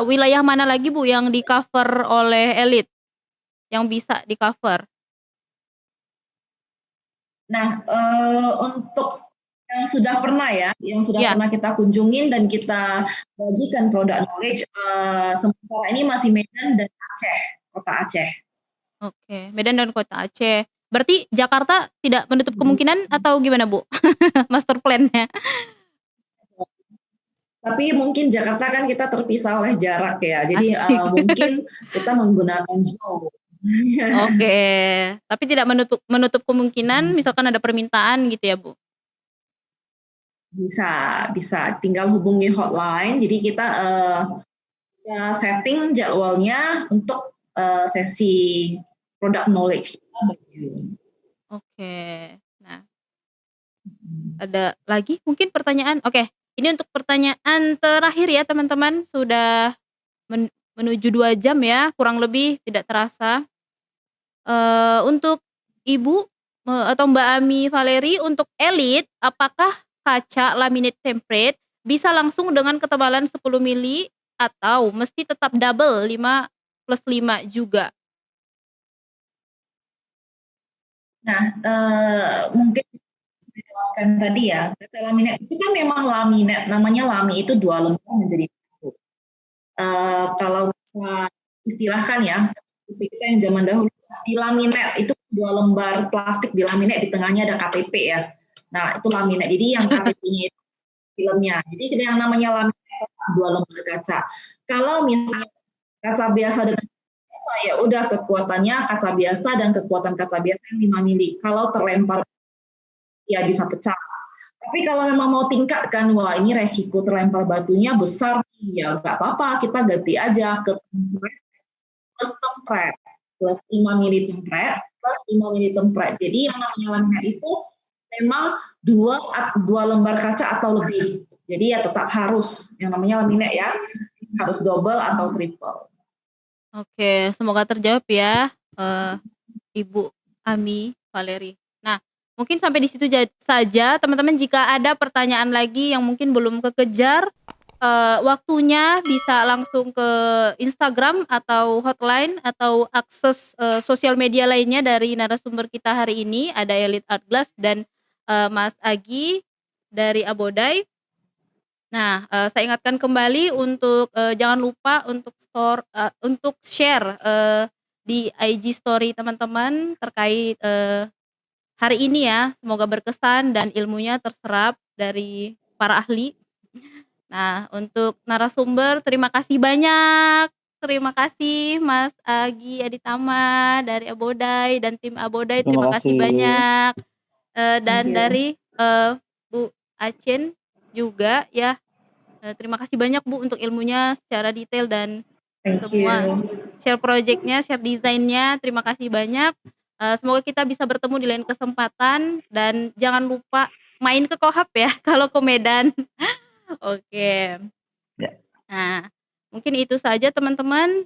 Speaker 1: wilayah mana lagi Bu yang di-cover oleh elit? Yang bisa di-cover?
Speaker 3: Nah, untuk yang sudah pernah ya, yang sudah
Speaker 1: Ya.
Speaker 3: pernah kita kunjungin dan kita bagikan product knowledge, sementara ini masih Medan dan Aceh, Kota Aceh.
Speaker 1: Oke, Medan dan Kota Aceh. Berarti Jakarta tidak menutup kemungkinan atau gimana Bu? Master plan-nya?
Speaker 3: Tapi mungkin Jakarta kan kita terpisah oleh jarak ya, jadi mungkin kita menggunakan Zoom.
Speaker 1: Oke, tapi tidak menutup kemungkinan misalkan ada permintaan gitu ya Bu?
Speaker 3: Bisa. Tinggal hubungi hotline. Jadi kita setting jadwalnya untuk sesi product knowledge kita bagi.
Speaker 1: Oke. Nah, ada lagi mungkin pertanyaan? Oke, ini untuk pertanyaan terakhir ya teman-teman. Sudah menuju 2 jam ya, kurang lebih tidak terasa. Untuk Ibu atau Mbak Ami Valeri, untuk elit, apakah kaca laminate tempered bisa langsung dengan ketebalan 10 mili atau mesti tetap double 50 +5 juga?
Speaker 3: Nah, mungkin dijelaskan tadi ya, kaca laminat itu kan memang laminat, namanya lami itu 2 lembar menjadi satu. Kalau kita istilahkan ya, kita yang zaman dahulu di laminat itu 2 lembar plastik di laminat, di tengahnya ada KTP ya. Nah, itu laminat. Jadi yang KTP-nya itu filmnya. Jadi yang namanya laminat 2 lembar kaca. Kalau misalnya kaca biasa dengan biasa, ya udah kekuatannya kaca biasa dan kekuatan kaca biasa yang 5 mili. Kalau terlempar ya bisa pecah. Tapi kalau memang mau tingkatkan, wah ini resiko terlempar batunya besar, ya nggak apa-apa, kita ganti aja ke tempret plus 5 mili tempret plus 5 mili tempret. Jadi yang namanya laminat itu memang dua lembar kaca atau lebih. Jadi ya tetap harus yang namanya laminat ya, harus double atau triple.
Speaker 1: Oke, semoga terjawab ya, Ibu Ami Valeri. Nah, mungkin sampai di situ saja teman-teman. Jika ada pertanyaan lagi yang mungkin belum kekejar waktunya, bisa langsung ke Instagram atau hotline atau akses sosial media lainnya dari narasumber kita hari ini. Ada Elite Art Glass dan Mas Agi dari Abodai. Nah, saya ingatkan kembali untuk jangan lupa untuk share di IG story teman-teman terkait hari ini ya. Semoga berkesan dan ilmunya terserap dari para ahli. Nah, untuk narasumber terima kasih banyak. Terima kasih Mas Agi Aditama dari Abodai dan tim Abodai, terima
Speaker 6: Terima
Speaker 1: kasih
Speaker 6: kasih.
Speaker 1: banyak. Dan
Speaker 3: Thank you.
Speaker 1: dari Bu Acen juga ya, terima kasih banyak Bu untuk ilmunya secara detail dan
Speaker 3: Thank
Speaker 1: semua
Speaker 3: you.
Speaker 1: share project-nya, share desainnya. Terima kasih banyak. Semoga kita bisa bertemu di lain kesempatan dan jangan lupa main ke Kohab ya kalau ke Medan. Oke.
Speaker 6: Ya.
Speaker 1: Nah, mungkin itu saja teman-teman.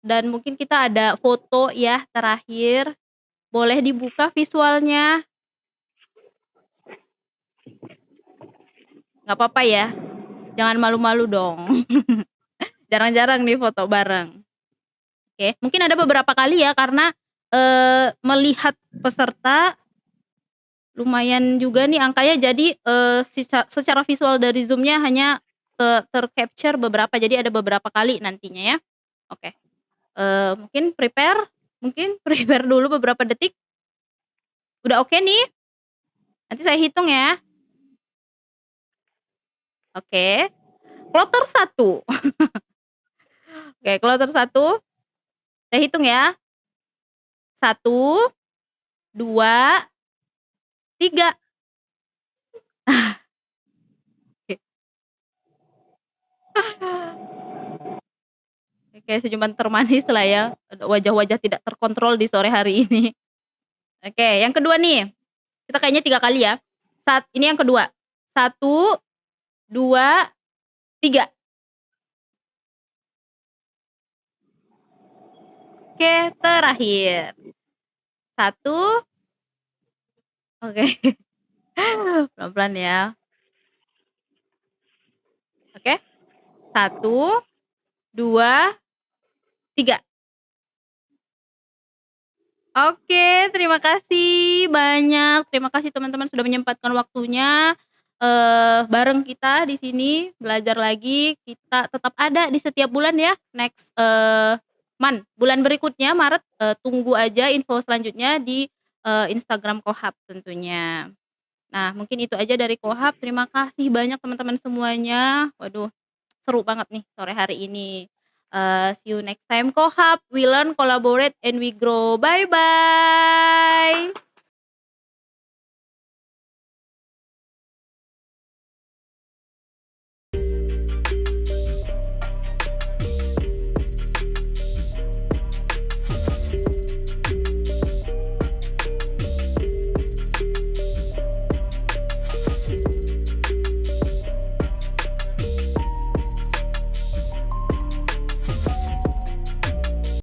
Speaker 1: Dan mungkin kita ada foto ya terakhir. Boleh dibuka visualnya. Nggak apa-apa ya. Jangan malu-malu dong. Jarang-jarang nih foto bareng. Oke, mungkin ada beberapa kali ya karena melihat peserta lumayan juga nih angkanya, jadi secara visual dari Zoom-nya hanya tercapture beberapa, jadi ada beberapa kali nantinya ya. Oke. Mungkin prepare dulu beberapa detik. Udah oke nih? Nanti saya hitung ya. Oke. Kloter 1. Oke, kloter 1. Saya hitung ya. 1, 2, 3. Oke. Oke, senyuman termanis lah ya. Wajah-wajah tidak terkontrol di sore hari ini. Oke, yang kedua nih. Kita kayaknya 3 kali ya. Ini yang kedua. 1, 2, 3. Oke, terakhir. 1. Oke. Pelan-pelan ya. Oke. 1, 2, 3. Oke, terima kasih banyak. Terima kasih teman-teman sudah menyempatkan waktunya bareng kita di sini belajar lagi. Kita tetap ada di setiap bulan ya. Next bulan berikutnya Maret, tunggu aja info selanjutnya di Instagram Kohab tentunya. Nah, mungkin itu aja dari Kohab. Terima kasih banyak teman-teman semuanya. Waduh, seru banget nih sore hari ini. See you next time Kohab. We learn, collaborate, and we grow. Bye-bye.